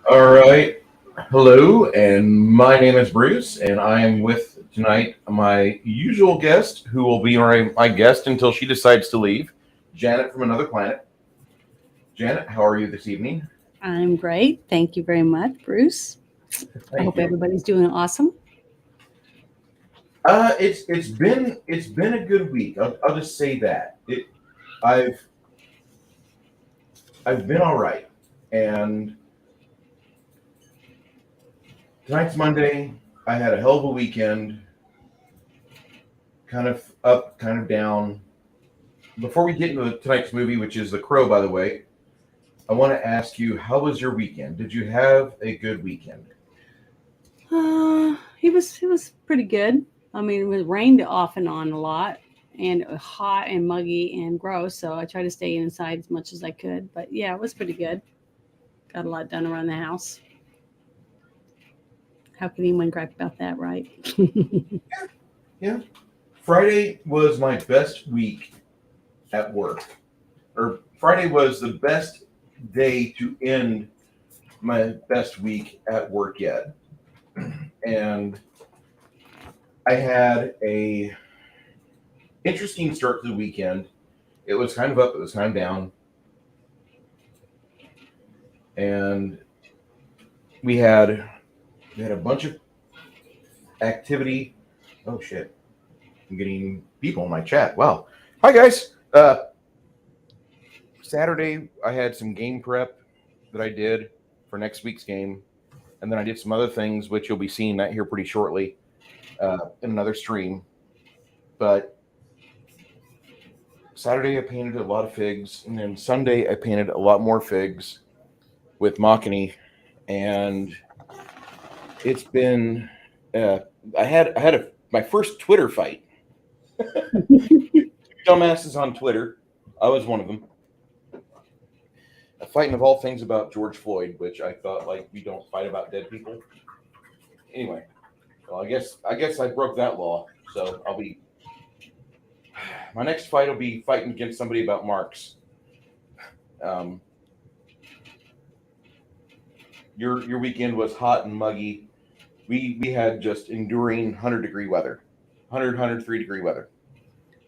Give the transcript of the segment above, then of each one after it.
All right. Hello, and my name is Bruce, and I am with tonight my usual guest, who will be my guest until she decides to leave, Janet from another planet. Janet, how are you this evening? I'm great. Thank you very much, Bruce. I Thank hope you. everybody's doing awesome. It's been a good week. I'll just say that I've I've been all right, and tonight's Monday. I had a hell of a weekend, kind of up, kind of down. Before we get into tonight's movie, which is The Crow, by the way, I want to ask you, how was your weekend? Did you have a good weekend? He was pretty good. I mean, it was rained off and on a lot, and hot and muggy and gross. So I tried to stay inside as much as I could. But yeah, it was pretty good. Got a lot done around the house. How can anyone gripe about that, right? Yeah. Friday was my best week at work, or Friday was the best day to end my best week at work yet. And I had a interesting start to the weekend. It was kind of up, it was kind of down, and we had we had a bunch of activity. Oh shit! I'm getting people in my chat. Wow. Hi guys. Saturday I had some game prep that I did for next week's game, and then I did some other things which you'll be seeing that here pretty shortly in another stream. But Saturday I painted a lot of figs, and then Sunday I painted a lot more figs with Machini, and it's been uh, I had my first Twitter fight. Dumbasses on Twitter. I was one of them. A fighting of all things about George Floyd, which I thought like we don't fight about dead people. Anyway, well, I guess I broke that law, so I'll be my next fight will be fighting against somebody about Marx. Um, your weekend was hot and muggy. We had just enduring 100-degree weather, 103 degree weather,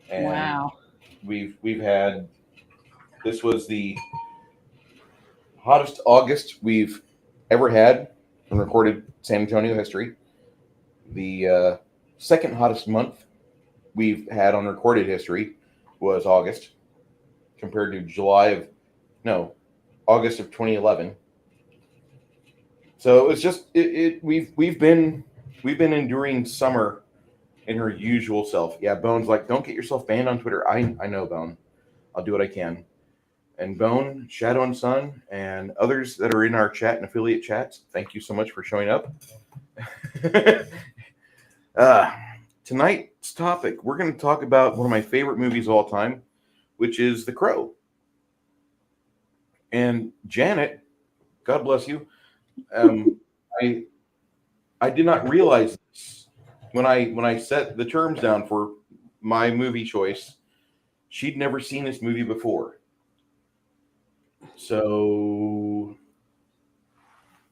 and Wow. we've had this was the hottest August we've ever had in recorded San Antonio history. The second hottest month we've had on recorded history was August, compared to July of no August of 2011. So it was just we've been enduring summer in her usual self. Yeah, Bone's like, don't get yourself banned on Twitter. I know, Bone. I'll do what I can. And Bone, Shadow and Sun, and others that are in our chat and affiliate chats, thank you so much for showing up. uh, Tonight's topic, we're going to talk about one of my favorite movies of all time, which is The Crow. And Janet, God bless you. Um, I I did not realize this when I set the terms down for my movie choice. She'd never seen this movie before. So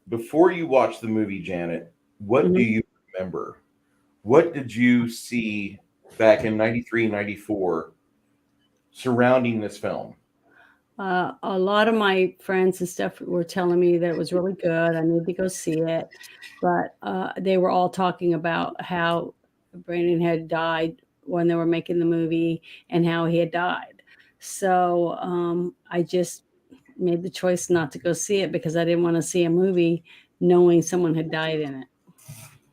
before you watch the movie, Janet, what do Mhm. you remember? What did you see back in 93, 94 surrounding this film? A lot of my friends and stuff were telling me that it was really good. I need to go see it, but they were all talking about how Brandon had died when they were making the movie and how he had died. So I just made the choice not to go see it because I didn't want to see a movie knowing someone had died in it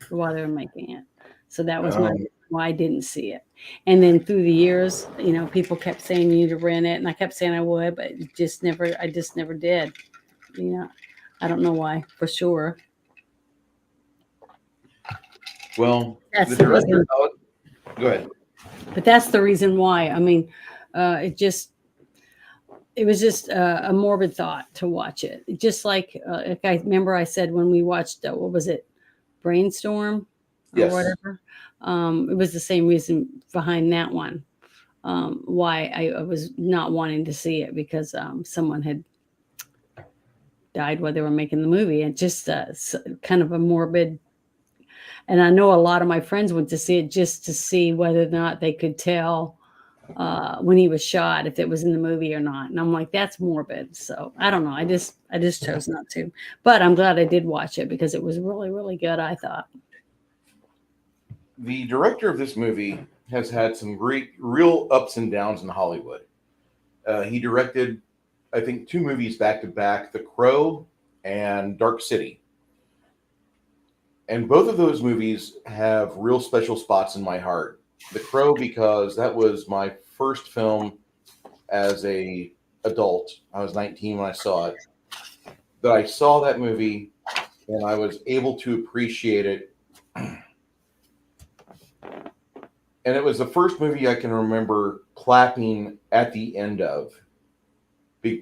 while they were making it. So that was my Um, reason why I didn't see it. And then through the years, people kept saying you need to rent it, and I kept saying I would, but I just never did. Yeah, I don't know why for sure. well, That's the the director. reason, Oh, go ahead. but that's the reason why. I mean, it was just a morbid thought to watch it. Just like I remember I said when we watched what was it, Brainstorm or Yes. whatever. It was the same reason behind that one. Why I was not wanting to see it because someone had died while they were making the movie, and just kind of a morbid. And I know a lot of my friends went to see it just to see whether or not they could tell when he was shot, if it was in the movie or not. And I'm like, that's morbid. So I don't know. I just chose not to. But I'm glad I did watch it because it was really, really good, I thought. The director of this movie has had some great, real ups and downs in Hollywood. He directed, I think, 2 movies back to back: The Crow and Dark City. And both of those movies have real special spots in my heart. The Crow, because that was my first film as a adult. I was 19 when I saw it. That I saw that movie and I was able to appreciate it. And it was the first movie I can remember clapping at the end of.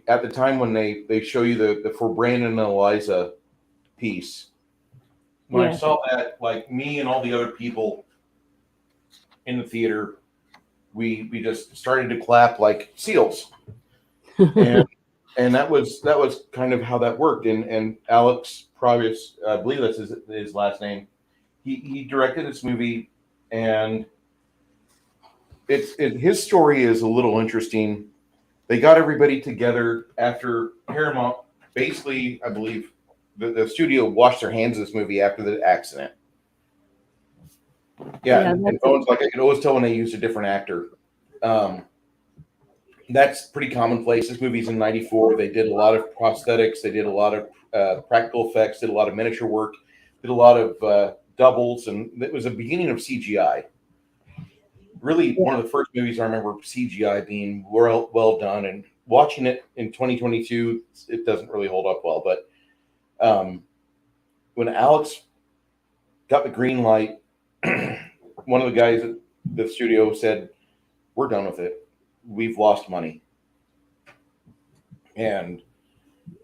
At the time when they show you the For Brandon and Eliza piece. When I Yeah. saw that, like me and all the other people in the theater, we just started to clap like seals. And and that was kind of how that worked. And Alex Provis, I believe that's his last name. He directed this movie, and his story is a little interesting. They got everybody together after Paramount. Basically, I believe the studio washed their hands of this movie after the accident. Yeah, Yeah, and that's Owen's like, I can always tell when they used a different actor. That's pretty commonplace. This movie's in '94. They did a lot of prosthetics. They did a lot of practical effects. Did a lot of miniature work. Did a lot of doubles, and it was a beginning of CGI. Really, one yeah. of the first movies I remember CGI being well done. And watching it in 2022, it doesn't really hold up well. But when Alex got the green light, one of the guys at the studio said, "We're done with it. We've lost money." And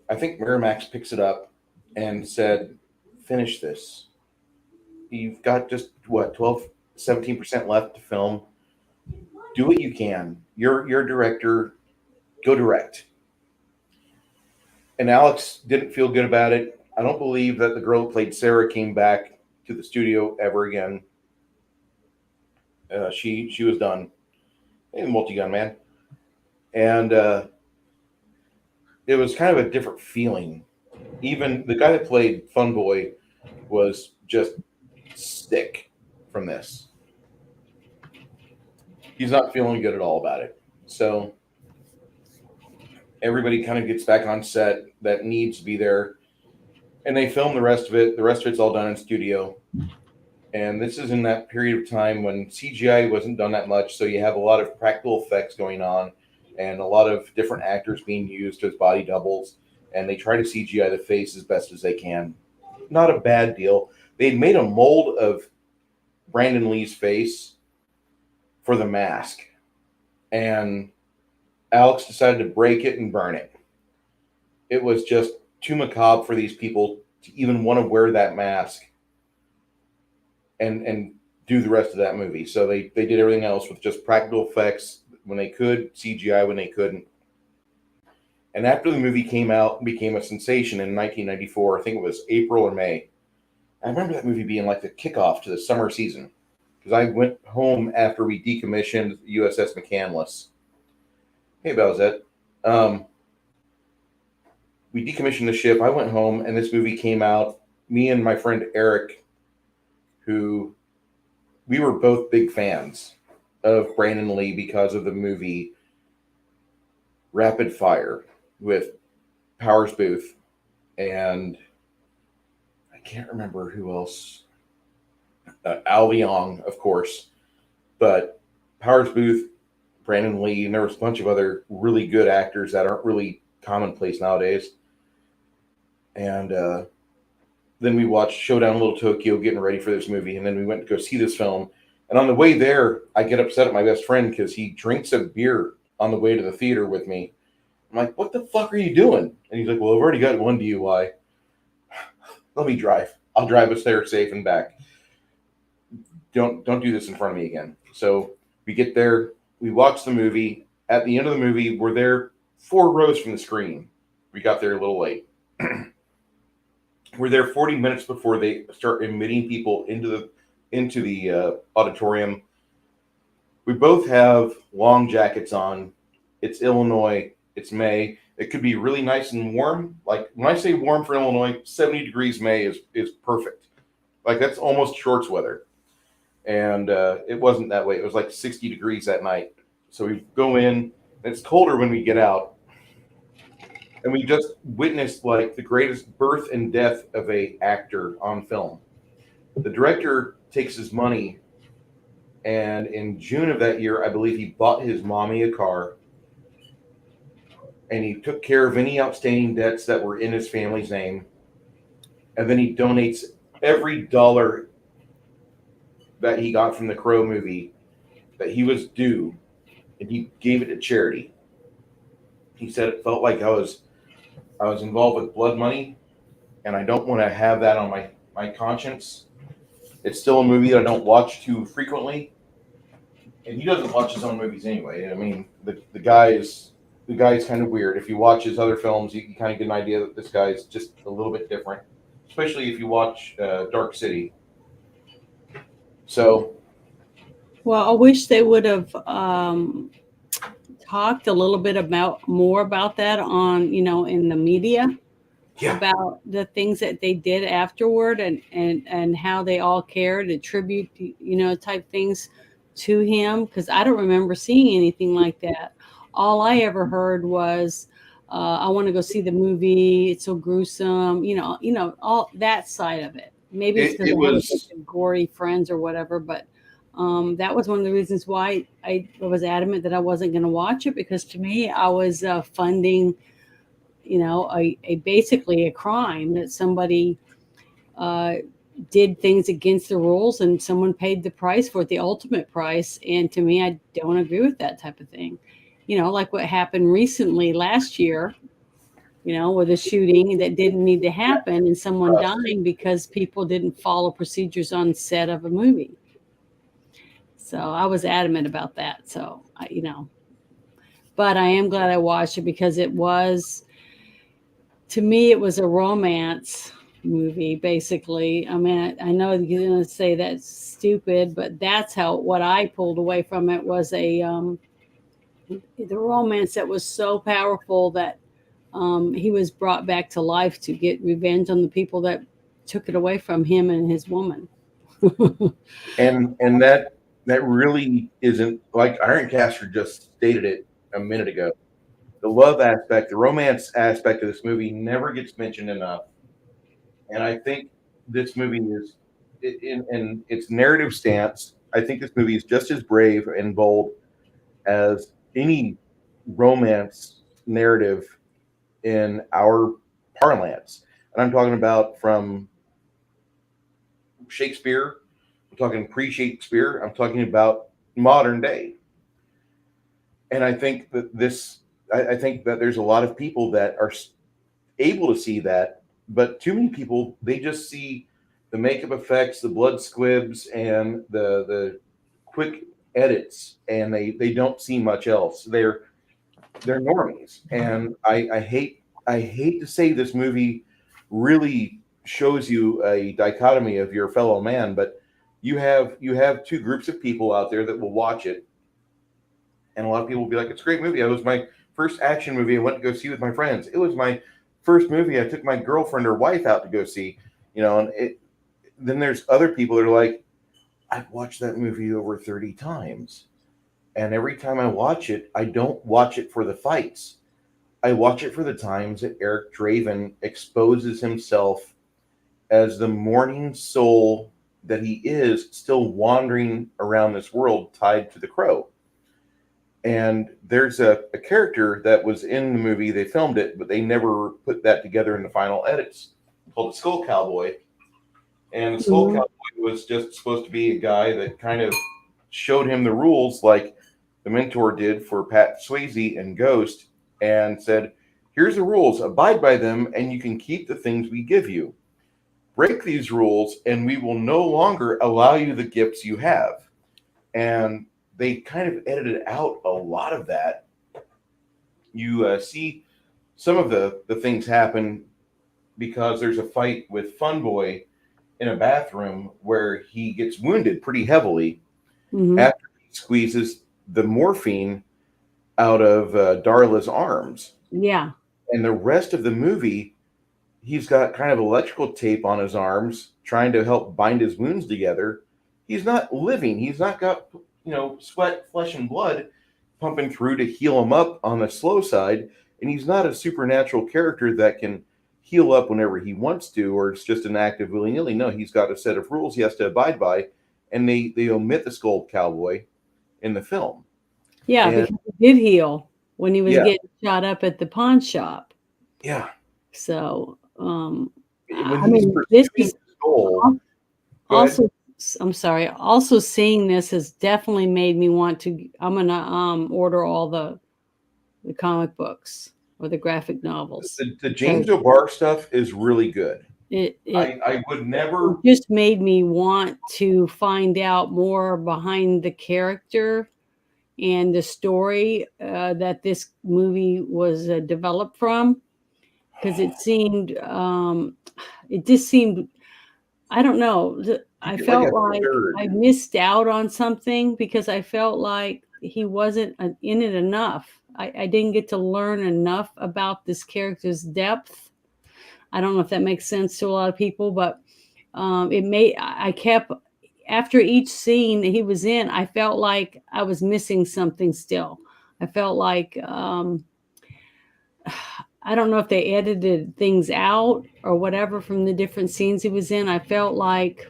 I think Miramax picks it up and said, "Finish this. You've got just what, 12, 17% left to film. Do what you can. You're a director. Go direct." And Alex didn't feel good about it. I don't believe that the girl who played Sarah came back to the studio ever again. She was done. Hey, Multi-Gun Man. And it was kind of a different feeling. Even the guy that played Fun Boy was just sick from this. He's not feeling good at all about it. So everybody kind of gets back on set that needs to be there, and they film the rest of it. The rest of it's all done in studio. And this is in that period of time when CGI wasn't done that much, so you have a lot of practical effects going on and a lot of different actors being used as body doubles, and they try to CGI the face as best as they can. Not a bad deal. They made a mold of Brandon Lee's face for the mask, and Alex decided to break it and burn it. It was just too macabre for these people to even want to wear that mask and do the rest of that movie. So they did everything else with just practical effects when they could, CGI when they couldn't. And after the movie came out and became a sensation in 1994, I think it was April or May, I remember that movie being like the kickoff to the summer season, because I went home after we decommissioned USS McCandless. Hey, Bowsette. We decommissioned the ship. I went home, and this movie came out. Me and my friend Eric, who we were both big fans of Brandon Lee because of the movie Rapid Fire with Powers Booth, and I can't remember who else. Al Leong, of course, but Powers Booth, Brandon Lee, and there was a bunch of other really good actors that aren't really commonplace nowadays. And then we watched Showdown in Little Tokyo, getting ready for this movie, and then we went to go see this film. And on the way there, I get upset at my best friend because he drinks a beer on the way to the theater with me. I'm like, "What the fuck are you doing?" And he's like, "Well, I've already got one DUI. Let me drive. I'll drive us there safe and back. Don't do this in front of me again." So we get there, we watch the movie. At the end of the movie, we're there 4 rows from the screen. We got there a little late. We're there 40 minutes before they start admitting people into the auditorium. We both have long jackets on. It's Illinois. It's May. It could be really nice and warm. Like when I say warm for Illinois, 70 degrees May is perfect. Like that's almost shorts weather. And it wasn't that way. It was like 60 degrees that night. So we go in, and it's colder when we get out. And we just witnessed like the greatest birth and death of a actor on film. The director takes his money, and in June of that year, I believe he bought his mommy a car, and he took care of any outstanding debts that were in his family's name, and then he donates every dollar that he got from the Crow movie that he was due, and he gave it to charity. He said it felt like I was involved with blood money, and I don't want to have that on my conscience. It's still a movie that I don't watch too frequently, and he doesn't watch his own movies anyway. I mean, the guy is kind of weird. If you watch his other films, you can kind of get an idea that this guy is just a little bit different, especially if you watch Dark City. So, Well, I wish they would have talked a little bit more about that on, in the media, yeah, about the things that they did afterward, and how they all cared, and tribute, type things to him, because I don't remember seeing anything like that. All I ever heard was, I want to go see the movie. It's so gruesome, all that side of it. Maybe it's because it I have a was. bunch of gory friends or whatever, but that was one of the reasons why I was adamant that I wasn't going to watch it, because to me, I was funding, a basically a crime that somebody did things against the rules, and someone paid the price for it, the ultimate price. And to me, I don't agree with that type of thing. Like what happened recently last year, with a shooting that didn't need to happen, and someone dying because people didn't follow procedures on set of a movie. So I was adamant about that. So, but I am glad I watched it, because to me, it was a romance movie, basically. I mean, I know you're going to say that's stupid, but that's what I pulled away from it, was the romance that was so powerful that he was brought back to life to get revenge on the people that took it away from him and his woman. And that really isn't, like Ironcaster just stated it a minute ago. The love aspect, the romance aspect of this movie never gets mentioned enough. And I think this movie is, in its narrative stance, I think this movie is just as brave and bold as any romance narrative in our parlance. And I'm talking about from Shakespeare, I'm talking pre-Shakespeare, I'm talking about modern day. And I think that I think that there's a lot of people that are able to see that, but too many people, they just see the makeup effects, the blood squibs, and the quick edits, and they don't see much else. They're normies, and I hate to say this movie really shows you a dichotomy of your fellow man, but you have two groups of people out there that will watch it, and a lot of people will be like, "It's a great movie. It was my first action movie I went to go see with my friends. It was my first movie I took my girlfriend or wife out to go see." And then there's other people that are like, "I've watched that movie over 30 times. And every time I watch it, I don't watch it for the fights. I watch it for the times that Eric Draven exposes himself as the mourning soul that he is, still wandering around this world tied to the Crow." And there's a character that was in the movie. They filmed it, but they never put that together in the final edits, called the Skull Cowboy. And the Skull Cowboy was just supposed to be a guy that kind of showed him the rules, like the mentor did for Pat Swayze and Ghost, and said, "Here's the rules, abide by them, and you can keep the things we give you. Break these rules, and we will no longer allow you the gifts you have." And they kind of edited out a lot of that. You see some of the things happen because there's a fight with Funboy in a bathroom where he gets wounded pretty heavily Hmm. after he squeezes the morphine out of Darla's arms. Yeah. And the rest of the movie, he's got kind of electrical tape on his arms trying to help bind his wounds together. He's not living. He's not got, sweat, flesh, and blood pumping through to heal him up on the slow side. And he's not a supernatural character that can heal up whenever he wants to, or it's just an act of willy nilly. No, he's got a set of rules he has to abide by. And they omit the skull cowboy in the film. Yeah, And because he did heal when he was yeah, getting shot up at the pawn shop. yeah. So, When I he's mean, this pursuing is the skull, go ahead. also, I'm sorry, also seeing this has definitely made me want to, I'm gonna order all the comic books or the graphic novels. The So James O'Barr stuff is really good. it I would never. just made me want to find out more behind the character and the story that this movie was developed from, because it just seemed, I don't know, You I get like felt a like third. I missed out on something because I felt like he wasn't in it enough. I didn't get to learn enough about this character's depth. I don't know if that makes sense to a lot of people, but I kept, after each scene that he was in, I felt like I was missing something still. I felt like, I don't know if they edited things out or whatever from the different scenes he was in. I felt like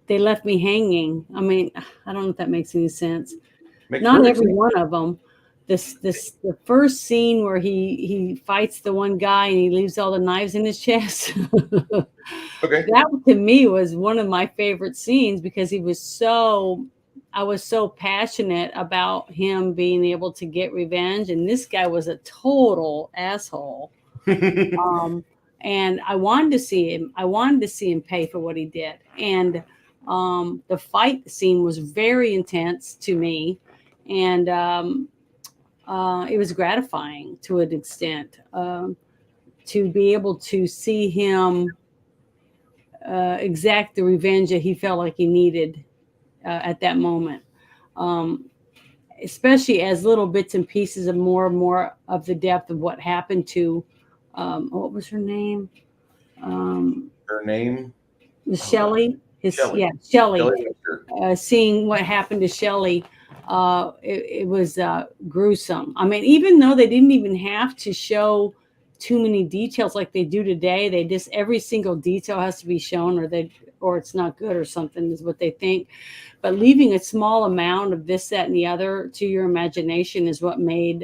they left me hanging. I mean, I don't know if that makes any sense. Makes Not perfect every sense. one of them. The first scene where he fights the one guy and he leaves all the knives in his chest. Okay. That to me was one of my favorite scenes because I was so passionate about him being able to get revenge, and this guy was a total asshole. Um, and I wanted to see him. I wanted to see him pay for what he did. And the fight scene was very intense to me, and it was gratifying to an extent to be able to see him exact the revenge that he felt like he needed at that moment. Um, Especially as little bits and pieces of more and more of the depth of what happened to what was her name? Her name, Shelley. Shelley. Shelley. Shelley Webster. Seeing what happened to Shelley, it was gruesome. I mean, even though they didn't even have to show too many details like they do today, they just every single detail has to be shown, or it's not good or something is what they think. But leaving a small amount of this, that, and the other to your imagination is what made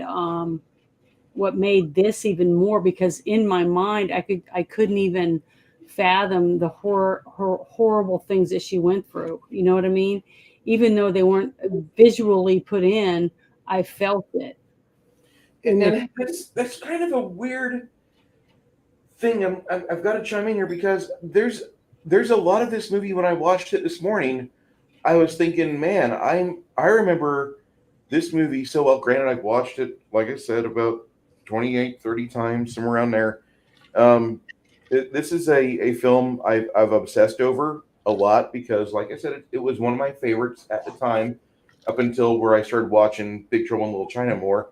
this even more, because in my mind I couldn't even fathom the horrible things that she went through. You know what I mean? Even though they weren't visually put in, I felt it. And that's kind of a weird thing. I've got to chime in here because there's a lot of this movie. When I watched it this morning, I was thinking, man, I remember this movie so well. Granted, I've watched it, like I said, about 28, 30 times, somewhere around there. This is a film I've obsessed over a lot because, like I said, it was one of my favorites at the time, up until where I started watching Big Trouble in Little China more.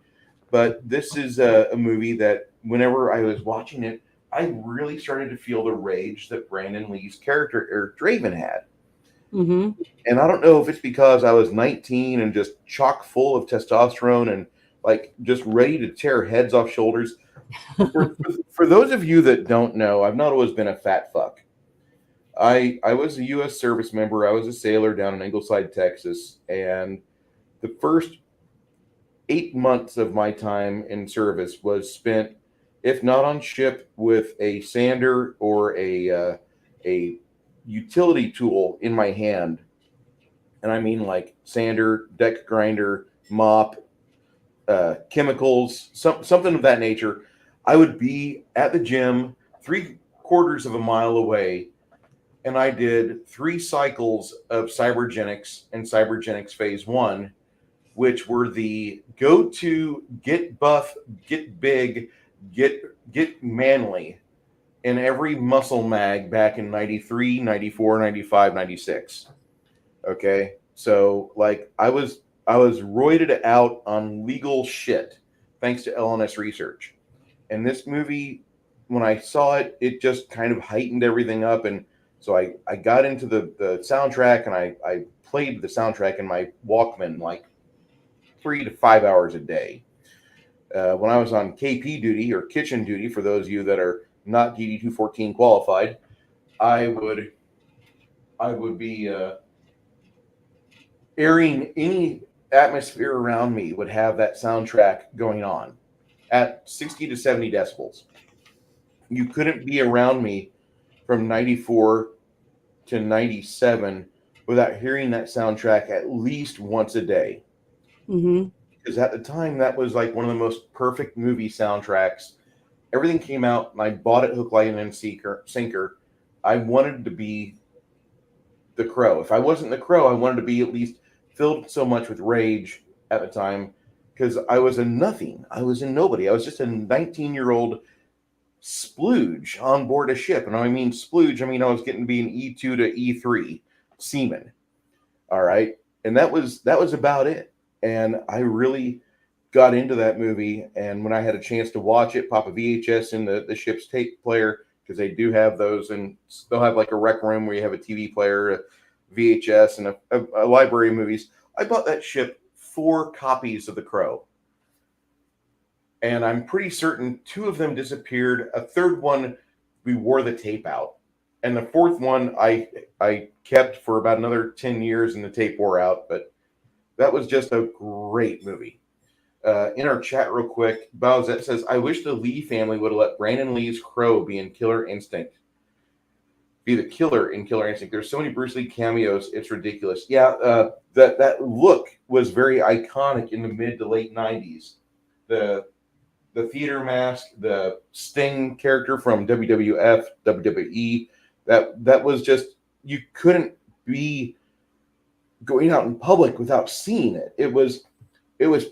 But this is a movie that whenever I was watching it, I really started to feel the rage that Brandon Lee's character, Eric Draven, had. Mm-hmm. And I don't know if it's because I was 19 and just chock full of testosterone and like just ready to tear heads off shoulders. For those of you that don't know, I've not always been a fat fuck. I was a U.S. service member. I was a sailor down in Ingleside, Texas, and the first 8 months of my time in service was spent, if not on ship, with a sander or a utility tool in my hand. And I mean like sander, deck grinder, mop, chemicals, something of that nature. I would be at the gym 3/4 of a mile away, and I did 3 cycles of Cybergenics and Cybergenics Phase 1, which were the go-to get buff, get big, get manly in every muscle mag back in 93, 94, 95, 96. Okay. So like I was roided out on legal shit thanks to LNS research. And this movie, when I saw it, it just kind of heightened everything up. And so I got into the soundtrack, and I played the soundtrack in my Walkman like 3 to 5 hours a day. When I was on KP duty, or kitchen duty, for those of you that are not DD 214 qualified, I would be airing any atmosphere around me would have that soundtrack going on at 60 to 70 decibels. You couldn't be around me from 94 to 97 without hearing that soundtrack at least once a day. Mm-hmm. Because at the time, that was like one of the most perfect movie soundtracks. Everything came out, and I bought it hook, line, and sinker. I wanted to be the Crow. If I wasn't the Crow, I wanted to be at least filled so much with rage at the time, because I was a nothing. I was a nobody. I was just a 19-year-old splooge on board a ship. And when I mean splooge, I mean I was getting to be an E2 to E3 seaman. All right. And that was about it. And I really got into that movie. And when I had a chance to watch it, pop a VHS in the ship's tape player, because they do have those, and they'll have like a rec room where you have a TV player, a VHS, and a library of movies. I bought that ship 4 copies of The Crow. And I'm pretty certain 2 of them disappeared. A third one, we wore the tape out. And the fourth one, I kept for about another 10 years, and the tape wore out. But that was just a great movie. In our chat real quick, Bowsette says, I wish the Lee family would have let Brandon Lee's Crow be the killer in Killer Instinct. There's so many Bruce Lee cameos, it's ridiculous. Yeah, that look was very iconic in the mid to late 90s. The theater mask, the Sting character from WWF, WWE, that was just, you couldn't be going out in public without seeing it. It was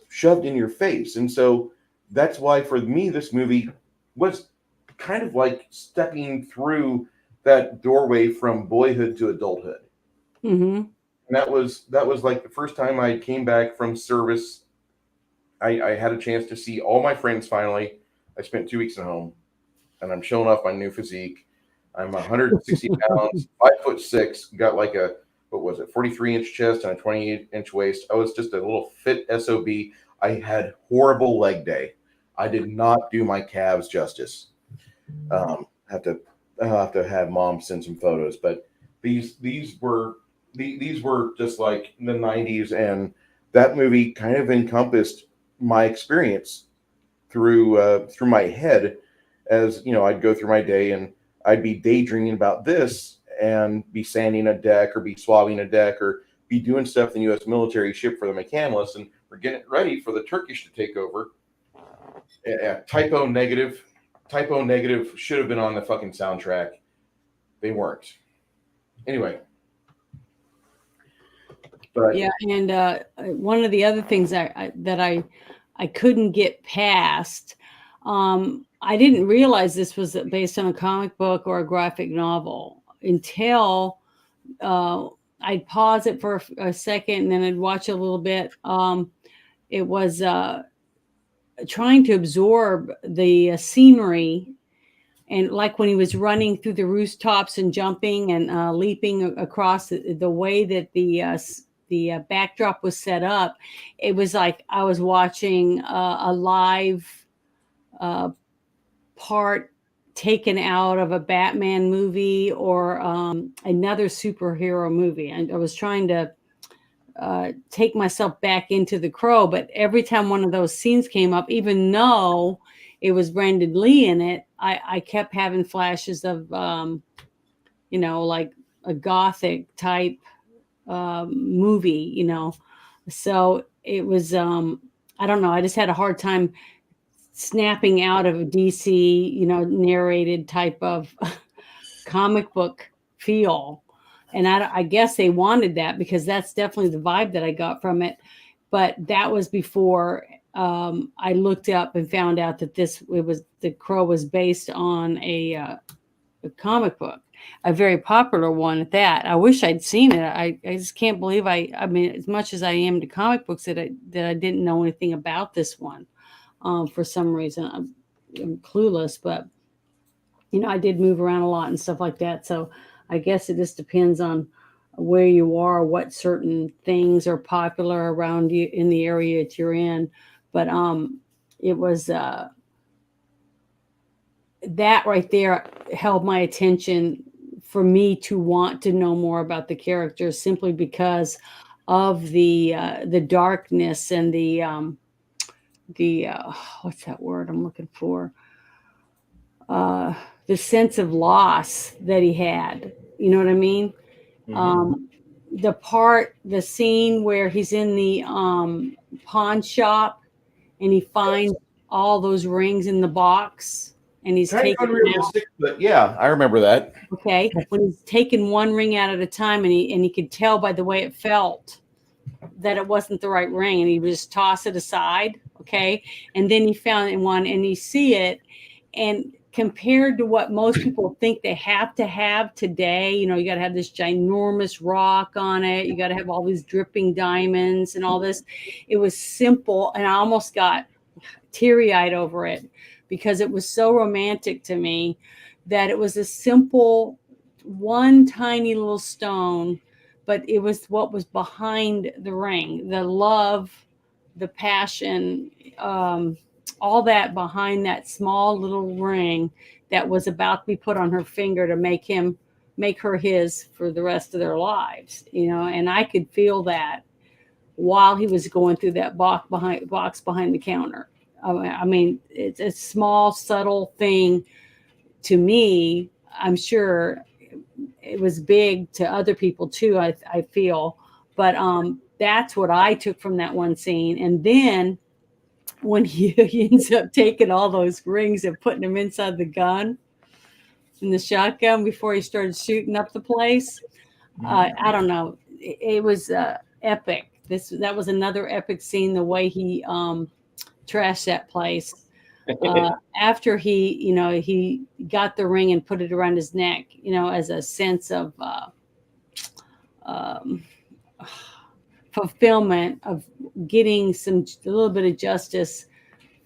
shoved in your face. And so that's why for me, this movie was kind of like stepping through that doorway from boyhood to adulthood. Mm-hmm. And that was like the first time I came back from service. I had a chance to see all my friends finally. I spent 2 weeks at home, and I'm showing off my new physique. I'm 160 pounds, 5'6", got like a, 43-inch chest and a 28-inch waist. I was just a little fit SOB. I had horrible leg day. I did not do my calves justice. I'll have to have mom send some photos, but these were just like in the 90s, and that movie kind of encompassed my experience through my head. As you know, I'd go through my day and I'd be daydreaming about this and be sanding a deck or be swabbing a deck or be doing stuff in the U.S. military ship for the McCandless, and we're getting ready for the Turkish to take over. Typo negative should have been on the fucking soundtrack. They weren't. Anyway. But yeah, and one of the other things that I couldn't get past, I didn't realize this was based on a comic book or a graphic novel until I'd pause it for a second, and then I'd watch a little bit. It was trying to absorb the scenery, and like when he was running through the rooftops and jumping and leaping across the way that the backdrop was set up, it was like I was watching a live part taken out of a Batman movie or another superhero movie. And I was trying to take myself back into The Crow, but every time one of those scenes came up, even though it was Brandon Lee in it, I kept having flashes of, like a gothic type movie, So it was, I don't know, I just had a hard time snapping out of a DC, narrated type of comic book feel. And I guess they wanted that because that's definitely the vibe that I got from it. But that was before I looked up and found out that The Crow was based on a comic book, a very popular one at that. I wish I'd seen it. I just can't believe I mean, as much as I am to comic books, that I didn't know anything about this one. For some reason, I'm clueless, but I did move around a lot and stuff like that. So I guess it just depends on where you are, what certain things are popular around you in the area that you're in. But it was that right there held my attention for me to want to know more about the characters, simply because of the darkness and the what's that word I'm looking for? Uh, the sense of loss that he had. You know what I mean? Mhm. The scene where he's in the pawn shop and he finds all those rings in the box and he's Kind of taking them out. unrealistic, but yeah, I remember that. Okay, when he's taking one ring out at a time, and he could tell by the way it felt that it wasn't the right ring, and he would just toss it aside. Okay, and then he found one, and you see it, and compared to what most people think they have to have today, you got to have this ginormous rock on it, you got to have all these dripping diamonds and all this. It was simple, and I almost got teary-eyed over it because it was so romantic to me that it was a simple one tiny little stone, but it was what was behind the ring, the love, the passion, all that behind that small little ring that was about to be put on her finger to make her his for the rest of their lives. And I could feel that while he was going through that box behind the counter. I mean, it's a small, subtle thing to me. I'm sure it was big to other people too, I feel. But that's what I took from that one scene. And then when he ends up taking all those rings and putting them inside the gun, in the shotgun, before he started shooting up the place, I don't know. It was epic. That was another epic scene. The way he trashed that place. After he got the ring and put it around his neck, as a sense of um, fulfillment of getting a little bit of justice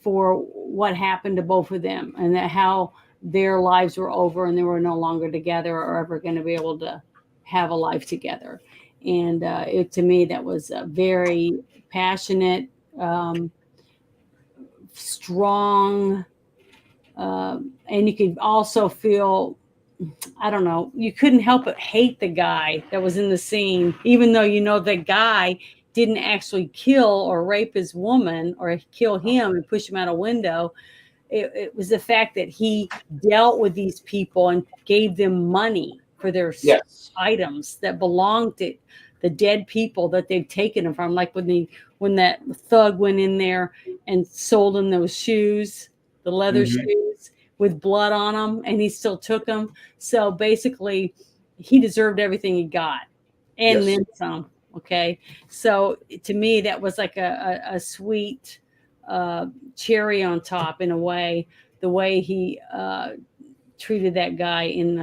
for what happened to both of them, and that how their lives were over and they were no longer together or ever going to be able to have a life together. And to me, that was very passionate, strong, and you could also feel, I don't know, you couldn't help but hate the guy that was in the scene, even though the guy didn't actually kill or rape his woman or kill him and push him out a window. It was the fact that he dealt with these people and gave them money for their Yes. items that belonged to the dead people that they've taken them from. Like when that thug went in there and sold him those shoes, the leather shoes with blood on them, and he still took them. So basically, he deserved everything he got, and Yes. then some. Okay, so to me, that was like a sweet cherry on top, in a way, the way he treated that guy in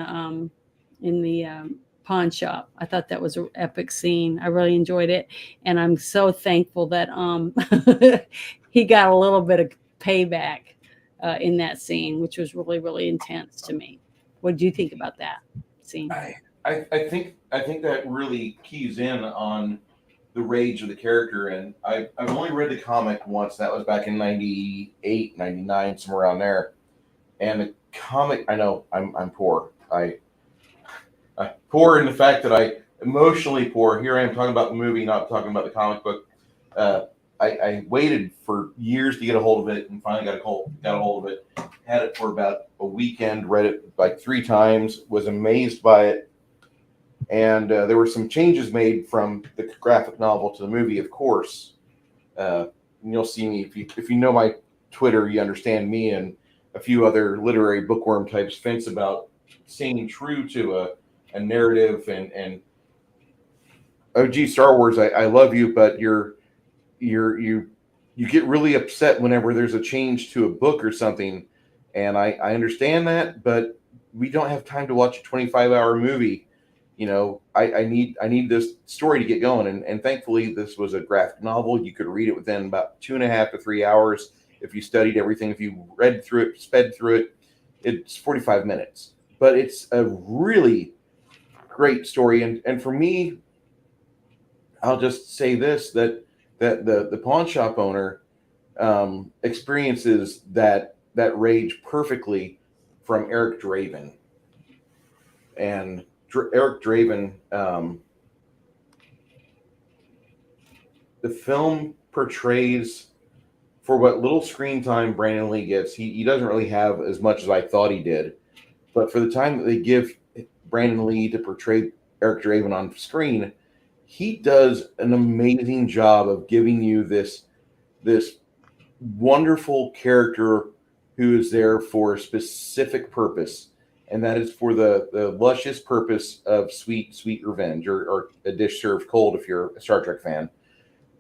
the pawn shop. I thought that was an epic scene. I really enjoyed it, and I'm so thankful that he got a little bit of payback in that scene, which was really, really intense to me. What do you think about that scene? I think that really keys in on the rage of the character. And I've only read the comic once. That was back in 98, 99, somewhere around there. And the comic, I know I'm poor. I poor in the fact that I emotionally poor. Here I am talking about the movie, not talking about the comic book. I waited for years to get a hold of it, and finally got a hold of it. Had it for about a weekend. Read it like 3 times. Was amazed by it. And there were some changes made from the graphic novel to the movie, of course. You'll see me if you know my Twitter, you understand me and a few other literary bookworm types fence about staying true to a narrative and oh gee, Star Wars, I love you, but you get really upset whenever there's a change to a book or something, and I understand that, but we don't have time to watch a 25-hour movie. I need this story to get going. And thankfully, this was a graphic novel. You could read it within about 2.5 to 3 hours if you studied everything. If you read through it, sped through it, it's 45 minutes. But it's a really great story. And for me, I'll just say this, that the pawn shop owner experiences that rage perfectly from Eric Draven. And Eric Draven, the film portrays, for what little screen time Brandon Lee gets, he doesn't really have as much as I thought he did. But for the time that they give Brandon Lee to portray Eric Draven on screen, he does an amazing job of giving you this wonderful character who is there for a specific purpose, and that is for the luscious purpose of sweet revenge, or a dish served cold if you're a Star Trek fan.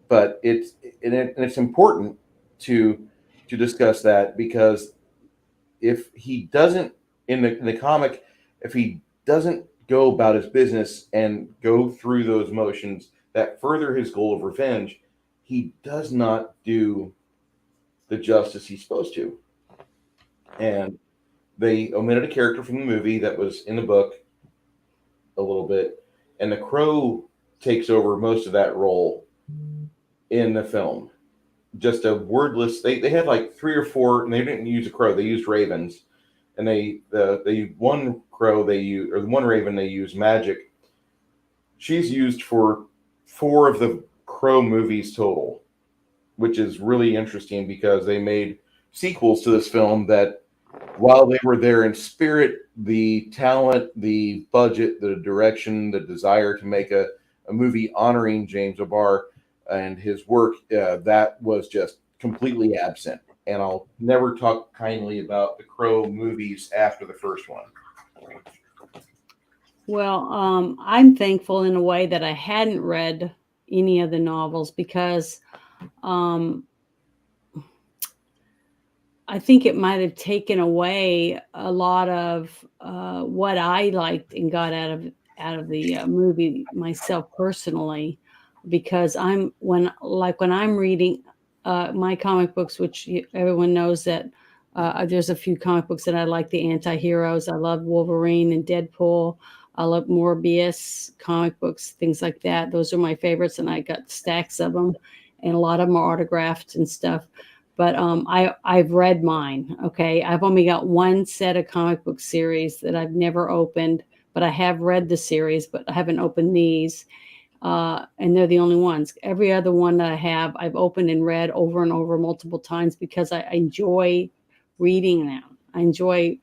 But it's important to discuss that, because if he doesn't, in the comic, if he doesn't go about his business and go through those motions that further his goal of revenge, he does not do the justice he's supposed to. And they omitted a character from the movie that was in the book a little bit, and the Crow takes over most of that role in the film. Just a wordless. They had like 3 or 4, and they didn't use a crow. They used ravens, and the one crow they use, or the one raven they use, Magic. She's used for 4 of the Crow movies total, which is really interesting because they made sequels to this film that, while they were there in spirit, the talent, the budget, the direction, the desire to make a movie honoring James O'Barr and his work, that was just completely absent. And I'll never talk kindly about the Crow movies after the first one. Well, I'm thankful in a way that I hadn't read any of the novels, because I think it might have taken away a lot of what I liked and got out of the movie myself personally, because when I'm reading my comic books, which everyone knows that there's a few comic books that I like, the anti-heroes. I love Wolverine and Deadpool. I love Morbius comic books, things like that. Those are my favorites, and I got stacks of them, and a lot of them are autographed and stuff. But I've read mine. Okay, I've only got one set of comic book series that I've never opened, but I have read the series, but I haven't opened these. And they're the only ones. Every other one that I have, I've opened and read over and over multiple times, because I enjoy reading them. I enjoy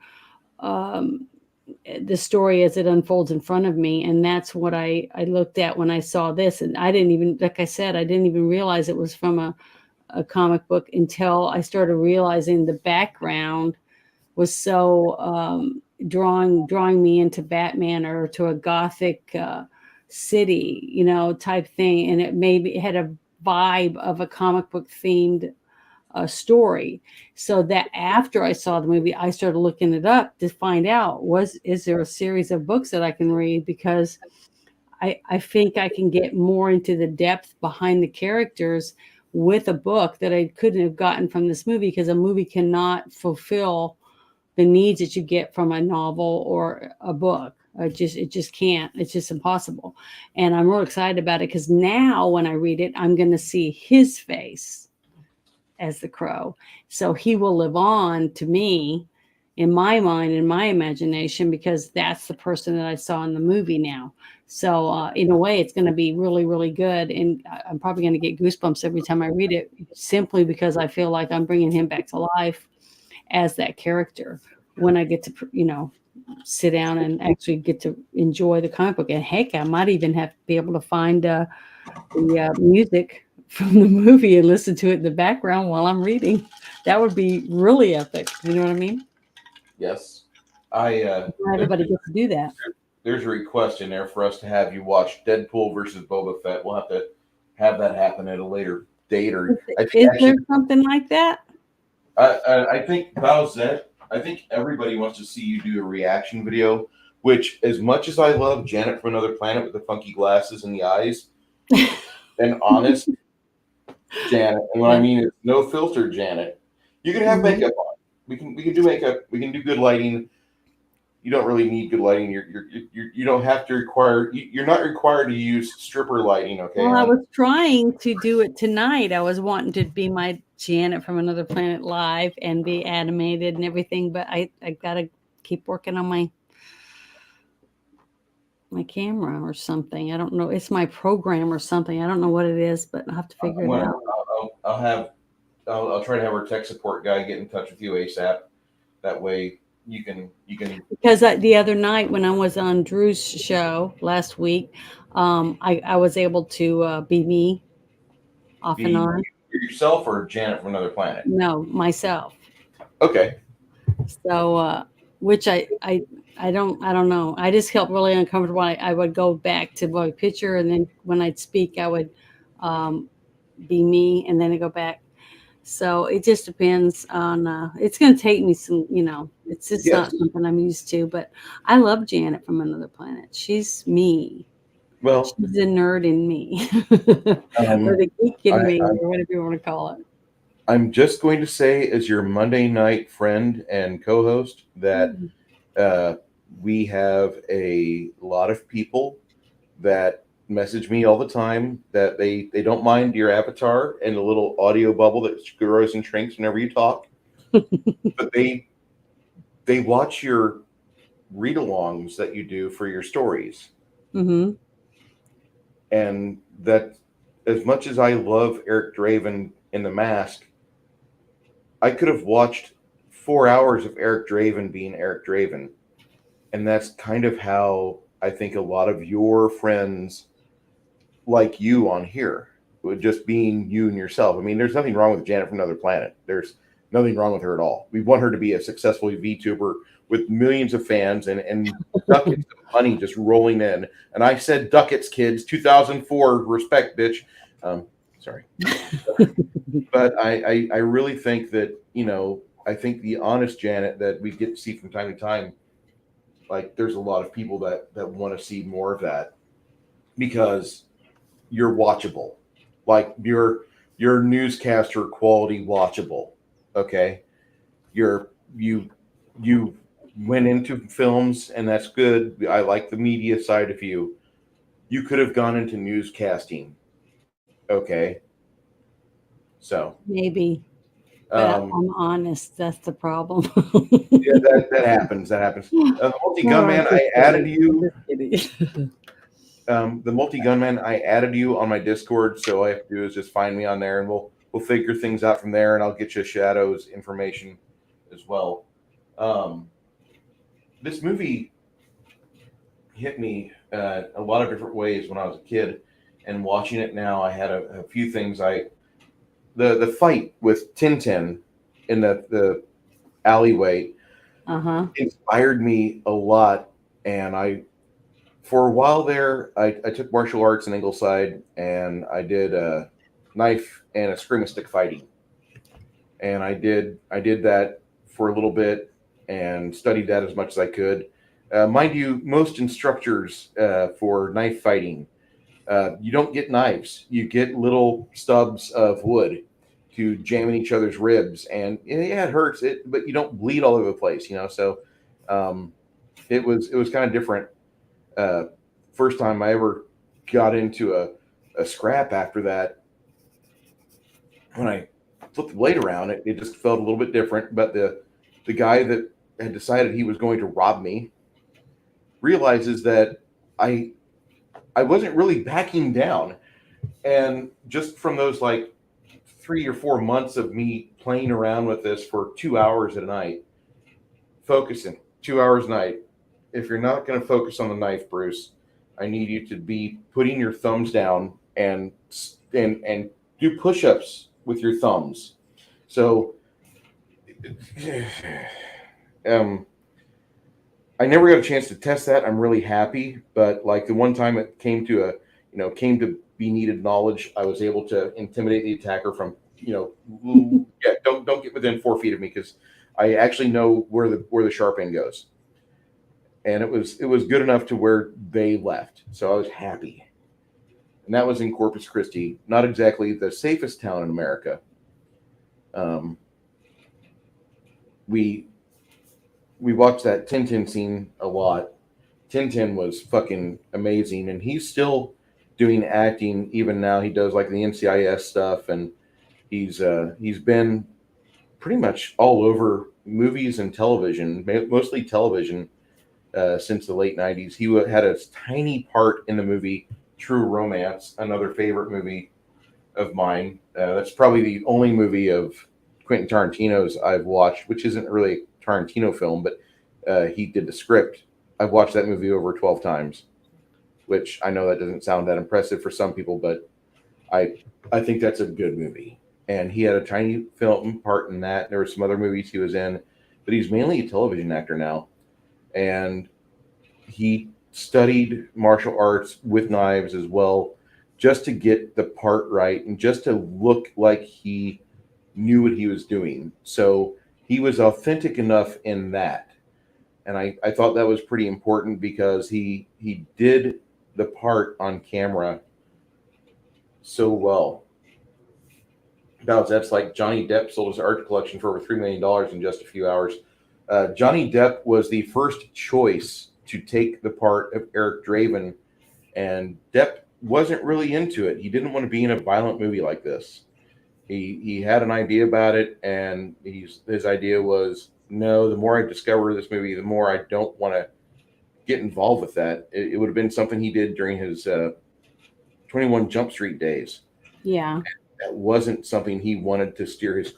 the story as it unfolds in front of me. And that's what I looked at when I saw this. And I didn't even, like I said, I didn't even realize it was from a comic book until I started realizing the background was so drawing me into Batman, or to a gothic city, type thing. And it had a vibe of a comic book themed story. So that after I saw the movie, I started looking it up to find out, is there a series of books that I can read? Because I think I can get more into the depth behind the characters with a book that I couldn't have gotten from this movie, because a movie cannot fulfill the needs that you get from a novel or a book. It just can't. It's just impossible. And I'm real excited about it, because now when I read it, I'm going to see his face as the Crow. So he will live on to me in my mind, in my imagination, because that's the person that I saw in the movie now. So in a way, it's going to be really, really good. And I'm probably going to get goosebumps every time I read it, simply because I feel like I'm bringing him back to life as that character when I get to, sit down and actually get to enjoy the comic book. And heck, I might even have to be able to find the music from the movie and listen to it in the background while I'm reading. That would be really epic. You know what I mean? Yes. Not everybody gets to do that. There's a request in there for us to have you watch Deadpool versus Boba Fett. We'll have to have that happen at a later date. Or Is there something like that? I think Bowsette I think everybody wants to see you do a reaction video. Which, as much as I love Janet from Another Planet with the funky glasses and the eyes, and honest Janet, and what I Yeah. mean is no filter Janet. You can have Mhm. makeup on. We can do makeup. We can do good lighting. You don't really need good lighting. You don't have to require. You're not required to use stripper lighting. Okay, Well, I hon. was trying to do it tonight. I was wanting to be my Janet from Another Planet live and be animated and everything, but I gotta keep working on my camera or something. I don't know. It's my program or something. I don't know what it is, but I'll have to figure it Well, out. I'll try to have our tech support guy get in touch with you ASAP. That way you can. Because the other night when I was on Drew's show last week, I was able to be me off and Be on. yourself or Janet from Another Planet. No, myself. Okay. So, which I don't know. I just felt really uncomfortable. I would go back to my picture, and then when I'd speak, I would um, be me, and then I go back. So it just depends on. It's going to take me some. It's just not Yes. something I'm used to. But I love Janet from Another Planet. She's me. Well, She's the nerd in me, or um, the geek I, in me, I'm or whatever you want to call it. I'm just going to say, as your Monday night friend and co-host, that Mm. uh, we have a lot of people that message me all the time that they don't mind your avatar and the little audio bubble that grows and shrinks whenever you talk, but they watch your read-alongs that you do for your stories, Mm-hmm. and that as much as I love Eric Draven in The Mask, I could have watched 4 hours of Eric Draven being Eric Draven. And that's kind of how I think a lot of your friends like you on here, with just being you and yourself. I mean, there's nothing wrong with Janet from Another Planet. There's nothing wrong with her at all. We want her to be a successful VTuber with millions of fans and ducats of money just rolling in. And I said ducats, kids. 2004, respect, bitch. Sorry. But I really think that, I think the honest Janet that we get to see from time to time, like there's a lot of people that want to see more of that because you're watchable, like your newscaster quality watchable. Okay, you're you went into films and that's good. I like the media side of you. You could have gone into newscasting. Okay, so Maybe. But um, I'm honest, that's the problem. yeah, that happens. That happens. Multi No, I'm Gunman, just I added kidding. I'm you. just kidding. The Multi Gunman, I added you on my Discord, so all I have to do is just find me on there, and we'll figure things out from there, and I'll get you Shadows information as well. Um, this movie hit me a lot of different ways when I was a kid, and watching it now, I had a few things. The fight with Tintin in the alleyway Uh-huh. inspired me a lot, and for a while there, I took martial arts in Ingleside, and I did a knife and a scream stick fighting, and I did that for a little bit and studied that as much as I could. Mind you, most instructors for knife fighting, you don't get knives; you get little stubs of wood to jam in each other's ribs, and yeah, it hurts, but you don't bleed all over the place, So um, it was kind of different. uh, First time I ever got into a scrap after that, when I flipped the blade around, it just felt a little bit different. But the guy that had decided he was going to rob me realizes that I I wasn't really backing down. And just from those like 3 or 4 months of me playing around with this for 2 hours a night, focusing 2 hours a night. If you're not going to focus on the knife, Bruce, I need you to be putting your thumbs down and do push-ups with your thumbs. So, um, I never got a chance to test that. I'm really happy, but like the one time it came to be needed knowledge, I was able to intimidate the attacker from, yeah, don't get within 4 feet of me because I actually know where the sharp end goes, and it was good enough to where they left, so I was happy. And that was in Corpus Christi, not exactly the safest town in America. Um, we we watched that Tintin scene a lot. Tintin was fucking amazing, and he's still doing acting even now. He does like the NCIS stuff, and he's been pretty much all over movies and television, mostly television, since the late '90s. He had a tiny part in the movie True Romance, another favorite movie of mine. That's probably the only movie of Quentin Tarantino's I've watched, which isn't really a Tarantino film, but he did the script. I've watched that movie over 12 times, which I know that doesn't sound that impressive for some people, but I think that's a good movie. And he had a tiny film part in that. There were some other movies he was in, but he's mainly a television actor now. And he studied martial arts with knives as well, just to get the part right and just to look like he knew what he was doing. So he was authentic enough in that. And I thought that was pretty important because he did the part on camera so well. That's like Johnny Depp sold his art collection for over $3 million in just a few hours. Johnny Depp was the first choice to take the part of Eric Draven, and Depp wasn't really into it. He didn't want to be in a violent movie like this. He had an idea about it, and his idea was, no, the more I discover this movie, the more I don't want to get involved with that. It would have been something he did during his 21 Jump Street days. Yeah. That wasn't something he wanted to steer his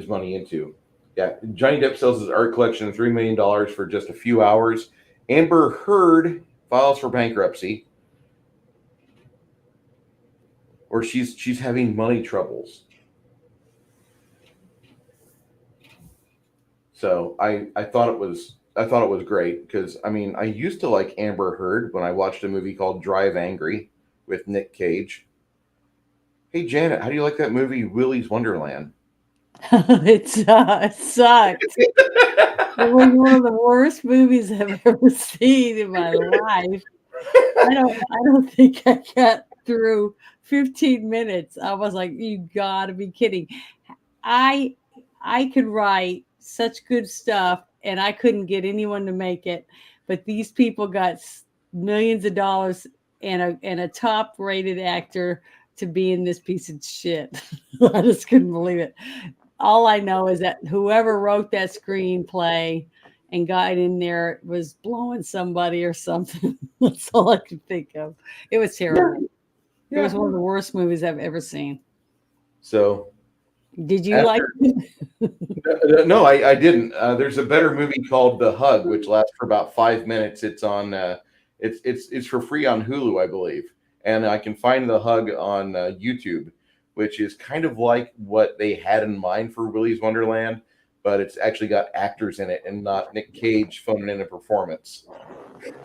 money into. Yeah, Johnny Depp sells his art collection of $3 million for just a few hours. Amber Heard files for bankruptcy, or she's having money troubles. So I thought it was great because I mean I used to like Amber Heard when I watched a movie called Drive Angry with Nick Cage. Hey Janet, how do you like that movie Willy's Wonderland? It sucked. It was one of the worst movies I've ever seen in my life. I don't think I got through 15 minutes. I was like, you gotta be kidding. I I could write such good stuff and I couldn't get anyone to make it, but these people got millions of dollars and a top rated actor to be in this piece of shit. I just couldn't believe it. All I know is that whoever wrote that screenplay and got in there was blowing somebody or something. That's all I could think of. It was terrible. Yeah. It was one of the worst movies I've ever seen. So did you like it? No, I didn't. There's a better movie called The Hug, which lasts for about 5 minutes. It's on it's for free on Hulu, I believe, and I can find The Hug on YouTube, which is kind of like what they had in mind for Willy's Wonderland, but it's actually got actors in it and not Nick Cage phoning in a performance.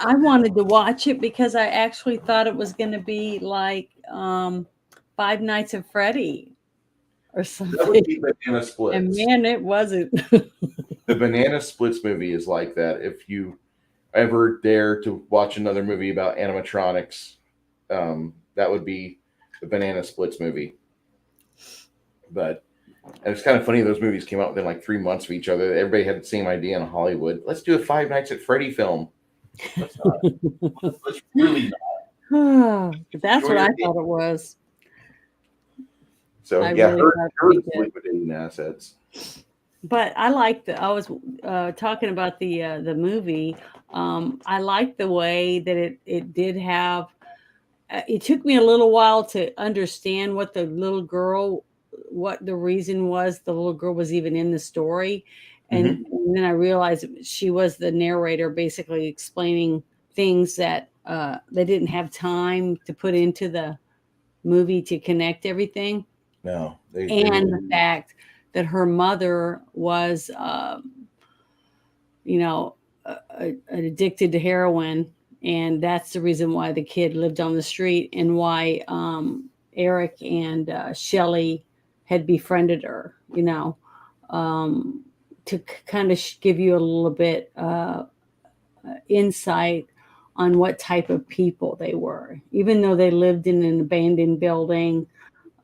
I wanted to watch it because I actually thought it was going to be like Five Nights at Freddy or something. That would be Banana Splits. And man, it wasn't. The Banana Splits movie is like that. If you ever dare to watch another movie about animatronics, that would be the Banana Splits movie. But and it's kind of funny, those movies came out within like 3 months of each other. Everybody had the same idea in Hollywood. Let's do a Five Nights at Freddy film. Let's really not. That's what I thought it was. So Heard's liquidating assets. But I liked I was talking about the movie. I liked the way that it did have. It took me a little while to understand what the reason was the little girl was even in the story. And then I realized she was the narrator basically explaining things that they didn't have time to put into the movie to connect everything. No. The fact that her mother was, addicted to heroin. And that's the reason why the kid lived on the street and why Eric and Shelley had befriended her, to kind of give you a little bit insight on what type of people they were. Even though they lived in an abandoned building,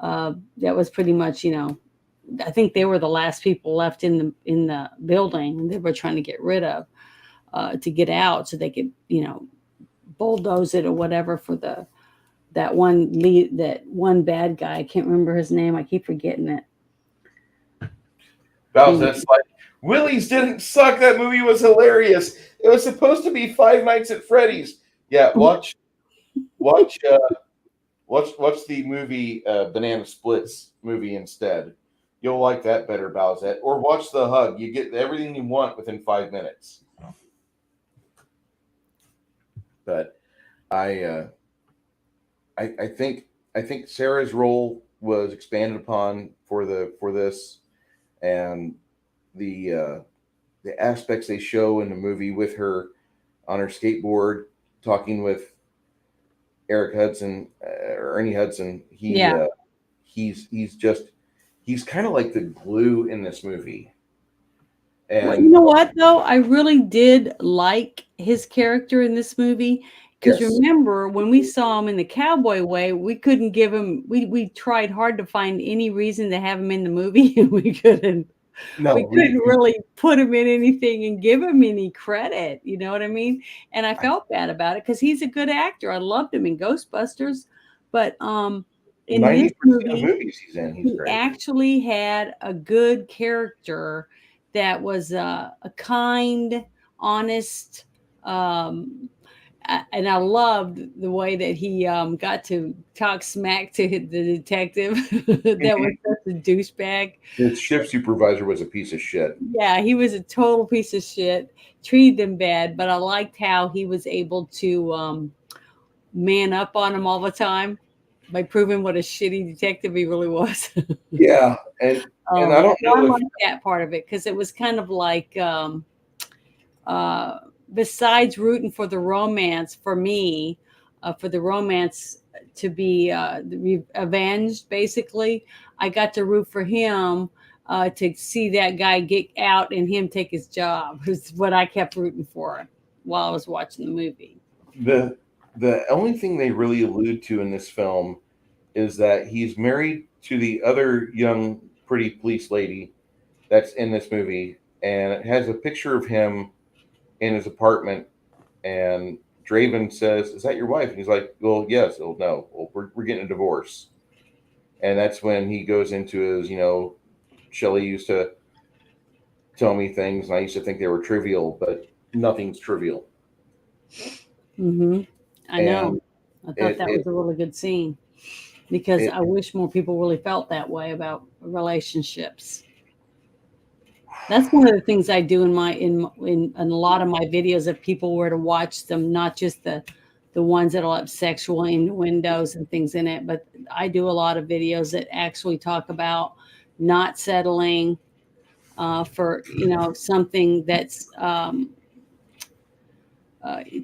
that was pretty much, I think they were the last people left in the building they were trying to get rid of, to get out so they could, bulldoze it or whatever for that one bad guy. I can't remember his name. I keep forgetting it. That's like, Willy's didn't suck. That movie was hilarious. It was supposed to be Five Nights at Freddy's. Yeah, watch the movie Banana Splits movie instead. You'll like that better, Bowsette. Or watch The Hug. You get everything you want within 5 minutes. But I think Sarah's role was expanded upon for this, and the aspects they show in the movie with her on her skateboard talking with Eric Hudson, Ernie Hudson. He's kind of like the glue in this movie. And well, you know what though? I really did like his character in this movie. Because remember, when we saw him in the Cowboy Way, we couldn't give him. We tried hard to find any reason to have him in the movie, and we couldn't. No, we couldn't really put him in anything and give him any credit. You know what I mean? And I felt bad about it because he's a good actor. I loved him in Ghostbusters, but in this movie, he actually had a good character that was a kind, honest. And I loved the way that he got to talk smack to the detective that was such a douchebag. His shift supervisor was a piece of shit. Yeah, he was a total piece of shit, treated him bad, but I liked how he was able to man up on him all the time by proving what a shitty detective he really was. Yeah, and I don't know. I like that part of it because it was kind of like besides rooting for the romance for me, for the romance to be avenged, basically, I got to root for him to see that guy get out and him take his job. Is what I kept rooting for while I was watching the movie. The only thing they really allude to in this film is that he's married to the other young, pretty police lady that's in this movie, and it has a picture of him in his apartment, and Draven says, "Is that your wife?" And he's like, "Well, yes." "Oh, no. Well, we're getting a divorce." And that's when he goes into his, Shelley used to tell me things, and I used to think they were trivial, but nothing's trivial. Mm-hmm. I know. I thought that was a really good scene because I wish more people really felt that way about relationships. That's one of the things I do in a lot of my videos. If people were to watch them, not just the ones that'll have sexual innuendos and things in it, but I do a lot of videos that actually talk about not settling for something that's to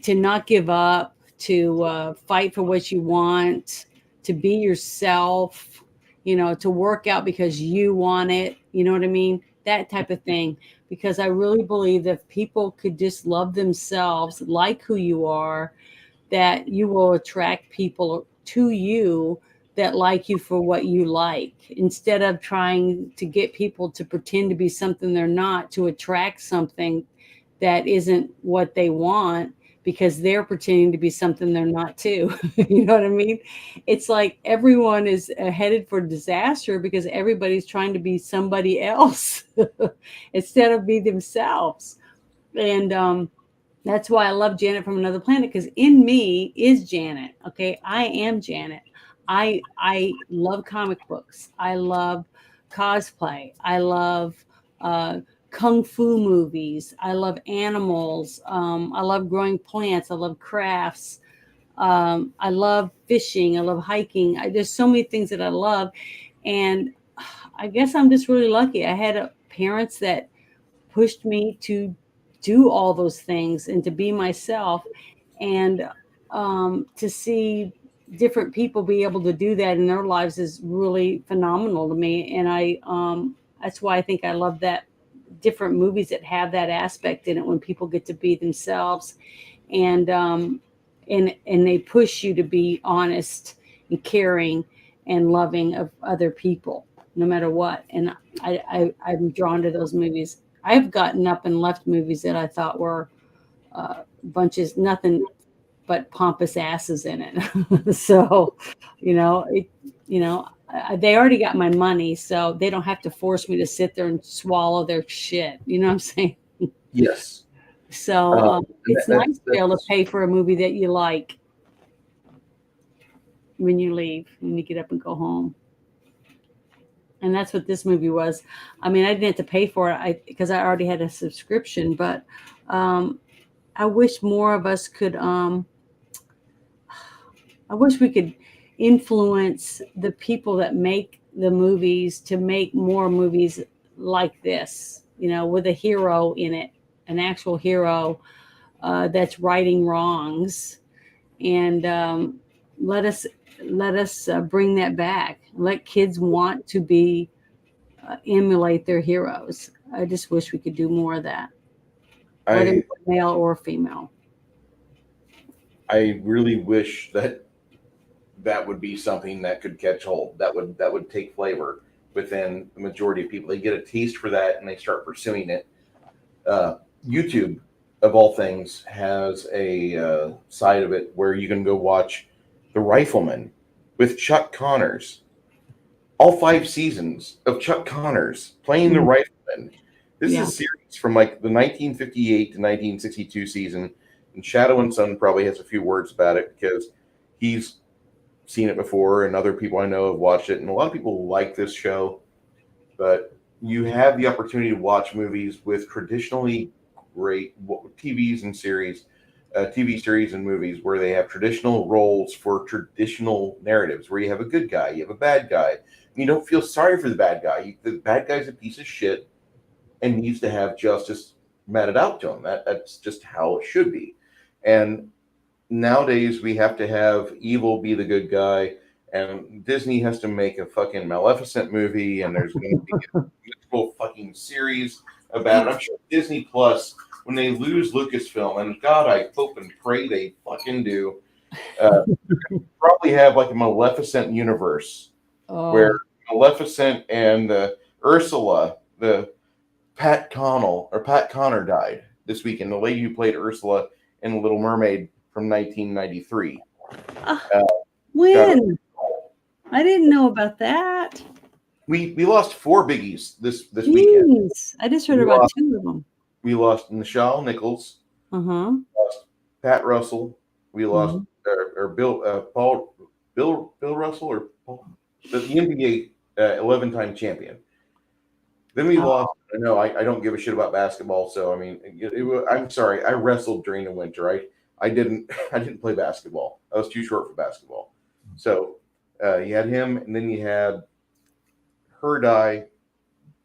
not give up, to fight for what you want, to be yourself, to work out because you want it. You know what I mean? That type of thing. Because I really believe that if people could just love themselves, like who you are, that you will attract people to you that like you for what you like, instead of trying to get people to pretend to be something they're not, to attract something that isn't what they want because they're pretending to be something they're not too. You know what I mean? It's like everyone is headed for disaster because everybody's trying to be somebody else instead of be themselves. And that's why I love Janet from Another Planet, because in me is Janet. Okay, I am Janet. I love comic books. I love cosplay. I love kung fu movies. I love animals. I love growing plants. I love crafts. I love fishing. I love hiking. There's so many things that I love, and I guess I'm just really lucky. I had parents that pushed me to do all those things and to be myself, and to see different people be able to do that in their lives is really phenomenal to me. And I that's why I think I love that different movies that have that aspect in it when people get to be themselves, and and they push you to be honest and caring and loving of other people no matter what. And I'm drawn to those movies. I've gotten up and left movies that I thought were bunches nothing but pompous asses in it. So, it, they already got my money, so they don't have to force me to sit there and swallow their shit. You know what I'm saying? Yes. So it's nice to be able to pay for a movie that you like when you leave, when you get up and go home. And that's what this movie was. I mean, I didn't have to pay for it because I already had a subscription, but I wish more of us could. I wish we could influence the people that make the movies to make more movies like this, with a hero in it, an actual hero that's righting wrongs, and let us bring that back. Let kids want to be emulate their heroes. I just wish we could do more of that, whether male or female. I really wish that would be something that could catch hold. That would take flavor within the majority of people. They get a taste for that and they start pursuing it. YouTube, of all things, has a side of it where you can go watch The Rifleman with Chuck Connors. All 5 seasons of Chuck Connors playing the Rifleman. This is a series from like the 1958 to 1962 season. And Shadow and Son probably has a few words about it because he's seen it before and other people I know have watched it. And a lot of people like this show. But you have the opportunity to watch movies with traditionally great TV series and movies where they have traditional roles for traditional narratives, where you have a good guy, you have a bad guy. You don't feel sorry for the bad guy. The bad guy's a piece of shit and needs to have justice meted out to him. That's just how it should be. And nowadays we have to have evil be the good guy, and Disney has to make a fucking Maleficent movie, and there's going to be a beautiful fucking series about it. I'm sure Disney Plus, when they lose Lucasfilm, and God, I hope and pray they fucking do, probably have like a Maleficent universe where Maleficent and Ursula, the Pat Connor died this weekend. The lady who played Ursula in The Little Mermaid from 1993. When? I didn't know about that. We lost 4 biggies this weekend. I just heard about 2 of them. We lost Nichelle Nichols. We lost Pat Russell. We lost Bill Russell, or Paul, the NBA 11-time champion. Then we lost. I don't give a shit about basketball, so I mean, I'm sorry. I wrestled during the winter. I didn't play basketball. I was too short for basketball. So you had him, and then you had her die,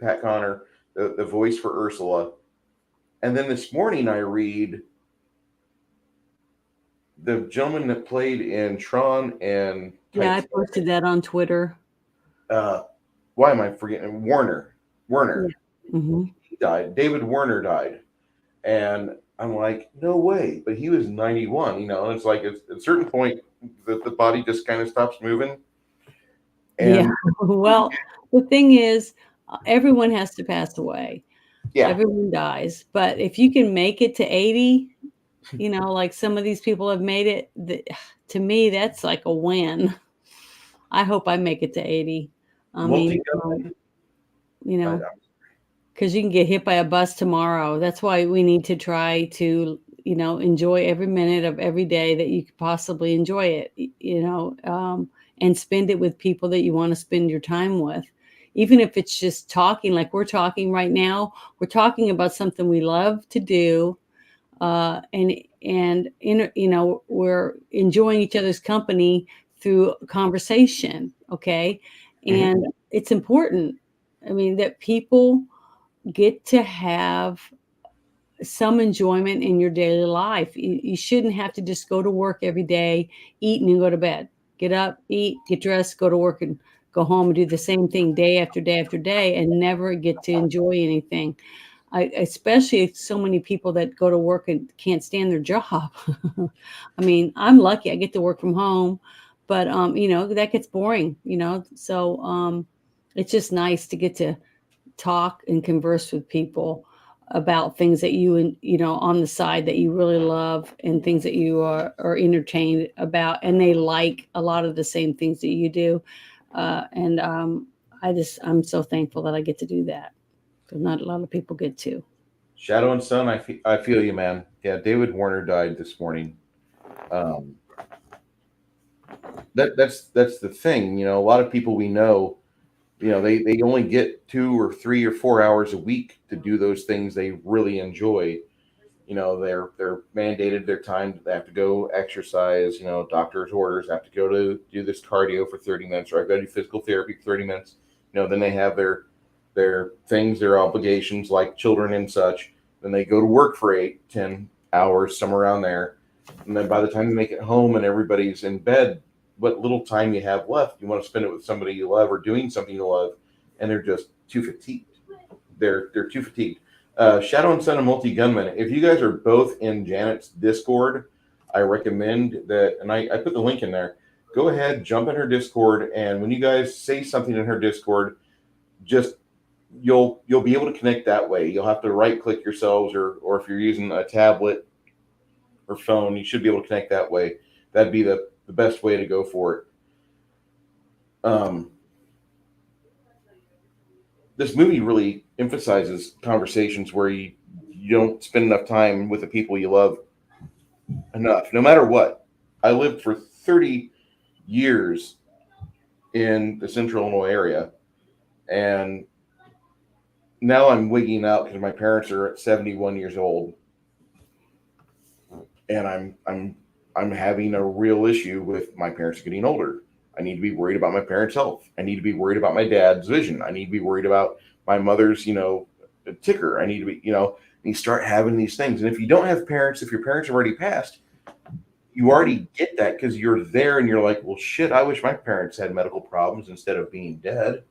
Pat Connor, the voice for Ursula. And then this morning I read the gentleman that played in Tron and I posted that on Twitter. Why am I forgetting? Warner. Yeah. He died. David Warner died. And I'm like, no way. But he was 91, and it's like at a certain point that the body just kind of stops moving. And well, the thing is, everyone has to pass away. Yeah. Everyone dies. But if you can make it to 80, like some of these people have made it, to me, that's like a win. I hope I make it to 80. I mean, because you can get hit by a bus tomorrow. That's why we need to try to, enjoy every minute of every day that you could possibly enjoy it, and spend it with people that you want to spend your time with. Even if it's just talking, like we're talking right now, we're talking about something we love to do. And we're enjoying each other's company through conversation. Okay. And it's important. I mean, that people get to have some enjoyment in your daily life. You shouldn't have to just go to work every day, eat, and go to bed. get up, eat, get dressed, go to work, and go home and do the same thing day after day after day and never get to enjoy anything. Especially so many people that go to work and can't stand their job. I mean, I'm lucky I get to work from home, but that gets boring. So it's just nice to get to talk and converse with people about things that on the side that you really love and things that you are entertained about, and they like a lot of the same things that you do. And I'm so thankful that I get to do that, because not a lot of people get to. Shadow and Sun, I feel you, man. Yeah, David Warner died this morning. Um, that's the thing. A lot of people we know, they only get 2 or 3 or 4 hours a week to do those things they really enjoy. They're mandated their time. They have to go exercise. Doctor's orders, have to go to do this cardio for 30 minutes, or I've got to do physical therapy for 30 minutes. Then they have their things, their obligations, like children and such. Then they go to work for 8, 10 hours, somewhere around there. And then by the time you make it home and everybody's in bed, what little time you have left, you want to spend it with somebody you love or doing something you love, and they're just too fatigued. They're too fatigued. Shadow and Sun and Multi Gunman. If you guys are both in Janet's Discord, I recommend that, and I put the link in there. Go ahead, jump in her Discord, and when you guys say something in her Discord, just you'll be able to connect that way. You'll have to right click yourselves, or if you're using a tablet or phone, you should be able to connect that way. That'd be the best way to go for it. This movie really emphasizes conversations where you don't spend enough time with the people you love enough, no matter what. I lived for 30 years in the Central Illinois area, and now I'm wigging out because my parents are at 71 years old, and I'm having a real issue with my parents getting older. I need to be worried about my parents' health. I need to be worried about my dad's vision. I need to be worried about my mother's, ticker. I need to be, you start having these things. And if you don't have parents, if your parents have already passed, you already get that because you're there and you're like, well, shit, I wish my parents had medical problems instead of being dead,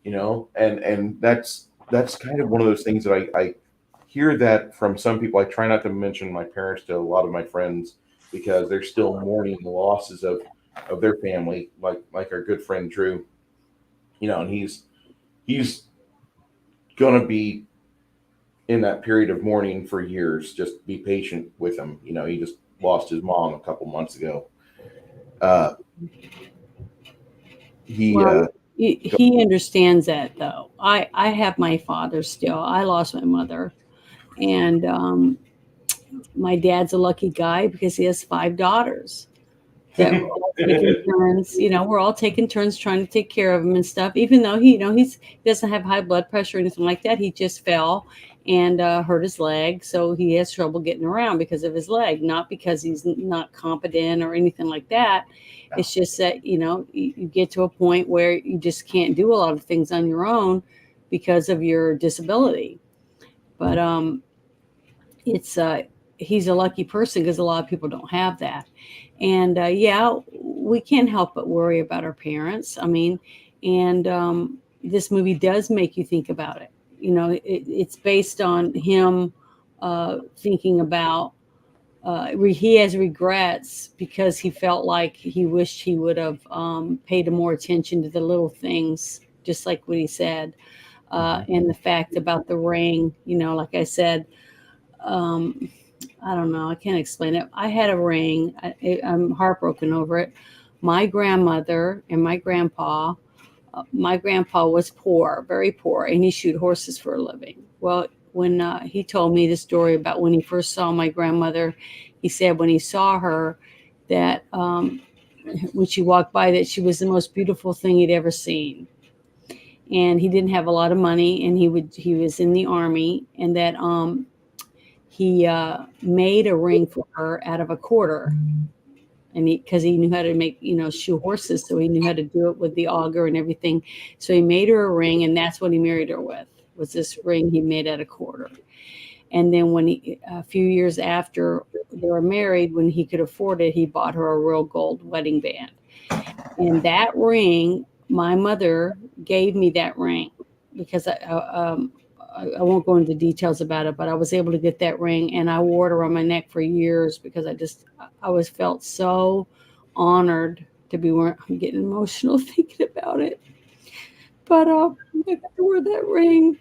and that's kind of one of those things that I hear that from some people. I try not to mention my parents to a lot of my friends because they're still mourning the losses of their family, like our good friend Drew, and he's gonna be in that period of mourning for years. Just be patient with him. He just lost his mom a couple months ago. Well, he understands that, though. I have my father still. I lost my mother, and my dad's a lucky guy because he has 5 daughters that we're all taking turns. We're all taking turns trying to take care of him and stuff. Even though he doesn't have high blood pressure or anything like that. He just fell and hurt his leg, so he has trouble getting around because of his leg, not because he's not competent or anything like that. It's just that you get to a point where you just can't do a lot of things on your own because of your disability. But it's he's a lucky person because a lot of people don't have that. And yeah, we can't help but worry about our parents. I mean, and this movie does make you think about it. It's based on him thinking about he has regrets because he felt like he wished he would have paid more attention to the little things, just like what he said. And the fact about the ring, like I said, I don't know. I can't explain it. I had a ring. I'm heartbroken over it. My grandmother and my grandpa was poor, very poor, and he shoot horses for a living. Well, when he told me the story about when he first saw my grandmother, he said when he saw her that when she walked by, that she was the most beautiful thing he'd ever seen. And he didn't have a lot of money, and he was in the army, and that he made a ring for her out of a quarter. And because he knew how to make, shoe horses, so he knew how to do it with the auger and everything. So he made her a ring, and that's what he married her with, was this ring he made out of quarter. And then when a few years after they were married, when he could afford it, he bought her a real gold wedding band. And that ring, my mother gave me that ring because I won't go into details about it, but I was able to get that ring and I wore it around my neck for years because I was felt so honored to be wearing. I'm getting emotional thinking about it. But if I wore that ring,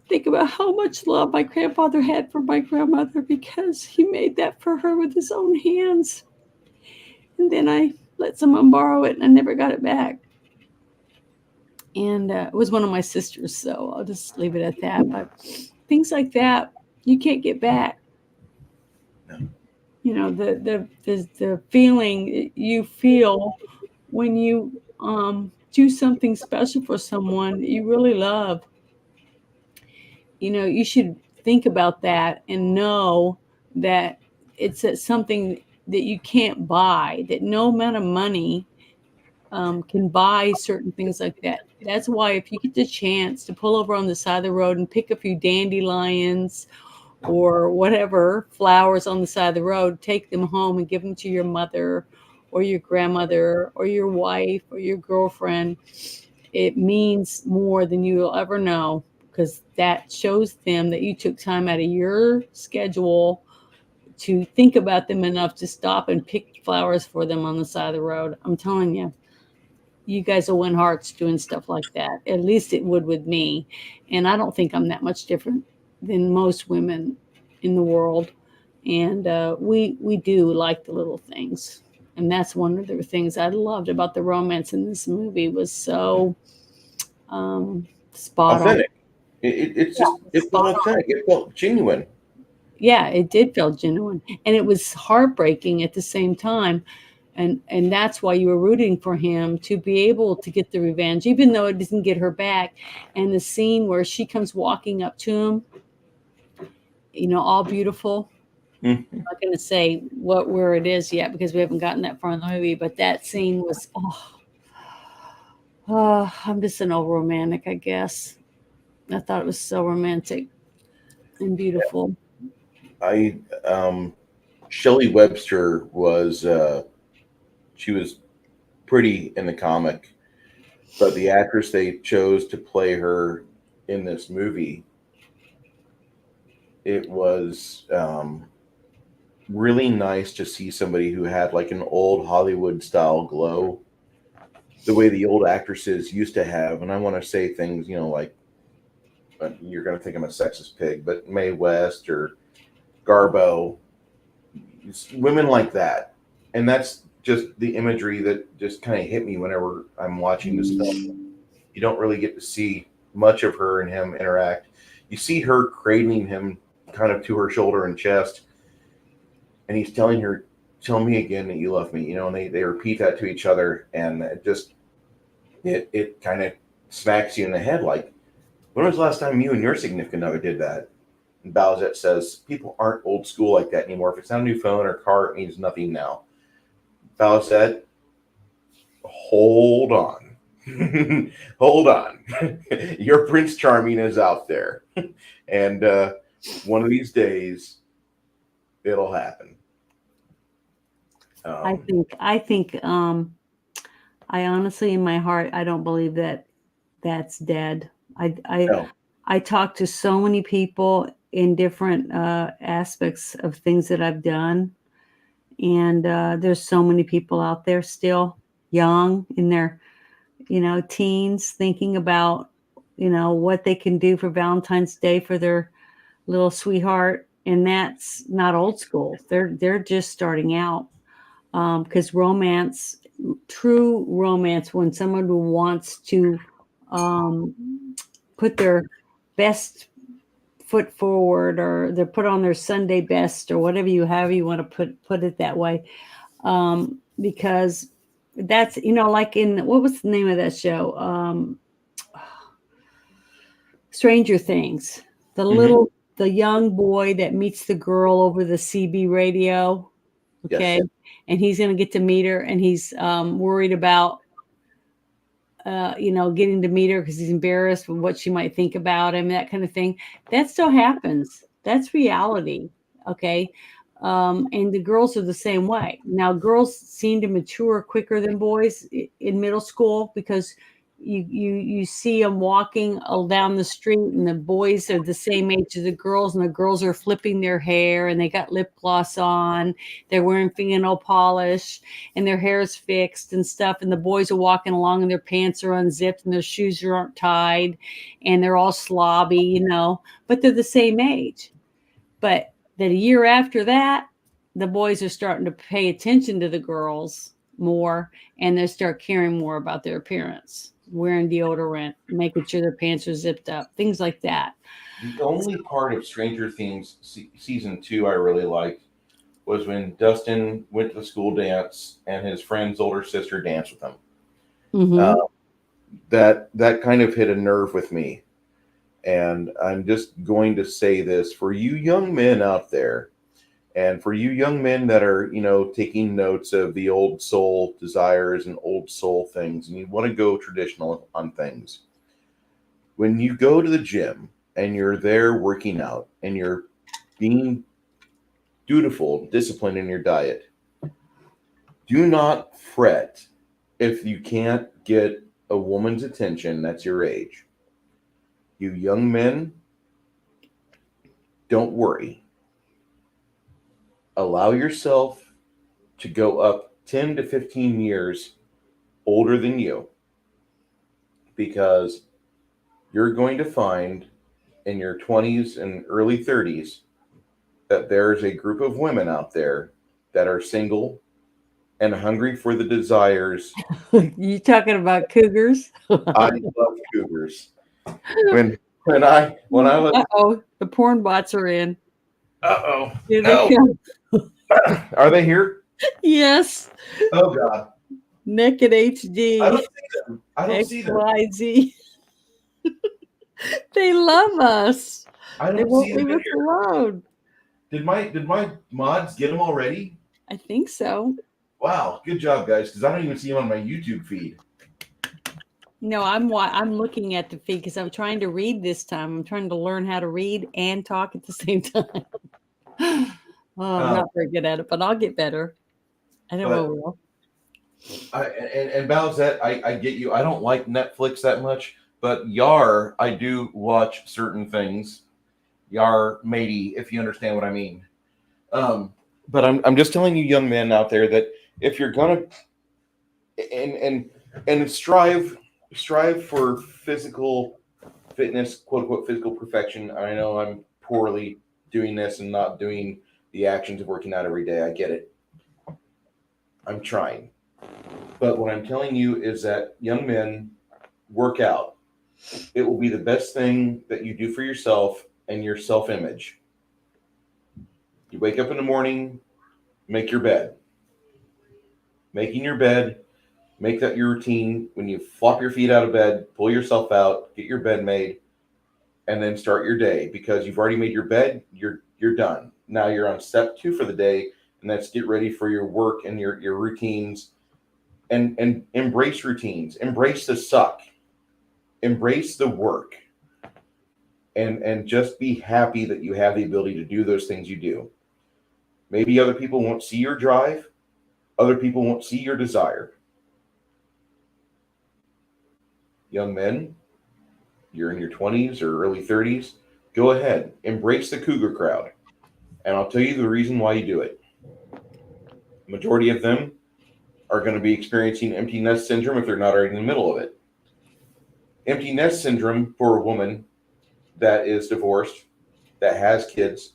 think about how much love my grandfather had for my grandmother because he made that for her with his own hands. And then I let someone borrow it and I never got it back. And it was one of my sisters, so I'll just leave it at that. But things like that, you can't get back. No. You know, the feeling you feel when you do something special for someone you really love. You know, you should think about that and know that it's something that you can't buy, that no amount of money can buy certain things like that. That's why if you get the chance to pull over on the side of the road and pick a few dandelions or whatever flowers on the side of the road, take them home and give them to your mother or your grandmother or your wife or your girlfriend, it means more than you'll ever know because that shows them that you took time out of your schedule to think about them enough to stop and pick flowers for them on the side of the road. I'm telling you, you guys will win hearts doing stuff like that. At least it would with me. And I don't think I'm that much different than most women in the world. And we do like the little things. And that's one of the things I loved about the romance in this movie was so spot on. Authentic. It's Yeah, just, it felt spot on. authentic. It felt genuine. Yeah, it did feel genuine. And it was heartbreaking at the same time. And that's why you were rooting for him to be able to get the revenge, even though it doesn't get her back. And the scene where she comes walking up to him, you know, all beautiful. Mhm. I'm not going to say where it is yet because we haven't gotten that far in the movie, but that scene was, I'm just an old romantic, I guess. I thought it was so romantic and beautiful. I Shelley Webster was she was pretty in the comic, but the actress they chose to play her in this movie, it was really nice to see somebody who had like an old Hollywood style glow, the way the old actresses used to have. And I want to say things, like you're going to think I'm a sexist pig, but Mae West or Garbo, women like that. And that's just the imagery that just kind of hit me whenever I'm watching this film. You don't really get to see much of her and him interact. You see her cradling him kind of to her shoulder and chest, and he's telling her, "Tell me again that you love me," and they repeat that to each other, and it kind of smacks you in the head like, when was the last time you and your significant other did that? And Bowsette says, people aren't old school like that anymore. If it's not a new phone or car, it means nothing now. Bowsette, hold on. Hold on. Your Prince Charming is out there. And one of these days, it'll happen. I think I honestly in my heart I don't believe that that's dead. No. I talk to so many people in different aspects of things that I've done, and there's so many people out there still young in their teens thinking about what they can do for Valentine's Day for their little sweetheart, and that's not old school. They're just starting out because romance, true romance, when someone who wants to put their best foot forward or they put on their Sunday best or whatever however you want to put it that way, because that's like in what was the name of that show, Stranger Things, the Mm-hmm. the young boy that meets the girl over the CB radio, okay, Yes. and he's going to get to meet her, and he's worried about getting to meet her because he's embarrassed with what she might think about him, that kind of thing. That still happens. That's reality. Okay. And the girls are the same way. Now, girls seem to mature quicker than boys in middle school because you see them walking down the street, and the boys are the same age as the girls, and the girls are flipping their hair, and they got lip gloss on, they're wearing fingernail polish, and their hair is fixed and stuff. And the boys are walking along, and their pants are unzipped, and their shoes aren't tied, and they're all slobby, but they're the same age. But that a year after that, the boys are starting to pay attention to the girls more, and they start caring more about their appearance, wearing deodorant, making sure their pants are zipped up, things like that. The only part of Stranger Things season 2 I really liked was when Dustin went to the school dance and his friend's older sister danced with him. Mm-hmm. That kind of hit a nerve with me. And I'm just going to say this for you young men out there, and for you young men that are, taking notes of the old soul desires and old soul things, and you want to go traditional on things. When you go to the gym and you're there working out and you're being dutiful, disciplined in your diet, do not fret if you can't get a woman's attention that's your age. You young men, don't worry. Allow yourself to go up 10 to 15 years older than you, because you're going to find in your 20s and early 30s that there's a group of women out there that are single and hungry for the desires. You talking about cougars? I love cougars. When I was Uh-oh, the porn bots are in. uh-oh. Here they No. come. Are they here? Yes. Oh God. Naked HD. I don't see them. I don't see them. XYZ. They love us. I They don't won't see them leave in us here. alone. Did my mods get them already? I think so. Wow, good job, guys, because I don't even see them on my YouTube feed. No, I'm looking at the feed because I'm trying to read this time. I'm trying to learn how to read and talk at the same time. I'm not very good at it, but I'll get better. I know I will. And Bowsette, I get you. I don't like Netflix that much, but Yar, I do watch certain things. Yar, matey, if you understand what I mean. But I'm just telling you, young men out there, that if you're gonna and strive for physical fitness, quote unquote physical perfection. I know I'm poorly doing this and not doing the actions of working out every day. I get it. I'm trying. But what I'm telling you is that young men, work out. It will be the best thing that you do for yourself and your self-image. You wake up in the morning, make your bed. Making your bed, make that your routine. When you flop your feet out of bed, pull yourself out, get your bed made, and then start your day. Because you've already made your bed, you're done. Now you're on step 2 for the day, and that's get ready for your work and your routines. And embrace routines. Embrace the suck. Embrace the work. And just be happy that you have the ability to do those things you do. Maybe other people won't see your drive. Other people won't see your desire. Young men, you're in your 20s or early 30s, go ahead. Embrace the cougar crowd. And I'll tell you the reason why you do it. The majority of them are going to be experiencing empty nest syndrome if they're not already in the middle of it. Empty nest syndrome for a woman that is divorced, that has kids,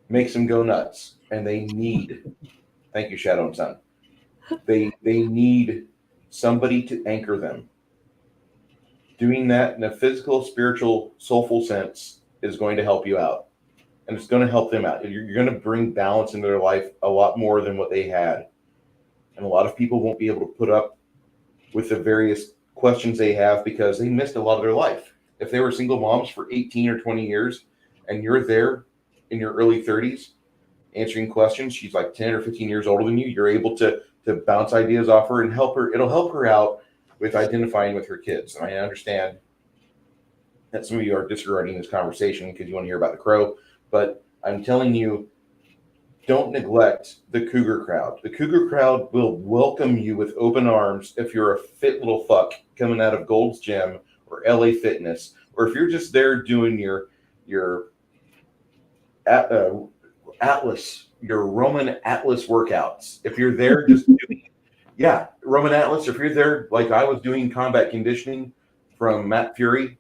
makes them go nuts. And they need, thank you, Shadow and Sun, they need somebody to anchor them. Doing that in a physical, spiritual, soulful sense is going to help you out. And it's going to help them out. You're going to bring balance into their life a lot more than what they had. And a lot of people won't be able to put up with the various questions they have because they missed a lot of their life. If they were single moms for 18 or 20 years and you're there in your early 30s answering questions, she's like 10 or 15 years older than you, you're able to bounce ideas off her and help her. It'll help her out with identifying with her kids. And I understand that some of you are disregarding this conversation because you want to hear about the crow, but I'm telling you, don't neglect the cougar crowd. The cougar crowd will welcome you with open arms if you're a fit little fuck coming out of Gold's Gym or LA Fitness, or if you're just there doing your Atlas, your Roman Atlas workouts. If you're there just doing, yeah, Roman Atlas, if you're there like I was doing combat conditioning from Matt Fury.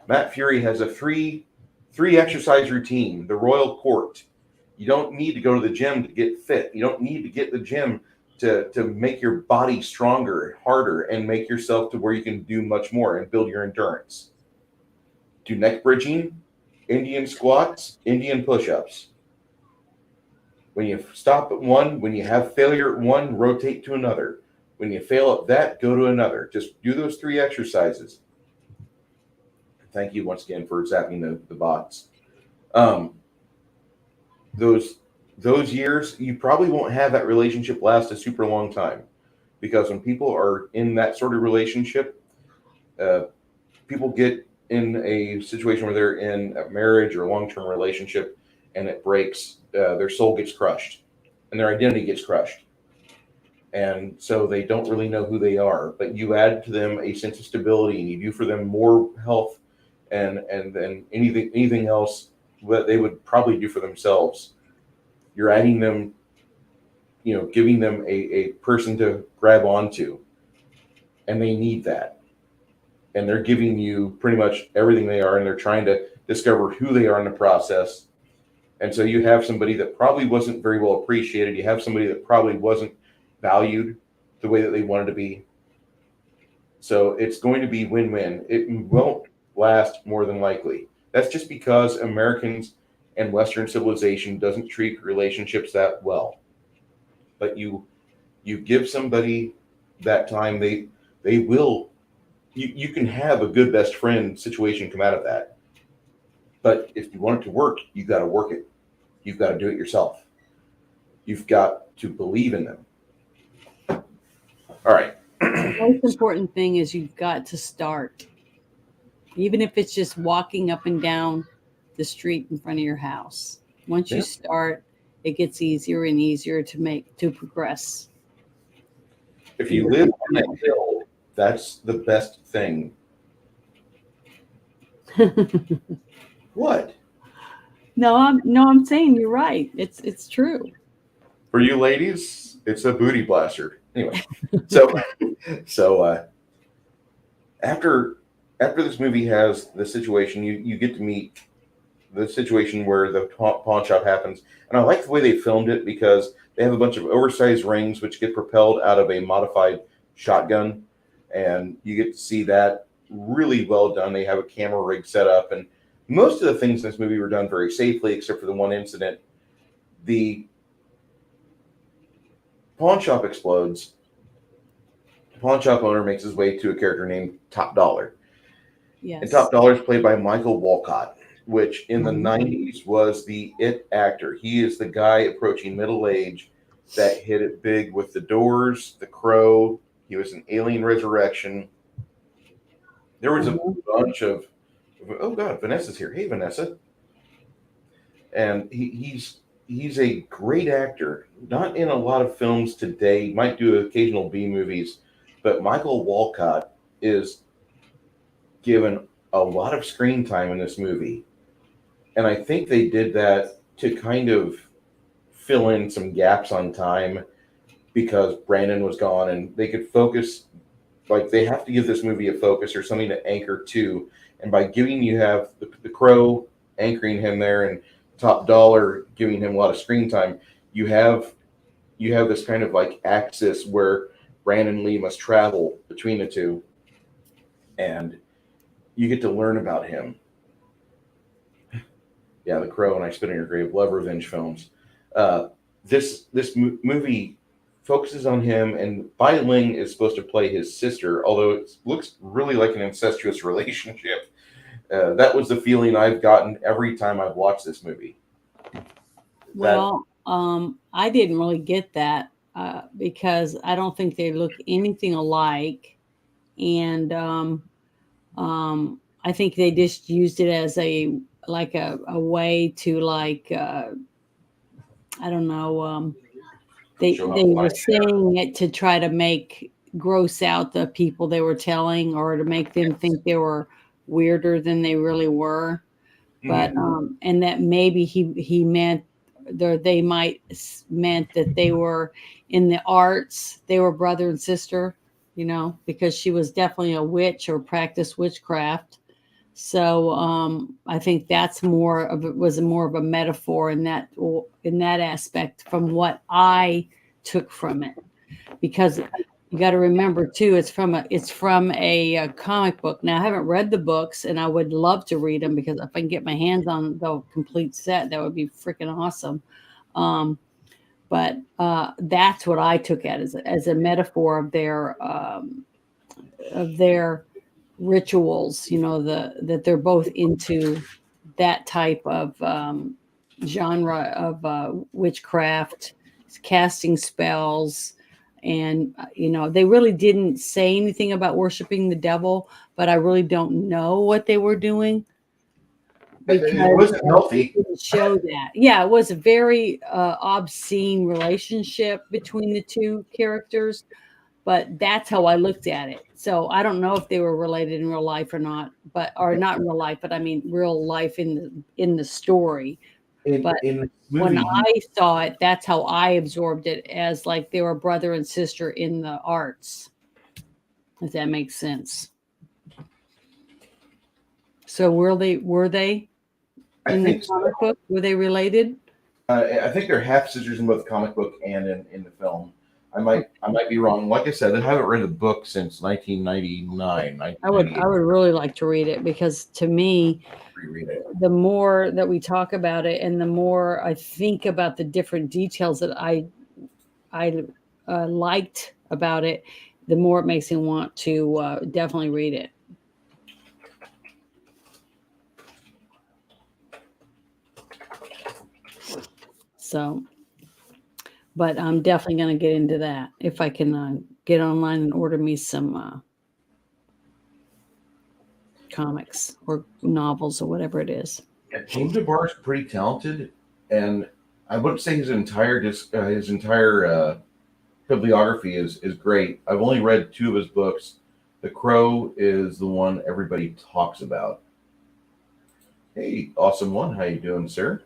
Matt Fury has a three exercise routine, the Royal Court. You don't need to go to the gym to get fit. You don't need to get the gym to make your body stronger, harder, and make yourself to where you can do much more and build your endurance. Do neck bridging, Indian squats, Indian push-ups. When you stop at one, when you have failure at one, rotate to another. When you fail at that, go to another. Just do those 3 exercises. Thank you once again for zapping the bots. Those years, you probably won't have that relationship last a super long time, because when people are in that sort of relationship, people get in a situation where they're in a marriage or a long-term relationship and it breaks, their soul gets crushed and their identity gets crushed. And so they don't really know who they are, but you add to them a sense of stability and you do for them more health and then anything else that they would probably do for themselves. You're adding them, giving them a person to grab onto, and they need that. And they're giving you pretty much everything they are, and they're trying to discover who they are in the process. And so you have somebody that probably wasn't very well appreciated. You have somebody that probably wasn't valued the way that they wanted to be. So it's going to be win-win. It won't last more than likely. That's just because Americans and Western civilization doesn't treat relationships that well. But you give somebody that time, they will. You can have a good best friend situation come out of that. But if you want it to work, you've got to work it. You've got to do it yourself. You've got to believe in them. All right. The most important thing is you've got to start. Even if it's just walking up and down the street in front of your house. Once you start, it gets easier and easier to progress. If you live on that hill, that's the best thing. What? No, I'm saying you're right. It's true. For you ladies, it's a booty blaster. Anyway, so after this movie has the situation, you get to meet the situation where the pawn shop happens, and I like the way they filmed it because they have a bunch of oversized rings which get propelled out of a modified shotgun, and you get to see that really well done. They have a camera rig set up, and most of the things in this movie were done very safely, except for the one incident. The pawn shop explodes. The pawn shop owner makes his way to a character named Top Dollar. Yes. And Top Dollar is played by Michael Walcott, which in the 90s was the it actor. He is the guy approaching middle age that hit it big with The Doors, The Crow. He was in Alien Resurrection. There was a bunch of, oh God, Vanessa's here. Hey, Vanessa. And he's a great actor. Not in a lot of films today. He might do occasional B movies, but Michael Walcott is given a lot of screen time in this movie. And I think they did that to kind of fill in some gaps on time because Brandon was gone and they could focus, like they have to give this movie a focus or something to anchor to. And by giving, you have the Crow anchoring him there and Top Dollar giving him a lot of screen time, you have this kind of like axis where Brandon Lee must travel between the two. And you get to learn about him. Yeah, The Crow and I Spit on Your Grave, love revenge films. This movie focuses on him, and Bai Ling is supposed to play his sister, although it looks really like an incestuous relationship. That was the feeling I've gotten every time I've watched this movie. Well, I didn't really get that because I don't think they look anything alike, and I think they just used it as a way to I don't know. They Show they up were like saying it to try to make gross out the people they were telling, or to make them think they were weirder than they really were. But and that maybe he meant they might meant that they were in the arts, they were brother and sister, because she was definitely a witch or practiced witchcraft. So I think that's more of it was more of a metaphor in that aspect from what I took from it, because you got to remember too, it's from a comic book. Now I haven't read the books, and I would love to read them, because if I can get my hands on the complete set, that would be freaking awesome. Um, but that's what I took at as a metaphor of their rituals. That they're both into that type of genre of witchcraft, casting spells. And they really didn't say anything about worshiping the devil, but I really don't know what they were doing, because it wasn't it healthy. didn't show that. Yeah, it was a very obscene relationship between the two characters, but that's how I looked at it. So I don't know if they were related in real life or not, or not in real life, but I mean real life in the story. But In this when movie, I saw it, that's how I absorbed it, as like they were brother and sister in the arts, if that makes sense. So were they I in the think comic book? Were they related? I think they're half sisters in both the comic book and in the film. I might be wrong. Like I said, I haven't read the book since 1999, I would 1998. I would really like to read it, because to me, Reread it. the more that we talk about it, and the more I think about the different details that I liked about it, the more it makes me want to definitely read it. So, but I'm definitely going to get into that if I can get online and order me some comics or novels or whatever it is. Yeah, James DeBar is pretty talented, and I wouldn't say his entire bibliography is great. I've only read two of his books. The Crow is the one everybody talks about. Hey, awesome one. How you doing, sir?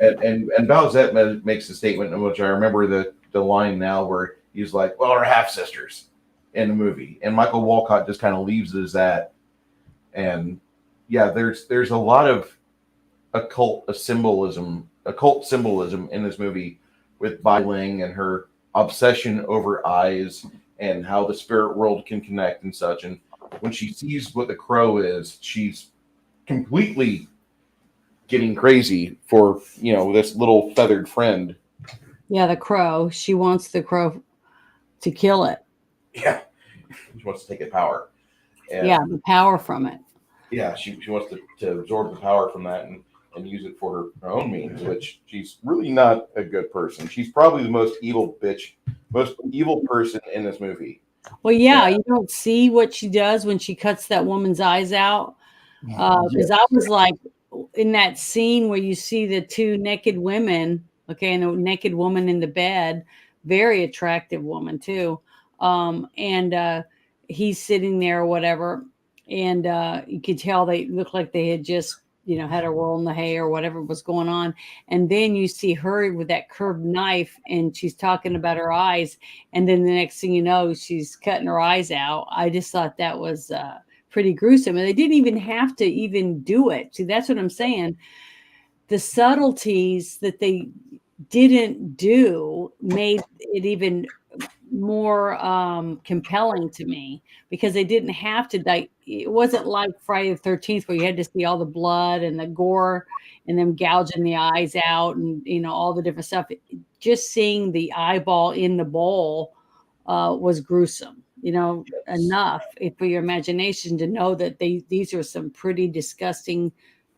And Bowsette makes the statement in which I remember the line now, where he's like, "Well, we're half sisters," in the movie, and Michael Walcott just kind of leaves it as that. And yeah, there's a lot of occult symbolism in this movie, with Bai Ling and her obsession over eyes, and how the spirit world can connect and such. And when she sees what the crow is, she's completely getting crazy for this little feathered friend. Yeah, the crow. She wants the crow to kill it. Yeah, she wants to take its power, Yeah, and the power from it. yeah, she wants to absorb the power from that, and use it for her own means, which she's really not a good person. She's probably the most evil bitch, most evil person in this movie. Well, yeah, Yeah. you don't see what she does when she cuts that woman's eyes out. Yeah. Because I was like, in that scene where you see the two naked women, okay, and the naked woman in the bed, very attractive woman too. And he's sitting there or whatever, and you could tell they looked like they had just, had a roll in the hay or whatever was going on. And then you see her with that curved knife, and she's talking about her eyes, and then the next thing you know, she's cutting her eyes out. I just thought that was pretty gruesome, and they didn't even have to even do it. See, that's what I'm saying. The subtleties that they didn't do made it even more compelling to me, because they didn't have to it wasn't like Friday the 13th, where you had to see all the blood and the gore and them gouging the eyes out, and all the different stuff. Just seeing the eyeball in the bowl was gruesome, enough for your imagination to know that these are some pretty disgusting,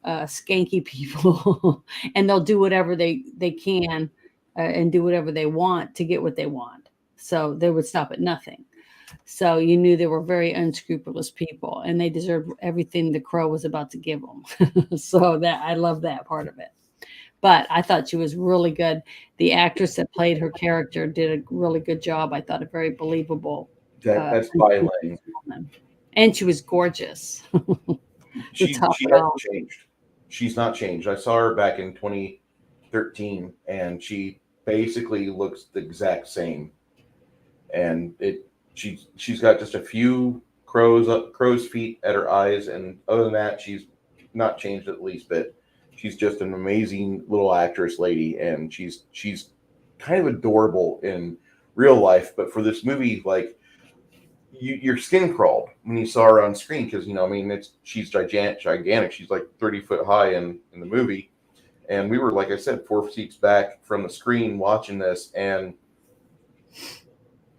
skanky people, and they'll do whatever they can, and do whatever they want to get what they want. So they would stop at nothing. So you knew they were very unscrupulous people, and they deserved everything the crow was about to give them. So that I love that part of it. But I thought she was really good. The actress that played her character did a really good job. I thought a very believable That's Byline. woman. And she was gorgeous. To top She it hasn't off. changed. She's not changed. I saw her back in 2013, and she basically looks the exact same. And she's got just a few crow's feet at her eyes, and other than that, she's not changed at least bit. She's just an amazing little actress lady, and she's kind of adorable in real life, but for this movie, like your skin crawled when you saw her on screen because I mean, she's gigantic. She's like 30 foot high in the movie, and we were, like I said, 4 seats back from the screen watching this, and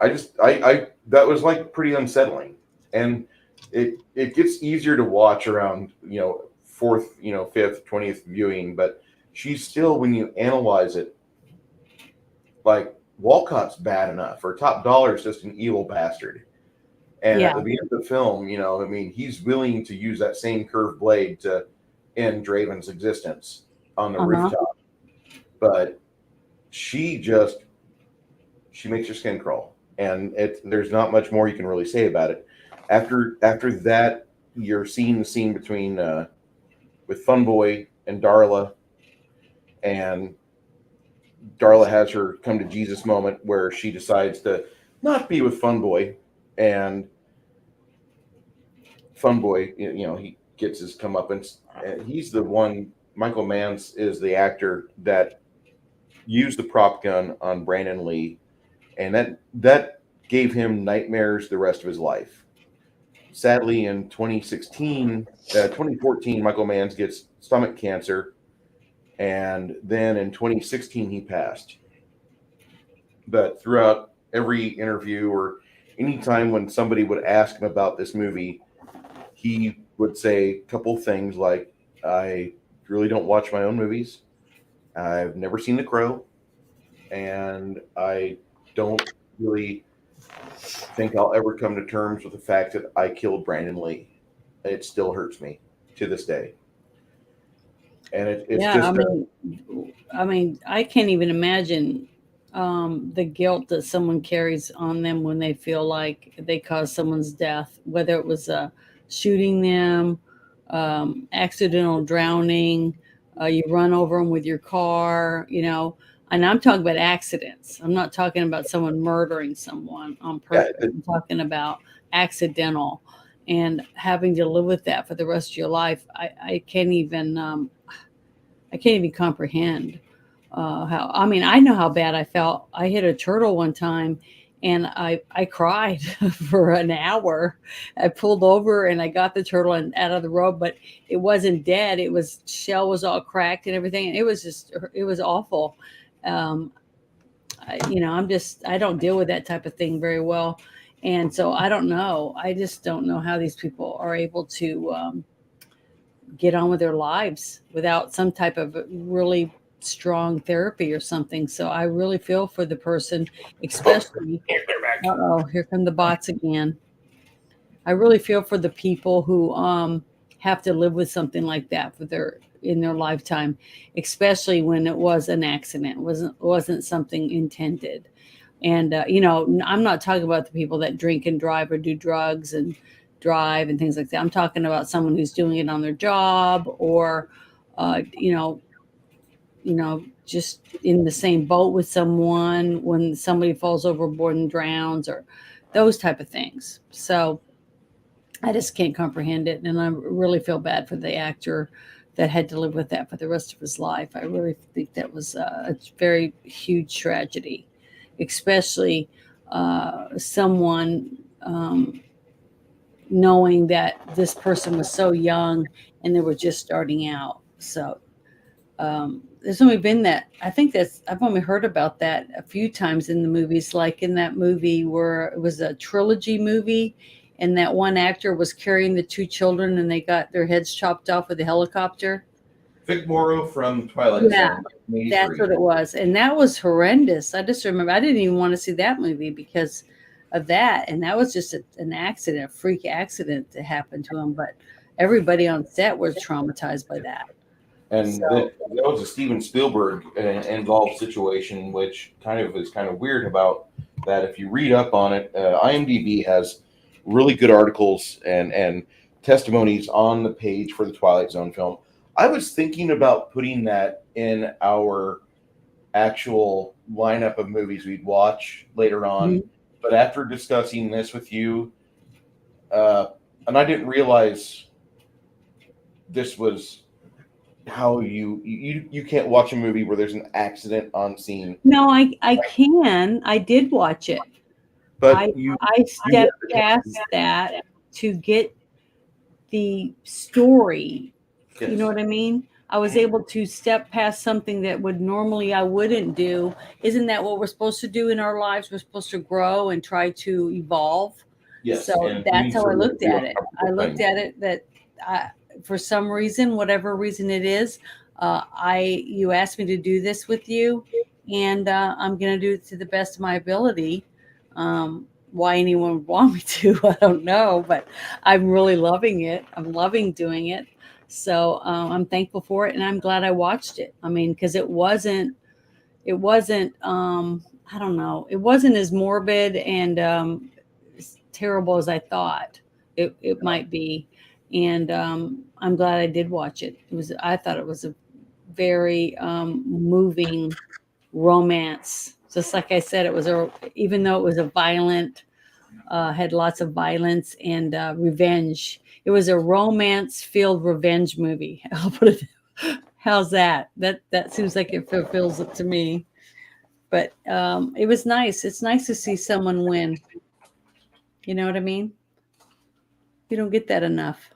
I that was like pretty unsettling, and it gets easier to watch around fourth, fifth, 20th viewing, but she's still, when you analyze it, like Walcott's bad enough, or Top Dollar is just an evil bastard. And at Yeah. the end of the film, I mean, he's willing to use that same curved blade to end Draven's existence on the rooftop. But she makes your skin crawl, and there's not much more you can really say about it. After that, you're seeing the scene between with Funboy and Darla, and Darla has her come to Jesus moment where she decides to not be with Funboy, and Funboy, he gets his comeuppance. And he's the one. Michael Mann is the actor that used the prop gun on Brandon Lee, and that gave him nightmares the rest of his life. Sadly, in 2014, Michael Mann gets stomach cancer, and then in 2016 he passed. But throughout every interview or any time when somebody would ask him about this movie, he would say a couple things like, I really don't watch my own movies. I've never seen The Crow, and I don't really think I'll ever come to terms with the fact that I killed Brandon Lee. It still hurts me to this day. And it's Yeah, just I mean, I can't even imagine the guilt that someone carries on them when they feel like they caused someone's death, whether it was shooting them, accidental drowning, you run over them with your car, And I'm talking about accidents. I'm not talking about someone murdering someone on purpose. I'm talking about accidental, and having to live with that for the rest of your life. I can't even comprehend how. I mean, I know how bad I felt. I hit a turtle one time, and I cried for an hour. I pulled over and I got the turtle out of the road, but it wasn't dead. Shell was all cracked and everything. And it was awful. I don't deal with that type of thing very well. And so I don't know. I just don't know how these people are able to get on with their lives without some type of really strong therapy or something. So I really feel for the person, especially. Here come the bots again. I really feel for the people who have to live with something like that in their lifetime, especially when it was an accident, wasn't something intended. And I'm not talking about the people that drink and drive or do drugs and drive and things like that. I'm talking about someone who's doing it on their job, or just in the same boat with someone when somebody falls overboard and drowns, or those type of things. So I just can't comprehend it. And I really feel bad for the actor that had to live with that for the rest of his life. I really think that was a very huge tragedy, especially someone knowing that this person was so young and they were just starting out. So there's only been that. I've only heard about that a few times in the movies, like in that movie where it was a trilogy movie, and that one actor was carrying the two children and they got their heads chopped off with a helicopter. Vic Morrow from Twilight Zone. That's what it was. And that was horrendous. I just remember I didn't even want to see that movie because of that. And that was just an accident, a freak accident that happened to him. But everybody on set was traumatized by that. And So that was a Steven Spielberg involved situation, which is kind of weird about that. If you read up on it, IMDb has really good articles and testimonies on the page for the Twilight Zone film. I was thinking about putting that in our actual lineup of movies we'd watch later on, but after discussing this with you, and I didn't realize this was how you can't watch a movie where there's an accident on scene. no, I can. I did watch it. But I stepped past that to get the story. Yes. You know what I mean? I was able to step past something that would normally I wouldn't do. Isn't that what we're supposed to do in our lives? We're supposed to grow and try to evolve. Yes, So and that's how I looked do at it. I looked at it that for some reason, whatever reason it is, you asked me to do this with you, and I'm going to do it to the best of my ability. Why anyone would want me to, I don't know, but I'm really loving it. I'm loving doing it. So I'm thankful for it, and I'm glad I watched it. I mean, because it wasn't, I don't know, it wasn't as morbid and as terrible as I thought it might be. And I'm glad I did watch it. I thought it was a very moving romance. Just like I said, even though it was a violent, had lots of violence and revenge. It was a romance-filled revenge movie. I'll put it. How's that? That seems like it fulfills it to me. But it was nice. It's nice to see someone win. You know what I mean? You don't get that enough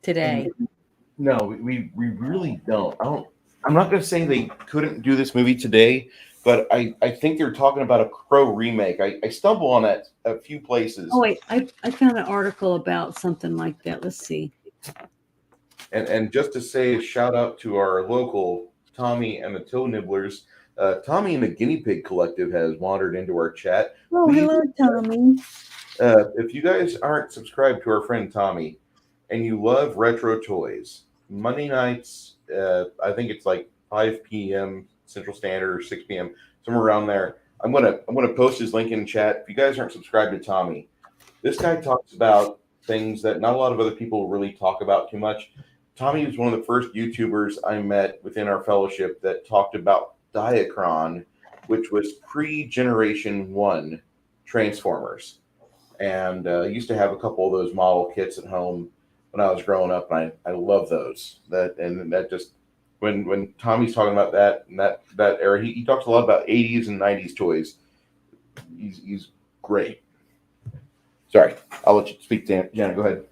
today. No, we really don't. I'm not going to say they couldn't do this movie today, but I think they're talking about a Crow remake. I stumble on that a few places. Oh wait, I found an article about something like that. Let's see. And just to say a shout out to our local Tommy and the Toe Nibblers. Tommy and the Guinea Pig Collective has wandered into our chat. Oh, hello, Tommy. If you guys aren't subscribed to our friend Tommy and you love retro toys, Monday nights, I think it's like 5 p.m. Central Standard or 6 p.m. somewhere around there. I'm gonna post his link in chat. If you guys aren't subscribed to Tommy, this guy talks about things that not a lot of other people really talk about too much. Tommy was one of the first YouTubers I met within our fellowship that talked about Diacron, which was pre-Generation 1 Transformers. And I used to have a couple of those model kits at home when I was growing up, and I love those. That just when Tommy's talking about that and that era, he talks a lot about 80s and 90s toys. He's great. Sorry, I'll let you speak, Janet. Go ahead.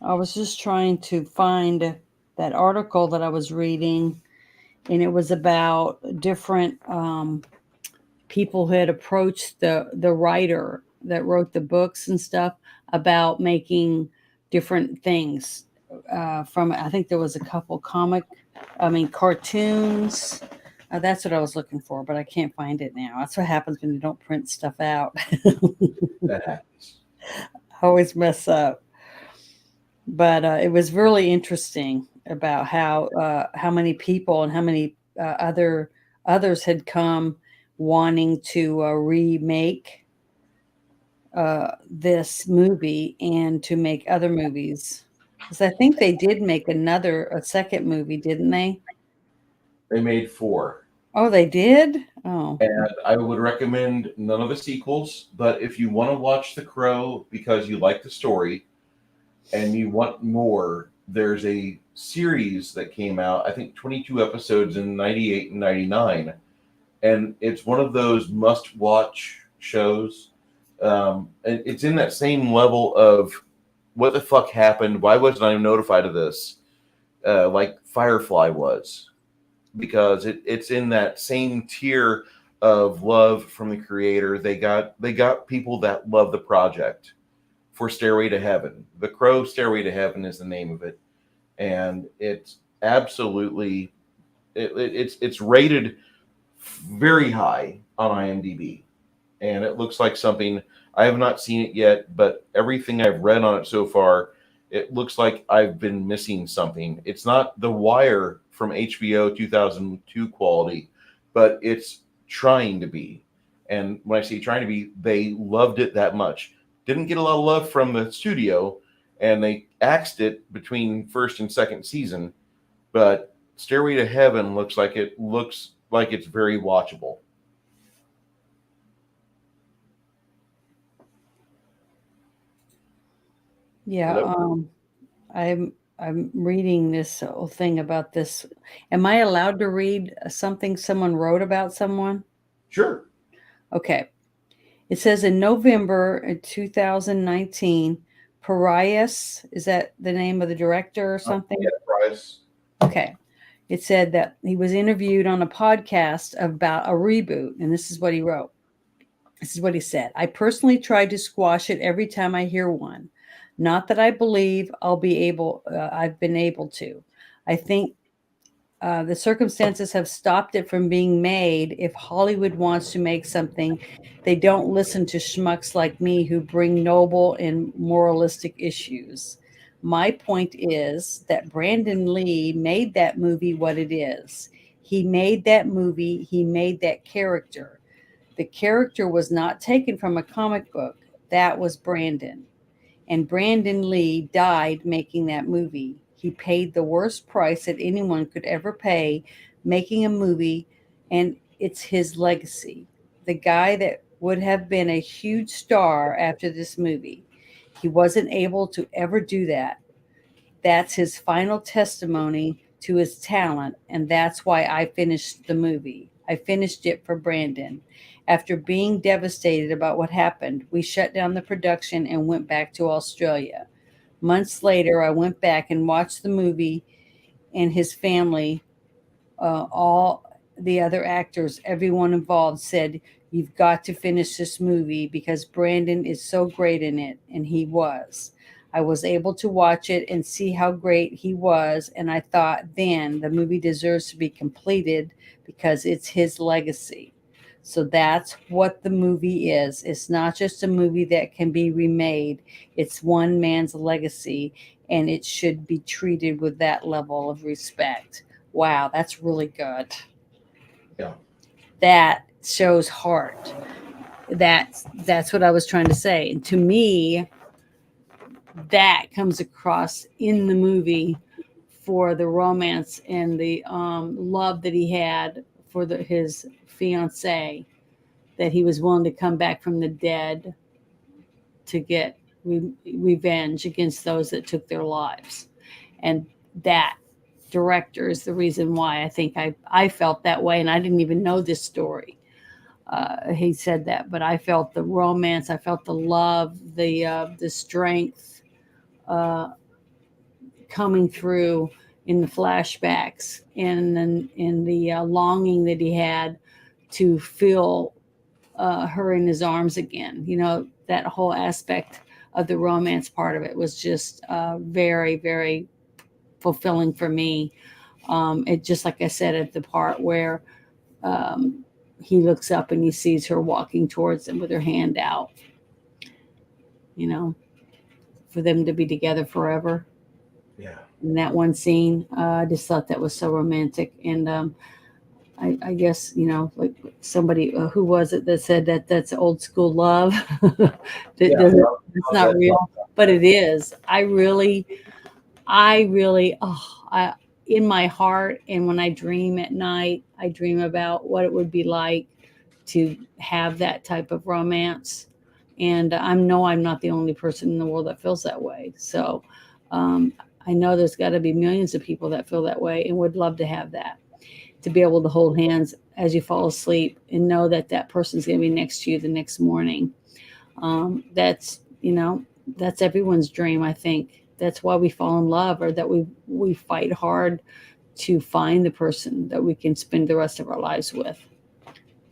I was just trying to find that article that I was reading, and it was about different people who had approached the writer that wrote the books and stuff about making different things from. I think there was a couple cartoons. That's what I was looking for, but I can't find it now. That's what happens when you don't print stuff out. That happens. I always mess up. But it was really interesting about how many people and how many others had come wanting to remake this movie and to make other movies. Because I think they did make a second movie, didn't they? They made 4. Oh, they did? Oh. And I would recommend none of the sequels, but if you want to watch The Crow because you like the story and you want more, there's a series that came out, I think 22 episodes in 98 and 99. And it's one of those must-watch shows. And it's in that same level of what the fuck happened? Why wasn't I notified of this? Like Firefly was. Because it's in that same tier of love from the creator. They got people that love the project for Stairway to Heaven. The Crow Stairway to Heaven is the name of it, and it's absolutely it's rated very high on IMDb, and it looks like something I have not seen it yet, but everything I've read on it so far it looks like I've been missing something. It's not The Wire from HBO 2002 quality, but it's trying to be. And when I say trying to be, they loved it that much. Didn't get a lot of love from the studio, and they axed it between first and second season. But Stairway to Heaven looks like it's very watchable. Yeah, Hello? I'm reading this whole thing about this. Am I allowed to read something someone wrote about someone? Sure. Okay. It says in November 2019, Parias, is that the name of the director or something? Yeah, Bryce. Okay. It said that he was interviewed on a podcast about a reboot, and this is what he wrote. This is what he said. I personally try to squash it every time I hear one. Not that I believe I've been able to. I think the circumstances have stopped it from being made. If Hollywood wants to make something, they don't listen to schmucks like me who bring noble and moralistic issues. My point is that Brandon Lee made that movie what it is. He made that movie, he made that character. The character was not taken from a comic book. That was Brandon. And Brandon Lee died making that movie. He paid the worst price that anyone could ever pay making a movie, and it's his legacy. The guy that would have been a huge star after this movie. He wasn't able to ever do that. That's his final testimony to his talent, and that's why I finished the movie. I finished it for Brandon. After being devastated about what happened, we shut down the production and went back to Australia. Months later, I went back and watched the movie, and his family, all the other actors, everyone involved said, "You've got to finish this movie because Brandon is so great in it." And he was. I was able to watch it and see how great he was. And I thought then the movie deserves to be completed because it's his legacy. So that's what the movie is. It's not just a movie that can be remade, it's one man's legacy, and it should be treated with that level of respect. Wow, that's really good. Yeah. That shows heart. That's what I was trying to say. And to me, that comes across in the movie for the romance and the love that he had for his fiancee, that he was willing to come back from the dead to get revenge against those that took their lives. And that director is the reason why I think I felt that way. And I didn't even know this story. He said that, but I felt the romance, I felt the love, the strength coming through in the flashbacks, and then in the longing that he had to feel her in his arms again. You know, that whole aspect of the romance part of it was just very, very fulfilling for me. It just, like I said, at the part where he looks up and he sees her walking towards him with her hand out, you know, for them to be together forever. Yeah. In that one scene, I just thought that was so romantic. And I guess, you know, like somebody, who was it that said that that's old school love? That Yeah. doesn't, it's not real, but it is. I really, in my heart, and when I dream at night, I dream about what it would be like to have that type of romance. And I'm not the only person in the world that feels that way. So I know there's got to be millions of people that feel that way and would love to have that, to be able to hold hands as you fall asleep and know that that person's going to be next to you the next morning. That's, you know, that's everyone's dream. I think that's why we fall in love, or that we fight hard to find the person that we can spend the rest of our lives with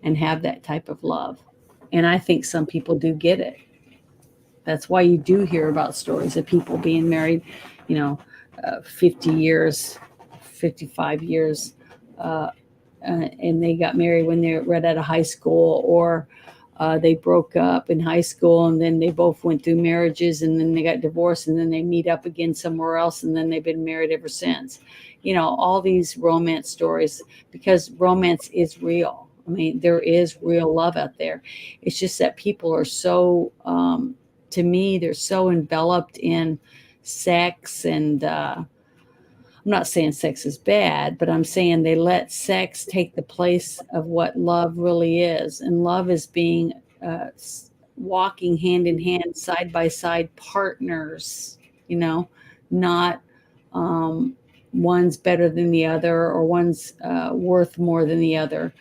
and have that type of love. And I think some people do get it. That's why you do hear about stories of people being married, you know, 50 years, 55 years, and they got married when they were right out of high school, or they broke up in high school, and then they both went through marriages, and then they got divorced, and then they meet up again somewhere else, and then they've been married ever since. All these romance stories, because romance is real. I mean, there is real love out there. It's just that people are so, to me, they're so enveloped in sex, and I'm not saying sex is bad, but I'm saying they let sex take the place of what love really is. And love is being walking hand in hand, side by side partners, not one's better than the other, or one's worth more than the other.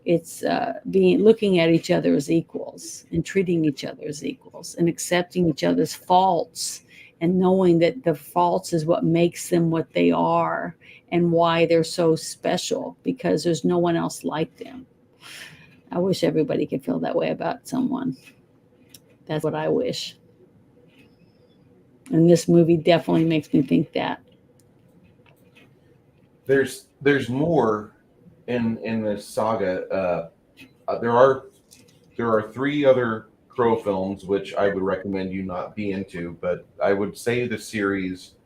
It's looking at each other as equals, and treating each other as equals, and accepting each other's faults, and knowing that the faults is what makes them what they are, and why they're so special, because there's no one else like them. I wish everybody could feel that way about someone. That's what I wish. And this movie definitely makes me think that. There's more in this saga. There are 3 other Crow films which I would recommend you not be into, but I would say the series.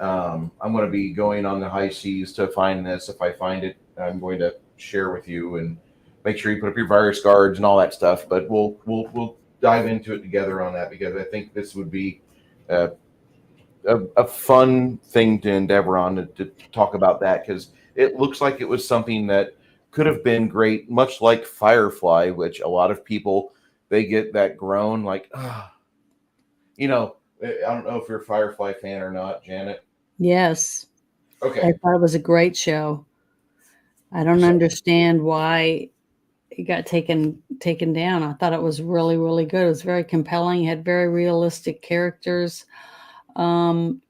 I'm going to be going on the high seas to find this. If I find it, I'm going to share with you, and make sure you put up your virus guards and all that stuff. But we'll dive into it together on that, because I think this would be a fun thing to endeavor on, to talk about that, because it looks like it was something that could have been great, much like Firefly, which a lot of people, they get that groan like, I don't know if you're a Firefly fan or not, Janet. Yes. Okay. I thought it was a great show. I don't understand why it got taken down. I thought it was really, really good. It was very compelling, had very realistic characters. And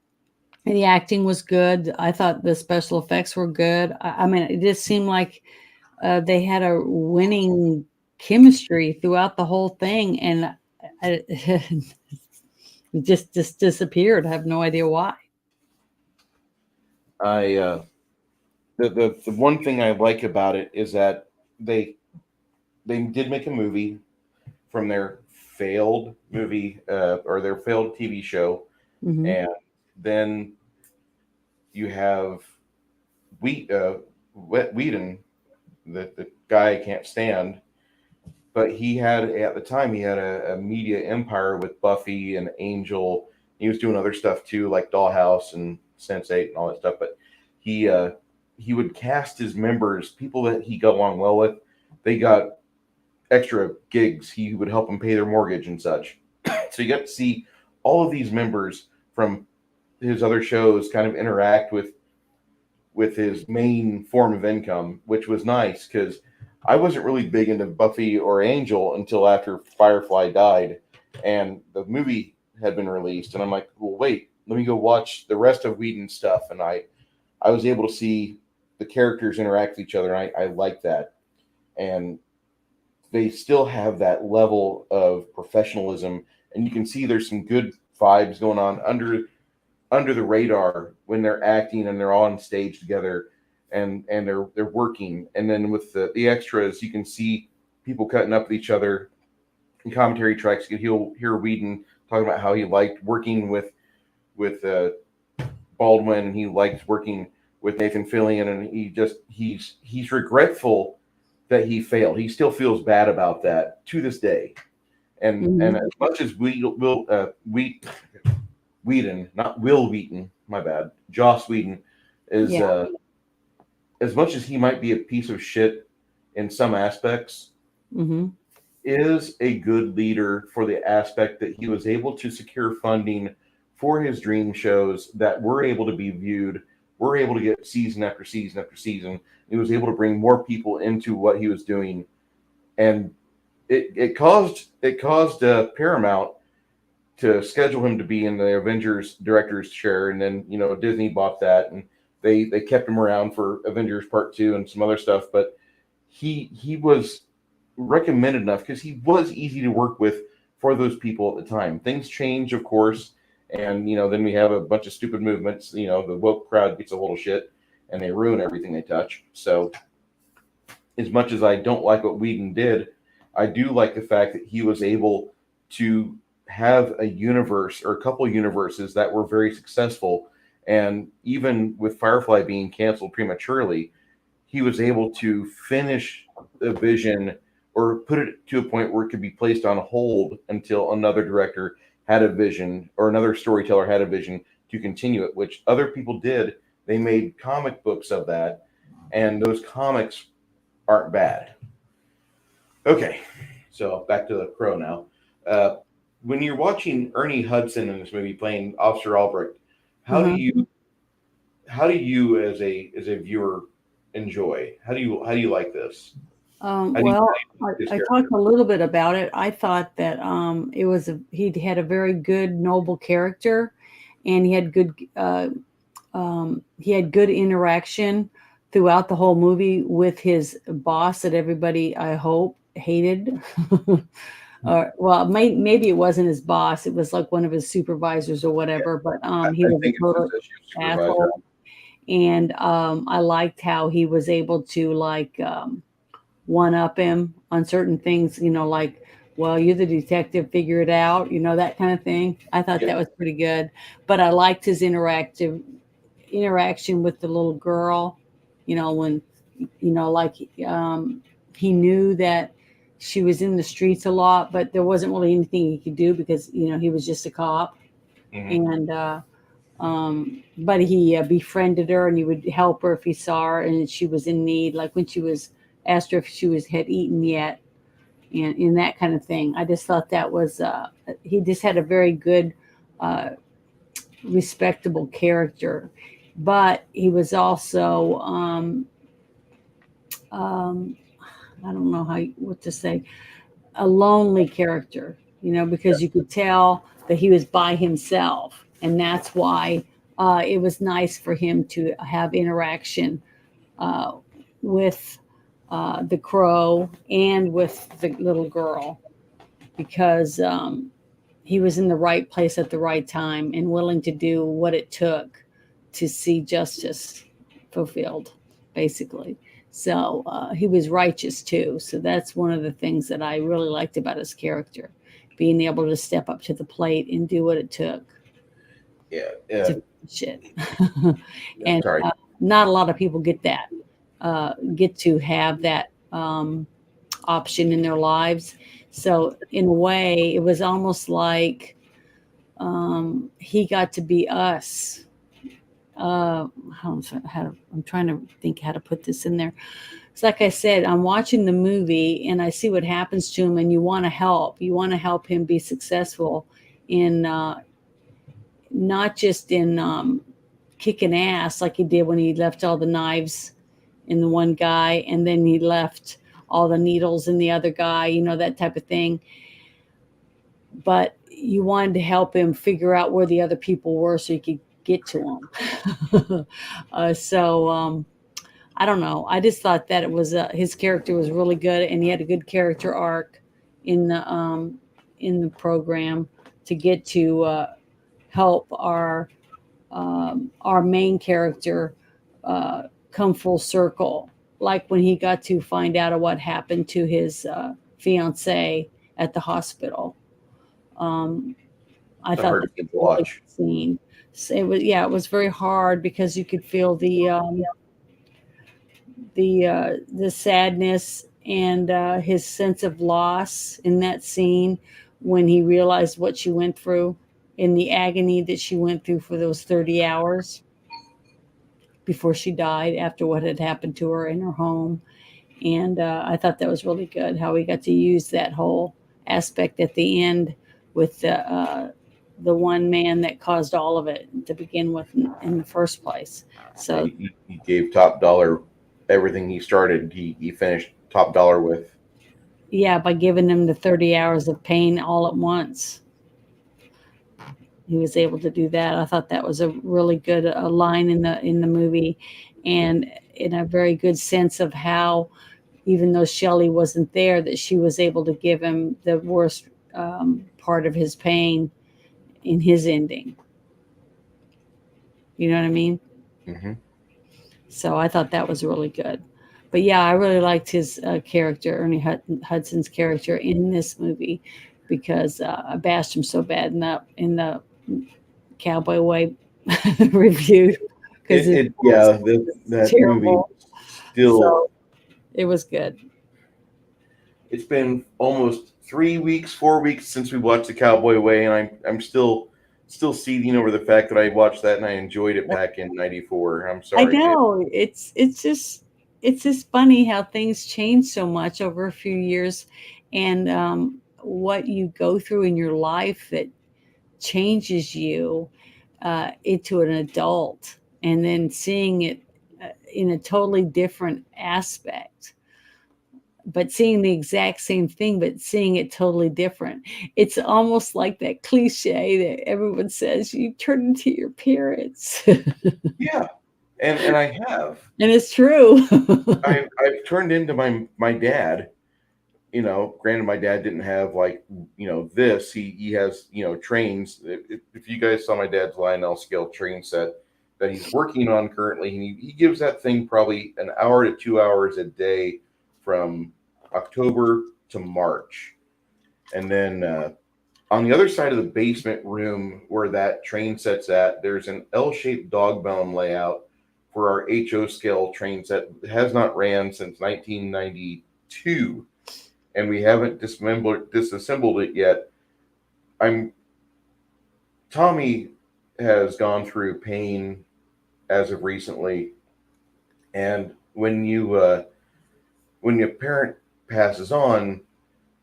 the acting was good. I thought the special effects were good. I mean, it just seemed like they had a winning chemistry throughout the whole thing, and it just disappeared. I have no idea why. The one thing I like about it is that they did make a movie from their failed movie, or their failed TV show, Mm-hmm. and then you have Whedon, the guy I can't stand, but he had, at the time, he had a media empire with Buffy and Angel. He was doing other stuff too, like Dollhouse and Sense8 and all that stuff. But he would cast his members, people that he got along well with. They got extra gigs. He would help them pay their mortgage and such. So you got to see all of these members from his other shows kind of interact with his main form of income, which was nice, because I wasn't really big into Buffy or Angel until after Firefly died and the movie had been released. And I'm like, well, wait, let me go watch the rest of Whedon's stuff. And I was able to see the characters interact with each other. And I like that. And they still have that level of professionalism. And you can see there's some good vibes going on under the radar when they're acting and they're all on stage together, and they're working. And then with the extras, you can see people cutting up with each other in commentary tracks. You can hear Whedon talking about how he liked working with Baldwin, and he liked working with Nathan Fillion, and he's regretful that he failed. He still feels bad about that to this day. And as much as Whedon, not Will Wheaton, my bad, Joss Whedon is, as much as he might be a piece of shit in some aspects, is a good leader for the aspect that he was able to secure funding for his dream shows that were able to be viewed, were able to get season after season after season. He was able to bring more people into what he was doing, and it caused Paramount to schedule him to be in the Avengers director's chair. And then, Disney bought that, and they kept him around for Avengers Part 2 and some other stuff. But he was recommended enough because he was easy to work with for those people at the time. Things change, of course. And, then we have a bunch of stupid movements. The woke crowd gets a little shit and they ruin everything they touch. So as much as I don't like what Whedon did, I do like the fact that he was able to have a universe or a couple universes that were very successful. And even with Firefly being canceled prematurely, he was able to finish the vision or put it to a point where it could be placed on hold until another director had a vision or another storyteller had a vision to continue it, which other people did. They made comic books of that, and those comics aren't bad. Okay, so back to the Crow now. Uh, when you're watching Ernie Hudson in this movie playing Officer Albrecht, how do Mhm. you as a viewer enjoy? How do you like this? How do you Well, like this I character? talked a little bit about it. I thought that he had a very good, noble character, and he had good interaction throughout the whole movie with his boss that everybody, I hope, hated. Or well, maybe it wasn't his boss; it was like one of his supervisors or Yeah, whatever. But I, he I was a think it's total his issue supervisor. asshole, and I liked how he was able to like one up him on certain things, like, well, you're the detective, figure it out, that kind of thing. I thought Yeah, that was pretty good. But I liked his interaction with the little girl, when, like, he knew that she was in the streets a lot, but there wasn't really anything he could do because, he was just a cop. hmm And, but he befriended her and he would help her if he saw her and she was in need, like when she was asked her if she had eaten yet, and that kind of thing. I just thought that was he just had a very good, uh, respectable character, but he was also um, I don't know what to say, a lonely character, because you could tell that he was by himself, and that's why it was nice for him to have interaction uh, with the crow and with the little girl, because he was in the right place at the right time and willing to do what it took to see justice fulfilled, basically. So he was righteous too. So that's one of the things that I really liked about his character, being able to step up to the plate and do what it took yeah, yeah. to finish it. Yeah, And sorry. not a lot of people get to have that option in their lives. So in a way, it was almost like he got to be us. I'm trying to think how to put this in there. It's like I said, I'm watching the movie and I see what happens to him, and you want to help. You want to help him be successful in not just in kicking ass like he did when he left all the knives in the one guy, and then he left all the needles in the other guy, that type of thing. But you wanted to help him figure out where the other people were so you could get to them. So I don't know. I just thought that it was his character was really good, and he had a good character arc in the program to get to help our main character come full circle. Like when he got to find out of what happened to his fiance at the hospital. Um, I It's a thought hard that thing was to a really watch. good scene. So it was very hard because you could feel the sadness and his sense of loss in that scene when he realized what she went through, in the agony that she went through for those 30 hours before she died after what had happened to her in her home. And I thought that was really good how we got to use that whole aspect at the end with the one man that caused all of it to begin with in the first place. Yeah, So he gave top dollar everything he started. He finished top dollar with. yeah, by giving him the 30 hours of pain all at once, he was able to do that. I thought that was a really good line in the movie, and in a very good sense of how, even though Shelley wasn't there, that she was able to give him the worst part of his pain in his ending. You know what I mean? hmm So I thought that was really good. But yeah, I really liked his character, Ernie Hudson's character in this movie, because I bashed him so bad in the Cowboy Way review, because It yeah, that movie terrible. still. So it was good. It's been almost 3 weeks, 4 weeks since we watched the Cowboy Way, and I'm still seething over the fact that I watched that and I enjoyed it back in '94. I'm I sorry, kid. know it's just funny how things change so much over a few years, and what you go through in your life that changes you into an adult, and then seeing it in a totally different aspect, but seeing the exact same thing, but seeing it totally different. It's almost like that cliche that everyone says, you turn into your parents. Yeah, and I have. And it's true. I've turned into my dad. Granted, my dad didn't have like this. He has trains. If you guys saw my dad's Lionel scale train set that he's working on currently, he gives that thing probably an hour to 2 hours a day from October to March, and then on the other side of the basement room where that train set's at, there's an L-shaped dog bone layout for our HO scale train set. It has not ran since 1992, and we haven't disassembled it yet. I'm Tommy has gone through pain as of recently, and when your parent passes on,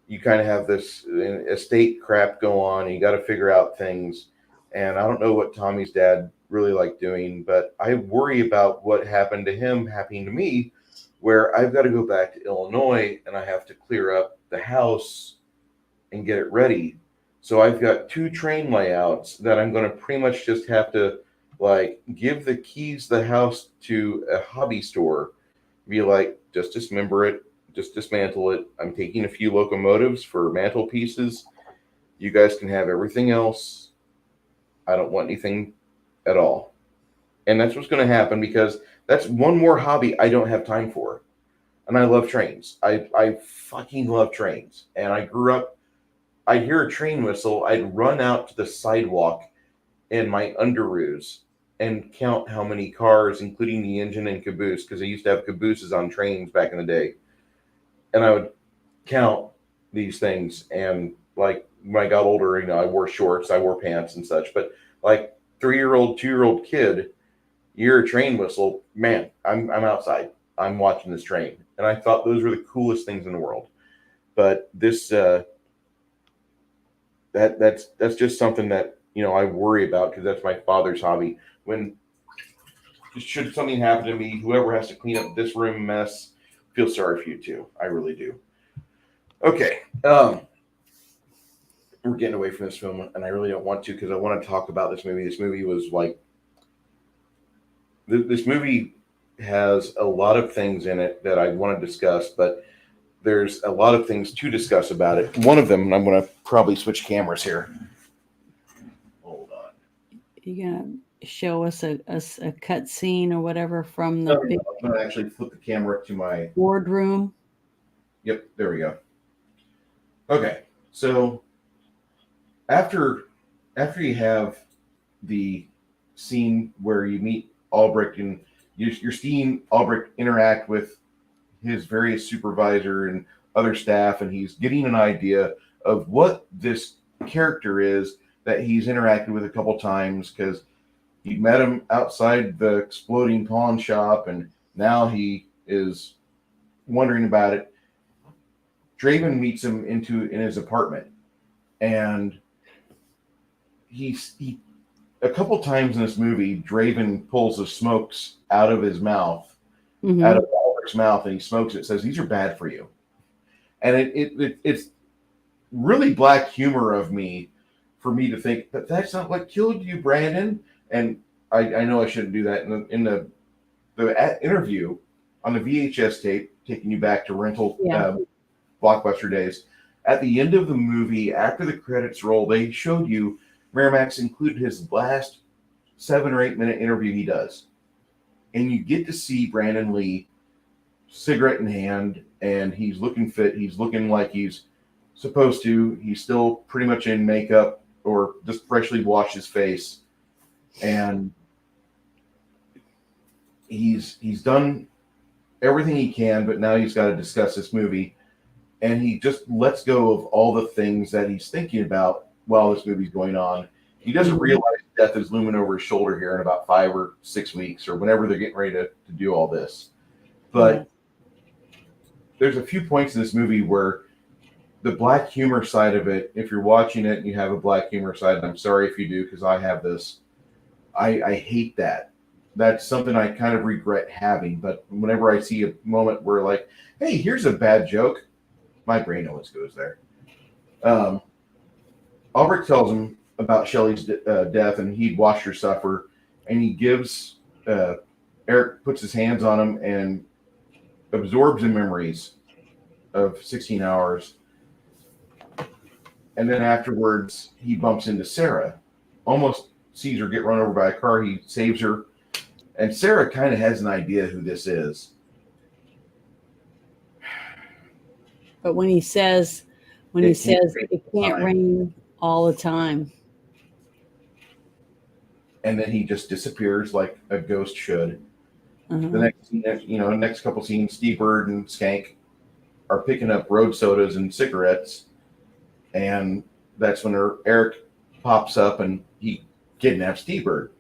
you kind of have this estate crap go on, and you got to figure out things. And I don't know what Tommy's dad really liked doing, but I worry about what happened to him happening to me, where I've got to go back to Illinois and I have to clear up the house and get it ready. So I've got two train layouts that I'm going to pretty much just have to like give the keys to the house to a hobby store, be like, just dismember it, just dismantle it. I'm taking a few locomotives for mantelpieces. You guys can have everything else. I don't want anything at all. And that's what's going to happen, because that's one more hobby I don't have time for. And I love trains. I fucking love trains. And I grew up, I'd hear a train whistle, I'd run out to the sidewalk in my underoos and count how many cars, including the engine and caboose, because they used to have cabooses on trains back in the day. And I would count these things. And like when I got older, I wore shorts, I wore pants and such. But like 3-year-old, 2-year-old kid, you hear a train whistle, man, I'm outside. I'm watching this train. And I thought those were the coolest things in the world. But this that's just something that I worry about, because that's my father's hobby. When should something happen to me, whoever has to clean up this room mess, feel sorry for you too. I really do. Okay. We're getting away from this film, and I really don't want to, because I want to talk about this movie. This movie was like, this movie has a lot of things in it that I want to discuss, but there's a lot of things to discuss about it. One of them, and I'm going to probably switch cameras here. Hold on. You gonna show us a cut scene or whatever from the big I'm going to actually flip the camera to my boardroom? Yep, there we go. Okay, so after you have the scene where you meet Albrecht and you're seeing Albrecht interact with his various supervisor and other staff, and he's getting an idea of what this character is that he's interacted with a couple times, because he met him outside the exploding pawn shop, and now he is wondering about it. Draven meets him in his apartment, and he a couple times in this movie, Draven pulls the smokes out of his mouth, out of Albert's mouth, and he smokes it. Says, "These are bad for you," and it's really black humor of me for me to think that that's not what killed you, Brandon. And I know I shouldn't do that in the interview on the VHS tape, taking you back to rental. Yeah. Blockbuster days. At the end of the movie, after the credits roll, they showed you Miramax included his last 7 or 8 minute interview he does. And you get to see Brandon Lee cigarette in hand, and he's looking fit. He's looking like he's supposed to. He's still pretty much in makeup or just freshly washed his face, and he's done everything he can, but now he's got to discuss this movie, and he just lets go of all the things that he's thinking about while this movie's going on. He doesn't realize death is looming over his shoulder here in about 5 or 6 weeks or whenever they're getting ready to do all this. But there's a few points in this movie where the black humor side of it, if you're watching it and you have a black humor side, and I'm sorry if you do because I have this, I hate that. That's something I kind of regret having. But whenever I see a moment where like, hey, here's a bad joke, my brain always goes there. Albert tells him about Shelley's death, and he'd watched her suffer, and he gives Eric puts his hands on him and absorbs the memories of 16 hours. And then afterwards, he bumps into Sarah, almost sees her get run over by a car. He saves her, and Sarah kind of has an idea who this is. But when he says it can't rain all the time, and then he just disappears like a ghost should. The next couple scenes, Steve Bird and Skank are picking up road sodas and cigarettes, and that's when Eric pops up and he kidnaps Steve Bird.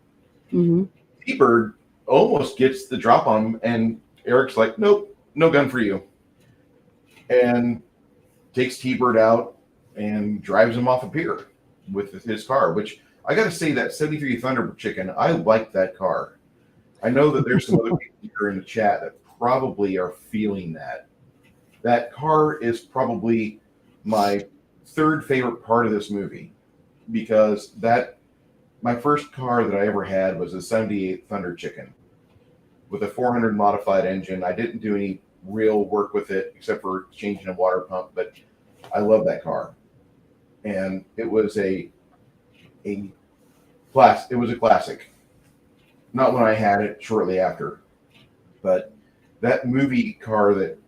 Steve Bird almost gets the drop on him, and Eric's like, "Nope, no gun for you," and takes T-Bird out and drives him off a pier with his car, which I got to say that 73 Thunder Chicken, I like that car. I know that there's some other people here in the chat that probably are feeling that. That car is probably my third favorite part of this movie because my first car that I ever had was a 78 Thunder Chicken with a 400 modified engine. I didn't do any real work with it except for changing a water pump, but I love that car. And it was a classic. Not when I had it, shortly after. But that movie car that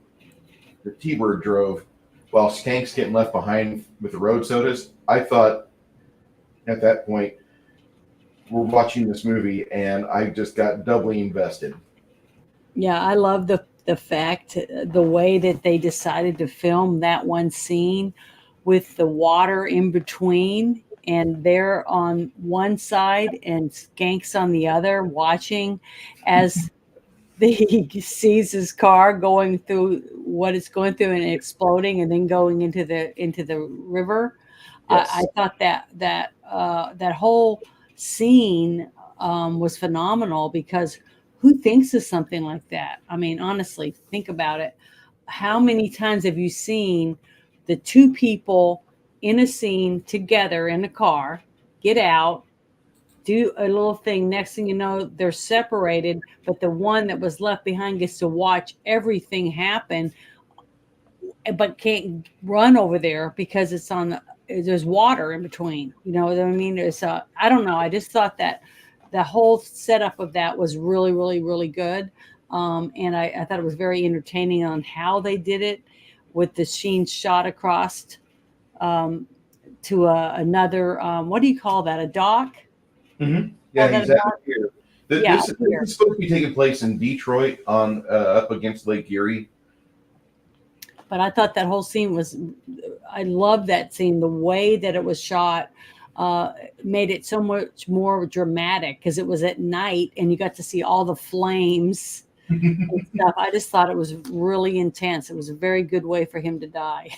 the T-Bird drove while Skank's getting left behind with the road sodas, I thought at that point, we're watching this movie and I just got doubly invested. Yeah, I love the fact, the way that they decided to film that one scene with the water in between, and they're on one side and Skank's on the other, watching as he sees his car going through what it's going through and exploding, and then going into the river. Yes. I thought that whole scene was phenomenal because who thinks of something like that? I mean, honestly, think about it. How many times have you seen the two people in a scene together in a car, get out, do a little thing. Next thing you know, they're separated, but the one that was left behind gets to watch everything happen, but can't run over there because there's water in between. You know what I mean? I don't know. I just thought that the whole setup of that was really, really, really good. And I thought it was very entertaining on how they did it with the scene shot across to another, what do you call that? A dock? Mm-hmm. Yeah, exactly. This is supposed to be taking place in Detroit on up against Lake Erie. But I thought that whole scene I loved that scene. The way that it was shot made it so much more dramatic because it was at night and you got to see all the flames and stuff. I just thought it was really intense. It was a very good way for him to die.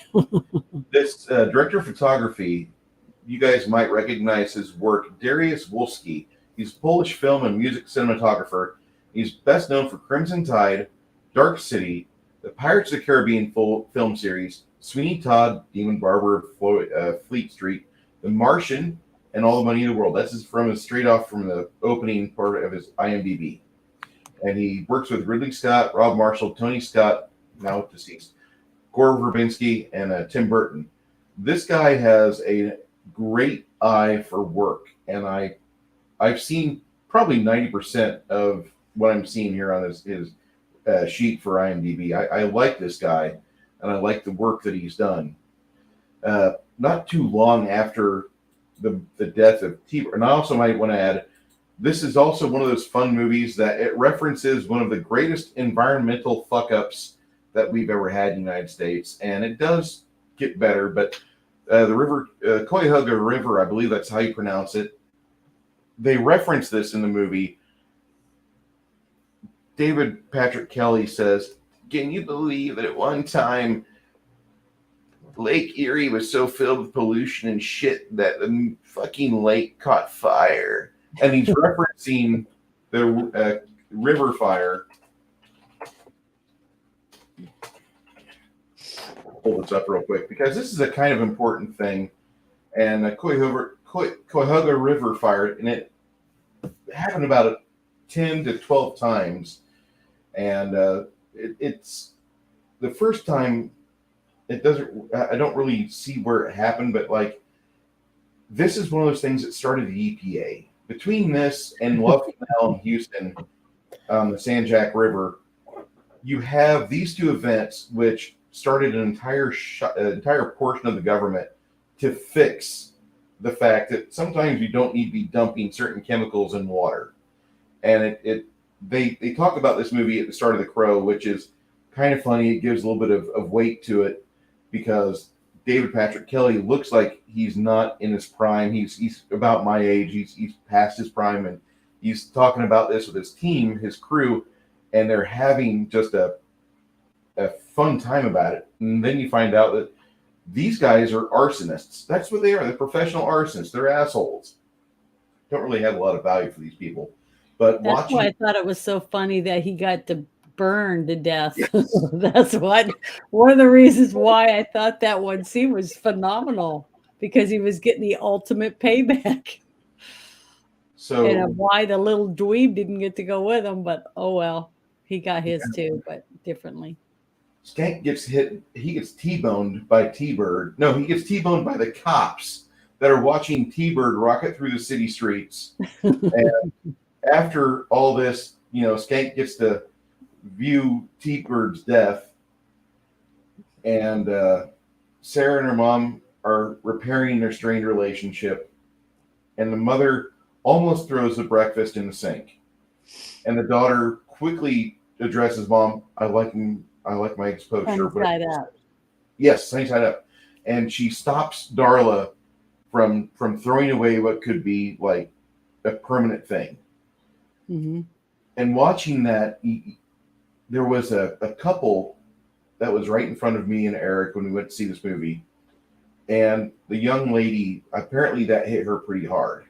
This director of photography, you guys might recognize his work, Dariusz Wolski. He's a Polish film and music cinematographer. He's best known for Crimson Tide, Dark City, the Pirates of the Caribbean film series, Sweeney Todd, Demon Barber of Fleet Street, The Martian, and All the Money in the World. That's straight off from the opening part of his IMDb. And he works with Ridley Scott, Rob Marshall, Tony Scott, now deceased, Gore Verbinski, and Tim Burton. This guy has a great eye for work, and I've seen probably 90% of what I'm seeing here on his sheet for IMDb. I like this guy, and I like the work that he's done. Not too long after the death of T. And I also might want to add, this is also one of those fun movies that it references one of the greatest environmental fuck ups that we've ever had in the United States, and it does get better. But the river, Cuyahoga River, I believe that's how you pronounce it. They reference this in the movie. David Patrick Kelly says, "Can you believe that at one time Lake Erie was so filled with pollution and shit that the fucking lake caught fire?" And he's referencing the river fire. Pull this up real quick because this is a kind of important thing. And the Cuyahoga River fire, and it happened about 10 to 12 times. And it's the first time it doesn't, I don't really see where it happened, but like, this is one of those things that started the EPA. Between this and Love Canal in Houston, the San Jack River, you have these two events which started an entire portion of the government to fix the fact that sometimes you don't need to be dumping certain chemicals in water. And they talk about this movie at the start of The Crow, which is kind of funny. It gives a little bit of weight to it because David Patrick Kelly looks like he's not in his prime. He's about my age. He's past his prime, and he's talking about this with his team, his crew, and they're having just a fun time about it. And then you find out that these guys are arsonists. That's what they are. They're professional arsonists. They're assholes. Don't really have a lot of value for these people. But That's why I thought it was so funny that he got to burn to death. Yes. That's one of the reasons why I thought that one scene was phenomenal, because he was getting the ultimate payback. So, and why the little dweeb didn't get to go with him, but oh well, he got his too, but differently. Skank gets hit. He gets T-boned by T-Bird. No, he gets T-boned by the cops that are watching T-Bird rocket through the city streets. And after all this, Skank gets to view T-Bird's death, and Sarah and her mom are repairing their strained relationship, and the mother almost throws the breakfast in the sink, and the daughter quickly addresses mom. I like my eggs poached. Sunny side up. Yes, sunny side up. And she stops Darla from throwing away what could be like a permanent thing. Mm-hmm. And watching that, there was a couple that was right in front of me and Eric when we went to see this movie. And the young lady, apparently that hit her pretty hard.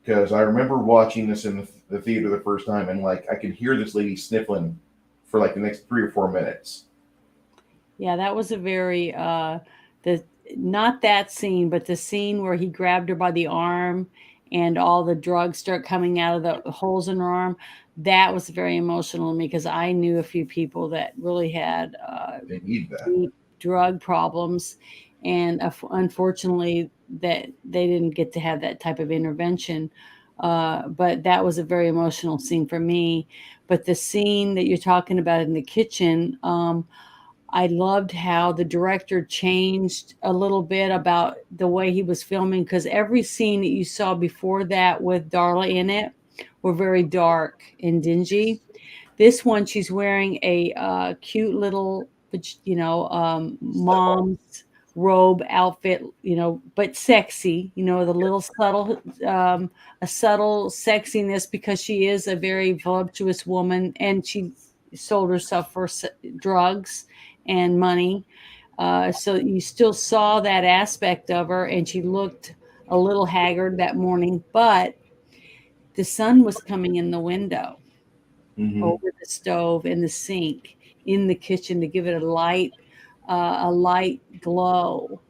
Because I remember watching this in the theater the first time, and like I could hear this lady sniffling for like the next 3 or 4 minutes. Yeah, that was a very not that scene, but the scene where he grabbed her by the arm and all the drugs start coming out of the holes in her arm. That was very emotional to me, because I knew a few people that really had They need that. deep drug problems, and unfortunately that they didn't get to have that type of intervention. But that was a very emotional scene for me. But the scene that you're talking about in the kitchen, I loved how the director changed a little bit about the way he was filming, because every scene that you saw before that with Darla in it were very dark and dingy. This one, she's wearing a cute little, mom's robe outfit, but sexy, the little subtle, a subtle sexiness, because she is a very voluptuous woman, and she sold herself for drugs and money. So you still saw that aspect of her, and she looked a little haggard that morning, but the sun was coming in the window, over the stove, in the sink, in the kitchen, to give it a light glow,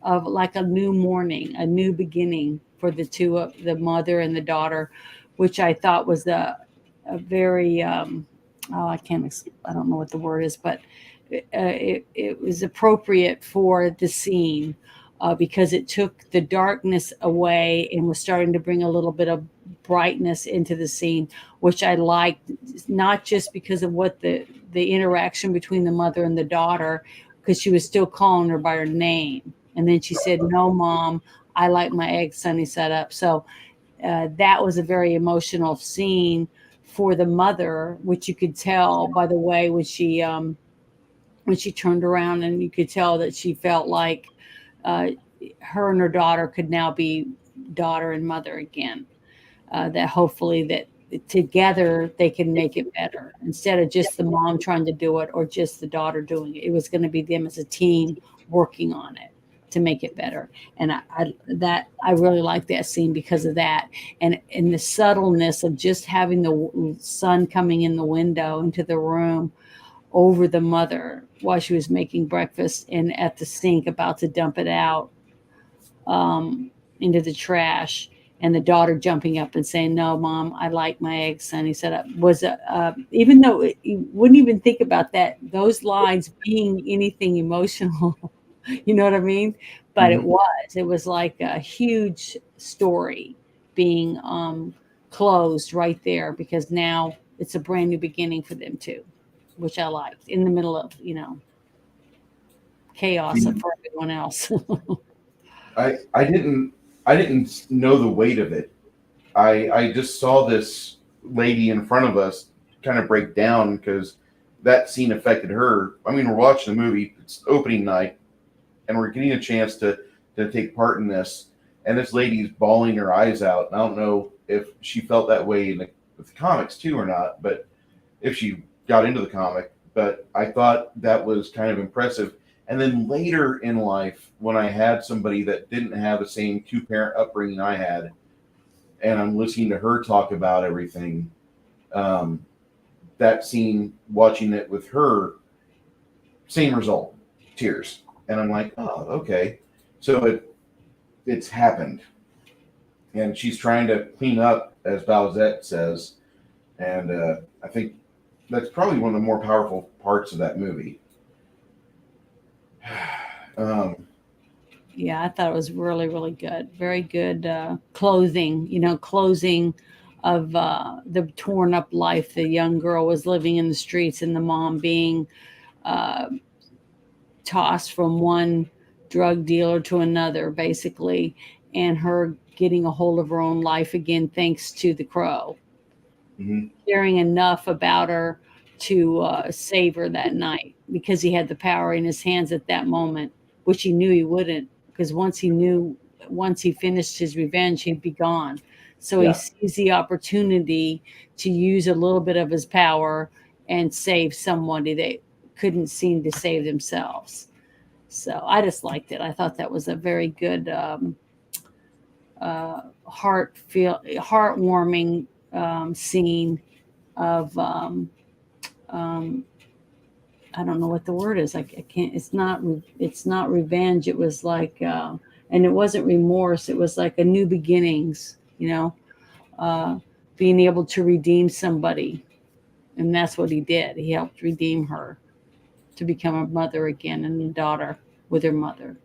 of like a new morning, a new beginning for the two of the mother and the daughter, which I thought was a very I don't know what the word is, but it was appropriate for the scene, because it took the darkness away and was starting to bring a little bit of brightness into the scene, which I liked, not just because of what the interaction between the mother and the daughter, because she was still calling her by her name. And then she said, "No, Mom, I like my eggs sunny side up." So that was a very emotional scene for the mother, which you could tell by the way when she turned around, and you could tell that she felt like uh, her and her daughter could now be daughter and mother again. That hopefully that together they can make it better instead of just the mom trying to do it or just the daughter doing it. It was going to be them as a team working on it to make it better. And I really like that scene because of that, and the subtleness of just having the sun coming in the window into the room over the mother while she was making breakfast and at the sink about to dump it out into the trash, and the daughter jumping up and saying, "No, Mom, I like my eggs sunny set up," was even though you wouldn't even think about that, those lines being anything emotional. You know what I mean? But Mhm. it was like a huge story being closed right there, because now it's a brand new beginning for them too, which I liked in the middle of, chaos The- for everyone else. I didn't know the weight of it. I just saw this lady in front of us kind of break down because that scene affected her. I mean, we're watching the movie, it's opening night, and we're getting a chance to take part in this. And this lady's bawling her eyes out. And I don't know if she felt that way with the comics too or not, but if she got into the comic. But I thought that was kind of impressive. And then later in life, when I had somebody that didn't have the same two-parent upbringing I had, and I'm listening to her talk about everything, um, that scene, watching it with her, same result, tears. And I'm like, oh, okay. So it's happened. And she's trying to clean up, as Bowsette says. And I think that's probably one of the more powerful parts of that movie. um, Yeah, I thought it was really, really good. Very good closing of the torn up life the young girl was living in the streets, and the mom being uh, tossed from one drug dealer to another, basically, and her getting a hold of her own life again thanks to the crow, mhm. caring enough about her to save her that night because he had the power in his hands at that moment, which he knew he wouldn't, because once he finished his revenge, he'd be gone. So he Yeah. sees the opportunity to use a little bit of his power and save somebody that couldn't seem to save themselves. So I just liked it. I thought that was a very good, heartwarming scene of um, I don't know what the word is. I can't. It's not revenge. It was like, and it wasn't remorse. It was like a new beginnings. Uh, Being able to redeem somebody, and that's what he did. He helped redeem her to become a mother again and a daughter with her mother.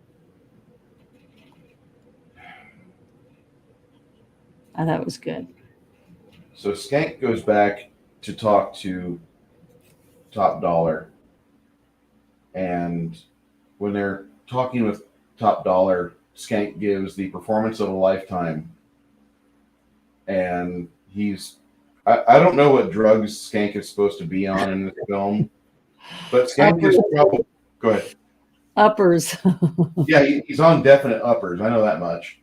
I thought it was good. So Skank goes back to talk to Top Dollar. And when they're talking with Top Dollar, Skank gives the performance of a lifetime. And I don't know what drugs Skank is supposed to be on in this film, but Skank Uppers. is probably, go ahead. Uppers. Yeah, he's on definite uppers. I know that much.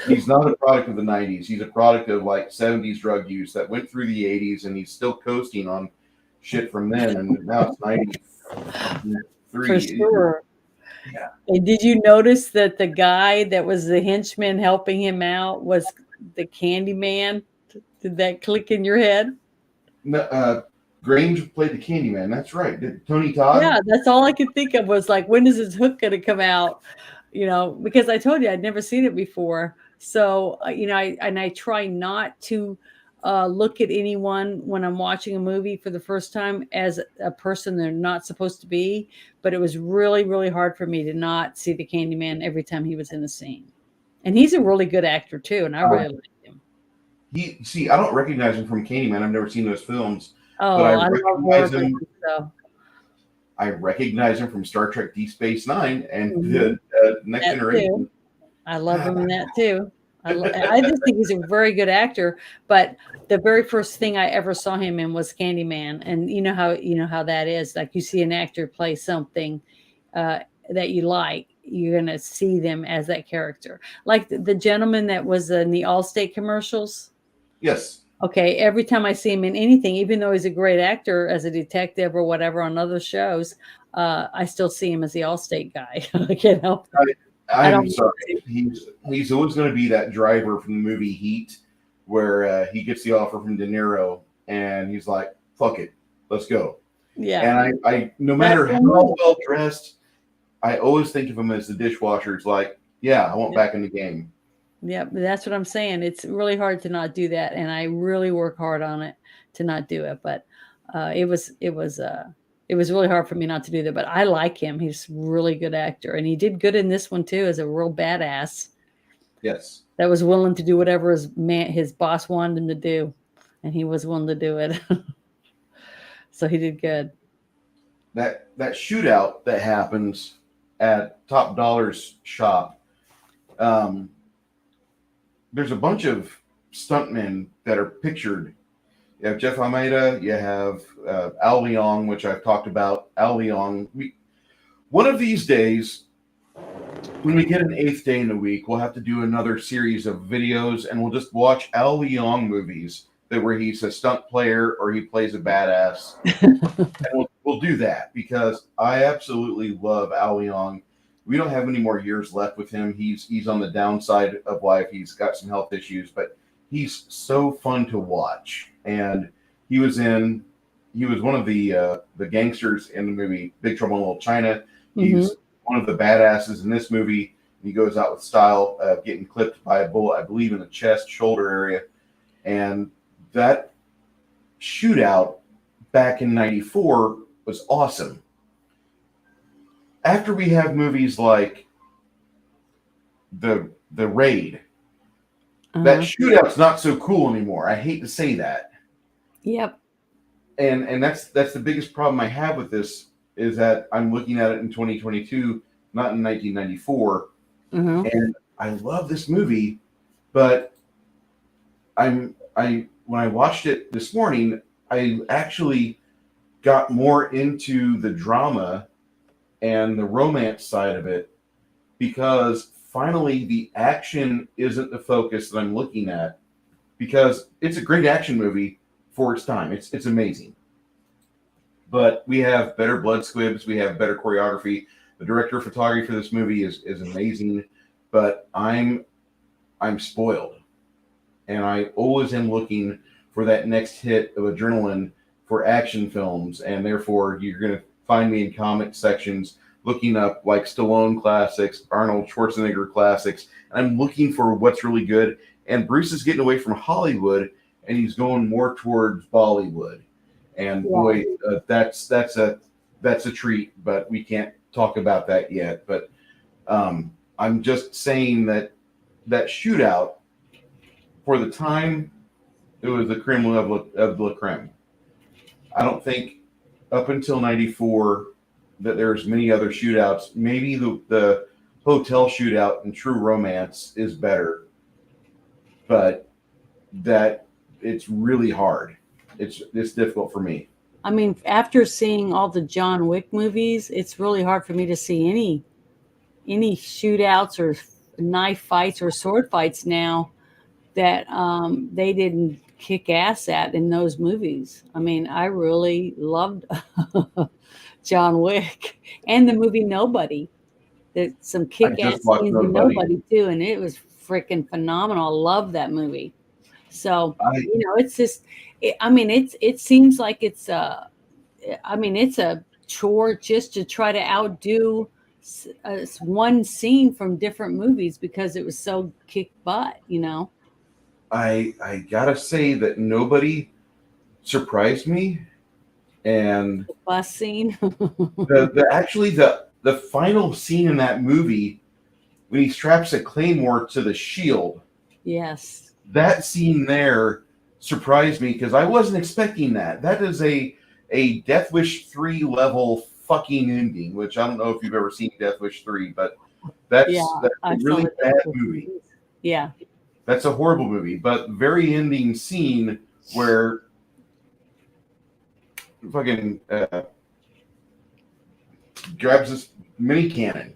He's not a product of the 90s. He's a product of like 70s drug use that went through the 80s, and he's still coasting on shit from then. And now it's For 93. sure. Yeah. And did you notice that the guy that was the henchman helping him out was the candy man? Did that click in your head? No, Grange played the Candyman. That's right. Did Tony Todd? Yeah, that's all I could think of was like, when is his hook going to come out? Because I told you I'd never seen it before. So, I try not to look at anyone when I'm watching a movie for the first time as a person they're not supposed to be. But it was really, really hard for me to not see the Candyman every time he was in the scene. And he's a really good actor too, and I really liked him. I don't recognize him from Candyman. I've never seen those films, but Oh, I I love recognize horror him. movies, so I recognize him from Star Trek: Deep Space Nine and mhm, the Next that too. Generation. I love him in that too. I just think he's a very good actor. But the very first thing I ever saw him in was Candyman, and you know how that is. Like you see an actor play something uh, that you like, you're gonna see them as that character. Like the gentleman that was in the Allstate commercials. Yes, Okay, every time I see him in anything, even though he's a great actor as a detective or whatever on other shows, I still see him as the Allstate guy. I can't help it. I I'm don't want sorry. He's always going to be that driver from the movie Heat, where he gets the offer from De Niro, and he's like, "Fuck it, let's go." yeah. And I no That's matter the how movie. well dressed, I always think of him as the dishwasher. It's like, yeah, I want Yep, back in the game. yep, that's what I'm saying. It's really hard to not do that, and I really work hard on it to not do it. But it was really hard for me not to do that. But I like him. He's a really good actor, and he did good in this one too, as a real badass Yes, that was willing to do whatever his boss wanted him to do, and he was willing to do it. So he did good. that shootout that happens at Top Dollar's shop. Um, there's a bunch of stuntmen that are pictured. You have Jeff Almeida. You have Al Leong, which I've talked about. Al Leong. One of these days, when we get an eighth day in the week, we'll have to do another series of videos, and we'll just watch Al Leong movies where he's a stunt player or he plays a badass. And we'll do that because I absolutely love Al Leong. We don't have any more years left with him. He's on the downside of life. He's got some health issues, but he's so fun to watch. And he was one of the gangsters in the movie Big Trouble in Little China. Hmm. He's one of the badasses in this movie. He goes out with style, getting clipped by a bullet, I believe, in the chest, shoulder area. And that shootout back in '94 was awesome. After we have movies like the Raid, that Uh-huh. shootout's not so cool anymore. I hate to say that. Yep. And that's the biggest problem I have with this is that I'm looking at it in 2022, not in 1994. Uh-huh. And I love this movie, but I when I watched it this morning, I actually got more into the drama and the romance side of it because finally the action isn't the focus that I'm looking at because it's a great action movie for its time. It's amazing. But we have better blood squibs, we have better choreography. The director of photography for this movie is amazing, but I'm spoiled. And I always am looking for that next hit of adrenaline for action films, and therefore you're going to find me in comic sections looking up like Stallone classics, Arnold Schwarzenegger classics, and I'm looking for what's really good. And Bruce is getting away from Hollywood, and he's going more towards Bollywood. And Yeah. boy, that's a treat, but we can't talk about that yet. But I'm just saying that shootout for the time it was the creme of la creme. I don't think up until '94 that there's many other shootouts. Maybe the hotel shootout in True Romance is better, but that it's really hard. It's difficult for me. I mean, after seeing all the John Wick movies, it's really hard for me to see any shootouts or knife fights or sword fights now that they didn't kick ass at in those movies. I mean, I really loved John Wick and the movie Nobody. There's some I kick just ass watched scenes in Nobody. Nobody too, and it was freaking phenomenal. I love that movie. So I it's just, I mean, it seems like I mean, it's a chore just to try to outdo one scene from different movies because it was so kick butt. I gotta say that Nobody surprised me, and The bus scene. the final scene in that movie when he straps a claymore to the shield. Yes. that scene there surprised me because I wasn't expecting that. That is a Death Wish 3 level fucking ending, which I don't know if you've ever seen Death Wish 3, but Yeah, that's a I saw really the bad Death Wish movie. movies. Yeah. That's a horrible movie. But very ending scene where fucking grabs this mini cannon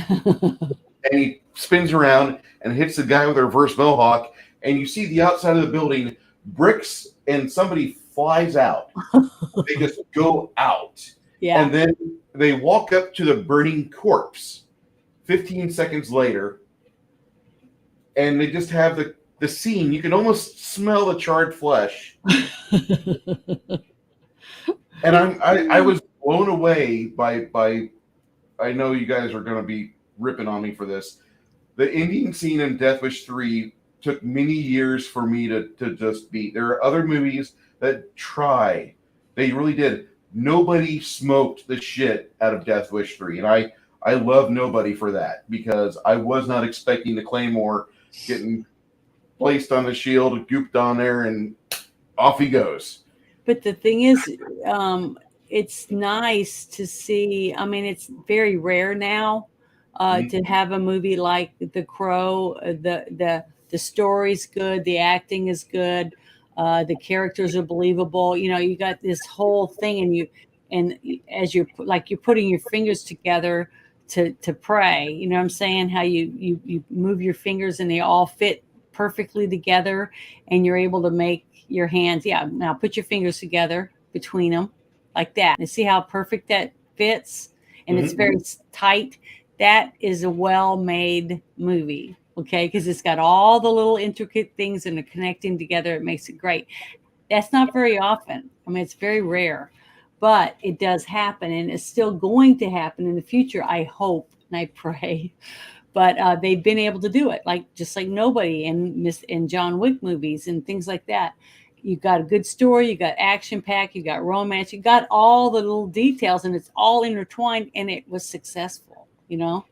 and he spins around and hits the guy with a reverse mohawk, and you see the outside of the building, bricks, and somebody flies out. They just go out. Yeah. And then they walk up to the burning corpse 15 seconds later, and they just have the scene. You can almost smell the charred flesh. And I was blown away by I know you guys are going to be ripping on me for this. The ending scene in Death Wish 3 took many years for me to just beat. There are other movies that try. They really did. Nobody smoked the shit out of Death Wish 3. And I love Nobody for that because I was not expecting the Claymore getting placed on the shield, gooped on there, and off he goes. But the thing is, it's nice to see. I mean, it's very rare now to have a movie like The Crow. The story's good, the acting is good, the characters are believable. You know, you got this whole thing, and as you're like you're putting your fingers together to pray. You know what I'm saying? How you move your fingers and they all fit perfectly together, and you're able to make your hands. Yeah, now put your fingers together between them like that and see how perfect that fits, and it's very tight. That is a well-made movie, okay, because it's got all the little intricate things and they're connecting together. It makes it great. That's not very often. I mean, it's very rare, but it does happen, and it's still going to happen in the future, I hope and I pray. But they've been able to do it, like just like Nobody and John Wick movies and things like that. You got a good story, you got action pack, you got romance, you got all the little details, and it's all intertwined, and it was successful. You know,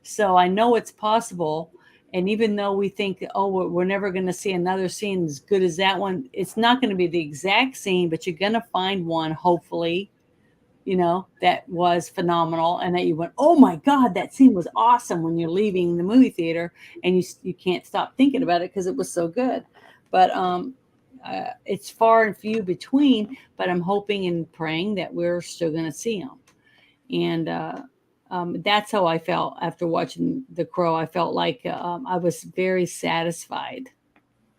so I know it's possible. And even though we think, oh, we're never going to see another scene as good as that one, it's not going to be the exact scene, but you're going to find one, hopefully, you know, that was phenomenal, and that you went, oh my God, that scene was awesome when you're leaving the movie theater, and you can't stop thinking about it because it was so good. But it's far and few between, but I'm hoping and praying that we're still going to see them. And that's how I felt after watching The Crow. I felt like I was very satisfied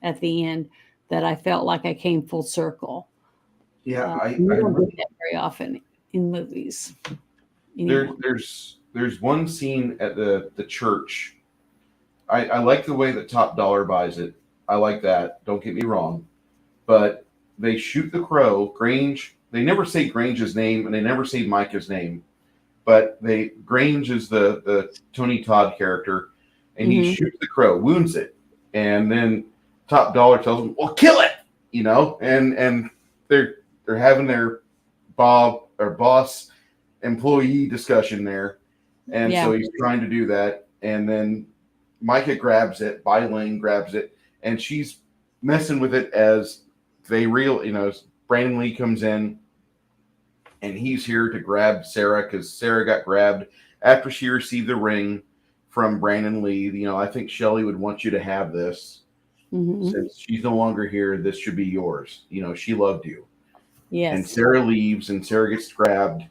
at the end, that I felt like I came full circle. Yeah, You don't get that very often in movies. There's one scene at the church. I like the way that Top Dollar buys it. I like that. Don't get me wrong. But they shoot the crow, Grange. They never say Grange's name, and they never say Micah's name. But Grange is the Tony Todd character, and he shoots the crow, wounds it, and then Top Dollar tells him, "Well, kill it," you know, and they're having their boss employee discussion there, and so he's trying to do that, and then Micah grabs it, Bai Ling grabs it, and she's messing with it as Brandon Lee comes in. And he's here to grab Sarah because Sarah got grabbed after she received the ring from Brandon Lee. You know, I think Shelley would want you to have this. Since she's no longer here, this should be yours. You know, she loved you. Yes. And Sarah leaves, and Sarah gets grabbed.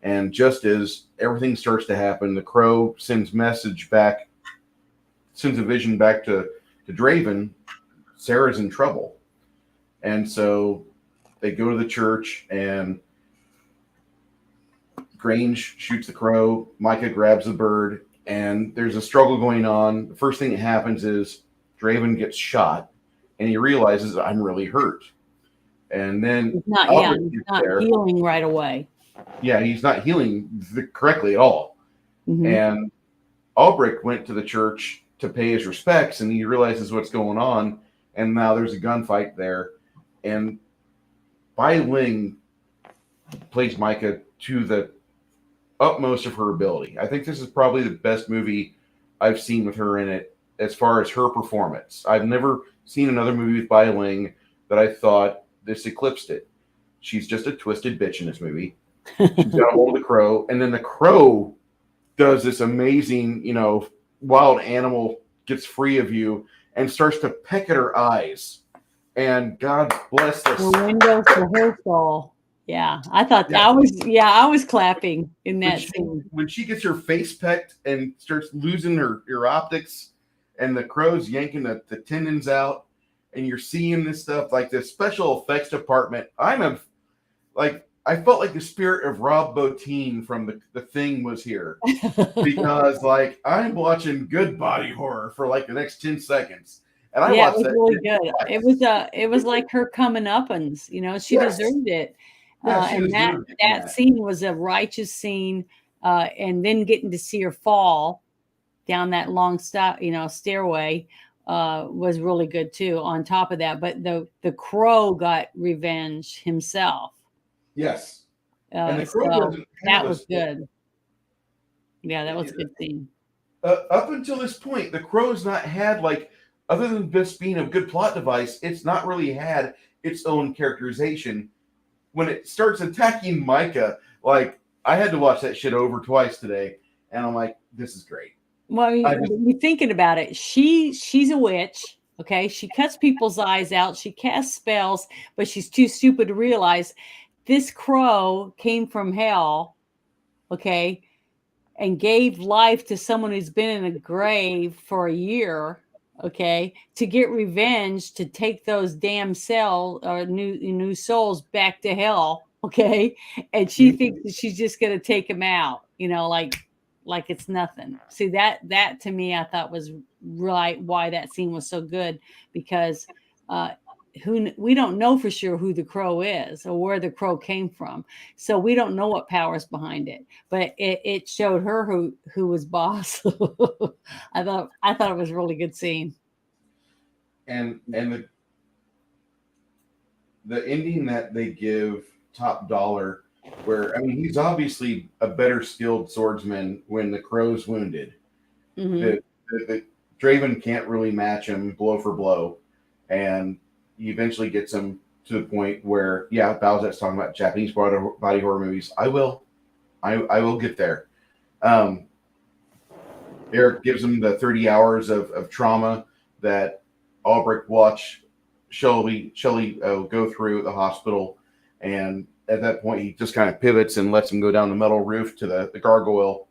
And just as everything starts to happen, the crow sends a vision back to Draven. Sarah's in trouble. And so they go to the church, and Grange shoots the crow, Micah grabs the bird, and there's a struggle going on. The first thing that happens is Draven gets shot, and he realizes, I'm really hurt. And then he's not healing right away. Yeah, he's not healing correctly at all. And Albrecht went to the church to pay his respects, and he realizes what's going on, and now there's a gunfight there. And Bai Ling plays Micah to the utmost of her ability. I think this is probably the best movie I've seen with her in it as far as her performance. I've never seen another movie with Bai Ling that I thought this eclipsed it. She's just a twisted bitch in this movie. She's got a hold of the crow, and then the crow does this amazing, wild animal gets free of you and starts to peck at her eyes. And God bless The this. window to her soul. Yeah, I thought Yeah. I was clapping in that scene. When she gets her face pecked and starts losing her optics, and the crow's yanking the tendons out, and you're seeing this stuff like the special effects department. I felt like the spirit of Rob Bottin from the Thing was here, because like I'm watching good body horror for like the next 10 seconds. And I Yeah, it watched was that really shit good. twice. It was like her coming uppance, she Yes. deserved it. Yeah, she And deserved it. that scene was a righteous scene. And then getting to see her fall down that long stairway was really good too. On top of that, but the crow got revenge himself. Yes. And the crow So doesn't have that a was soul. good. Yeah, that was a good scene. Up until this point, the crow's not had like, other than this being a good plot device, it's not really had its own characterization. When it starts attacking Micah, like I had to watch that shit over twice today, and I'm like, this is great. Well, you're thinking about it. She's a witch. Okay, she cuts people's eyes out. She casts spells, but she's too stupid to realize this crow came from hell. Okay, and gave life to someone who's been in a grave for a year. Okay, to get revenge, to take those damn new souls back to hell. Okay, and she thinks that she's just going to take them out. Like it's nothing. See, that to me, I thought was right why that scene was so good, because we don't know for sure who the crow is or where the crow came from, so we don't know what power's behind it. But it showed her who was boss. I thought it was a really good scene. And the ending that they give Top Dollar, where I mean he's obviously a better skilled swordsman when the crow's wounded. Mm-hmm. The Draven can't really match him blow for blow, and he eventually gets him to the point where, yeah, Bowset's talking about Japanese body horror movies. I will get there. Eric gives him the 30 hours of trauma that Albrecht watched Shelley go through at the hospital, and at that point he just kind of pivots and lets him go down the metal roof to the gargoyle,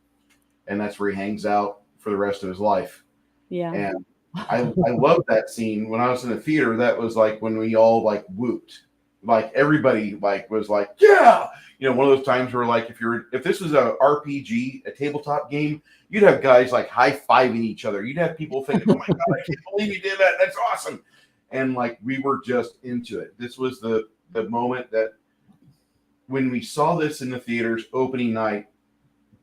and that's where he hangs out for the rest of his life. Yeah. And I love that scene. When I was in the theater, that was like when we all like whooped. Like everybody like was like, yeah, one of those times where like if this was a RPG, a tabletop game, you'd have guys like high-fiving each other. You'd have people thinking, oh my God, I can't believe you did that. That's awesome. And like we were just into it. This was the moment that when we saw this in the theaters opening night,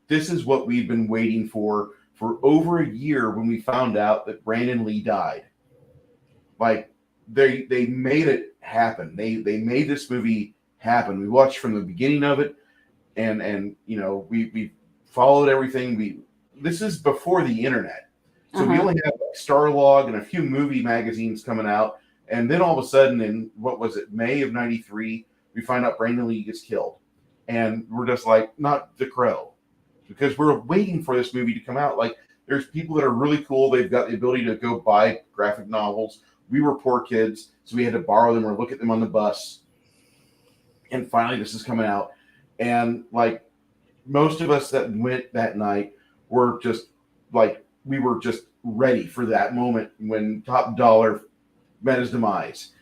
this is what we'd been waiting for over a year when we found out that Brandon Lee died. Like they made it happen. They made this movie happen. We watched from the beginning of it, and we followed everything. This is before the internet, so we only have like Starlog and a few movie magazines coming out, and then all of a sudden in what was it, May of '93, we find out Brandon Lee gets killed, and we're just like, not the Crow. Because we're waiting for this movie to come out. Like, there's people that are really cool. They've got the ability to go buy graphic novels. We were poor kids, so we had to borrow them or look at them on the bus. And finally, this is coming out. And, like, most of us that went that night were just, like, we were just ready for that moment when Top Dollar met his demise.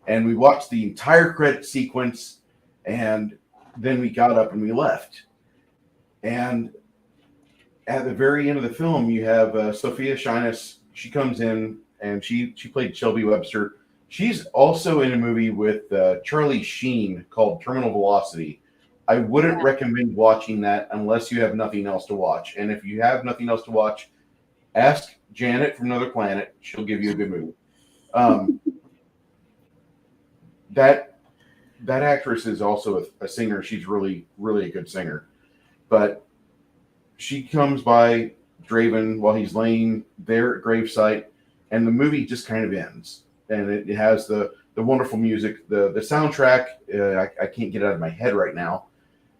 And we watched the entire credit sequence, and then we got up and we left. And at the very end of the film, you have Sophia Shinas. She comes in, and she played Shelby Webster. She's also in a movie with Charlie Sheen called Terminal Velocity. I wouldn't recommend watching that unless you have nothing else to watch. And if you have nothing else to watch, ask Janet from Another Planet. She'll give you a good movie. That actress is also a singer. She's really, really a good singer. But she comes by Draven while he's laying there at gravesite, and the movie just kind of ends. and it has the wonderful music. The soundtrack, I can't get it out of my head right now.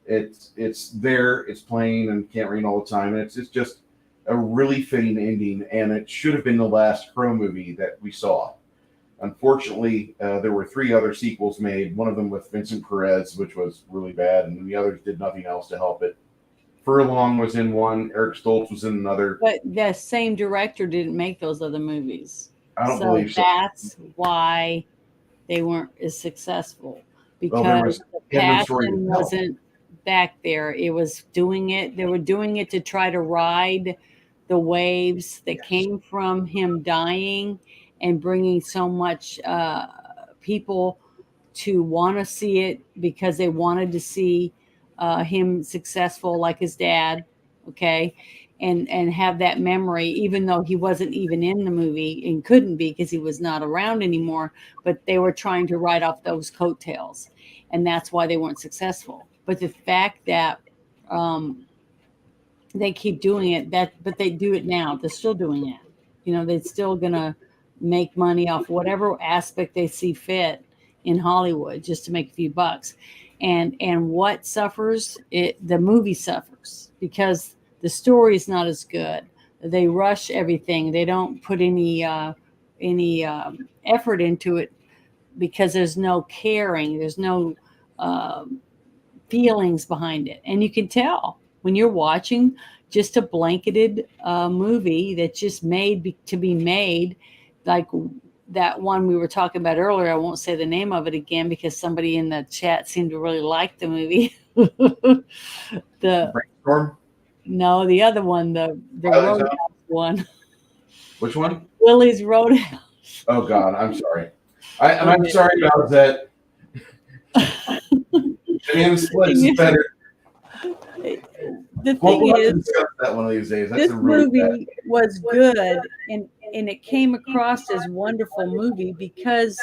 It's there, it's playing, and Can't Rain all the time, and it's just a really fitting ending. And it should have been the last Crow movie that we saw. Unfortunately, there were 3 other sequels made. One of them with Vincent Perez, which was really bad, and the others did nothing else to help it. Furlong was in one. Eric Stoltz was in another. But the same director didn't make those other movies. I don't So believe so. that's why they weren't as successful, Well, there because was the Inland Story passion to Tell. wasn't back there. It was doing it. They were doing it to try to ride the waves that Yes. came from him dying and bringing so much people to want to see it because they wanted to see him successful like his dad, okay, and have that memory, even though he wasn't even in the movie and couldn't be because he was not around anymore. But they were trying to ride off those coattails, and that's why they weren't successful. But the fact that they keep doing it, but they do it now. They're still doing it. They're still gonna make money off whatever aspect they see fit in Hollywood just to make a few bucks. And what suffers? The movie suffers because the story is not as good. They rush everything. They don't put any effort into it because there's no caring. There's no feelings behind it. And you can tell when you're watching just a blanketed movie that's just made to be made, like that one we were talking about earlier. I won't say the name of it again because somebody in the chat seemed to really like the movie. Brainstorm? No, the other one, the Roadhouse one. Which one? Willie's Roadhouse. Oh God, I'm sorry. I'm sorry about that. I mean, the split is better. The thing is, that one of these days. This movie was good, and it came across as wonderful movie because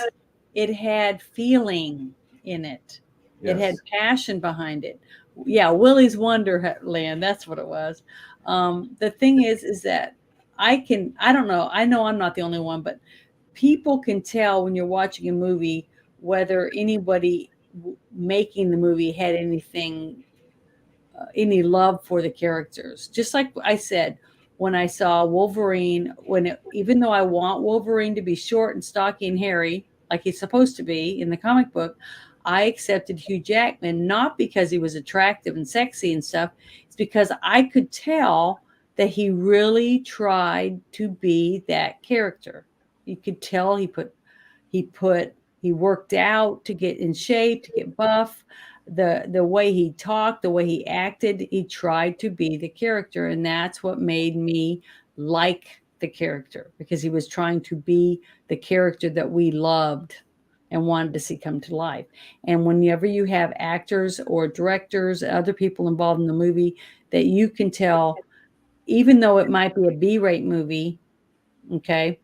it had feeling in it. Yes. It had passion behind it. Yeah, Willy's Wonderland. That's what it was. The thing is that I don't know. I know I'm not the only one, but people can tell when you're watching a movie whether anybody making the movie had any love for the characters. Just like I said, when I saw Wolverine, even though I want Wolverine to be short and stocky and hairy, like he's supposed to be in the comic book, I accepted Hugh Jackman, not because he was attractive and sexy and stuff. It's because I could tell that he really tried to be that character. You could tell he worked out to get in shape, to get buff. The way he talked, the way he acted, he tried to be the character. And that's what made me like the character, because he was trying to be the character that we loved and wanted to see come to life. And whenever you have actors or directors, other people involved in the movie, that you can tell, even though it might be a B-rate movie, okay,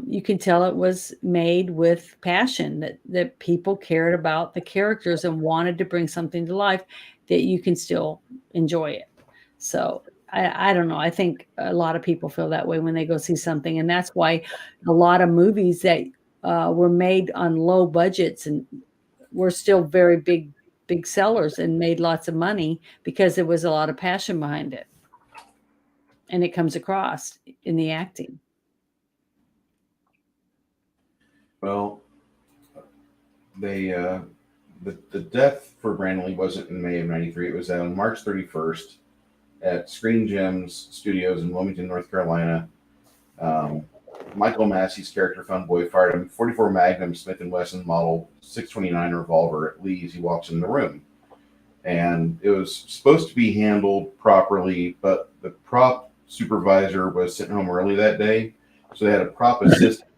you can tell it was made with passion, that people cared about the characters and wanted to bring something to life, that you can still enjoy it. So I don't know. I think a lot of people feel that way when they go see something. And that's why a lot of movies that were made on low budgets and were still very big sellers and made lots of money, because there was a lot of passion behind it. And it comes across in the acting. Well, the death for Brandon Lee wasn't in May of '93. It was on March 31st at Screen Gems Studios in Wilmington, North Carolina. Michael Massey's character, Fun Boy, fired a .44 Magnum Smith & Wesson model 629 revolver at Lee as he walks in the room. And it was supposed to be handled properly, but the prop supervisor was sent home early that day, so they had a prop assistant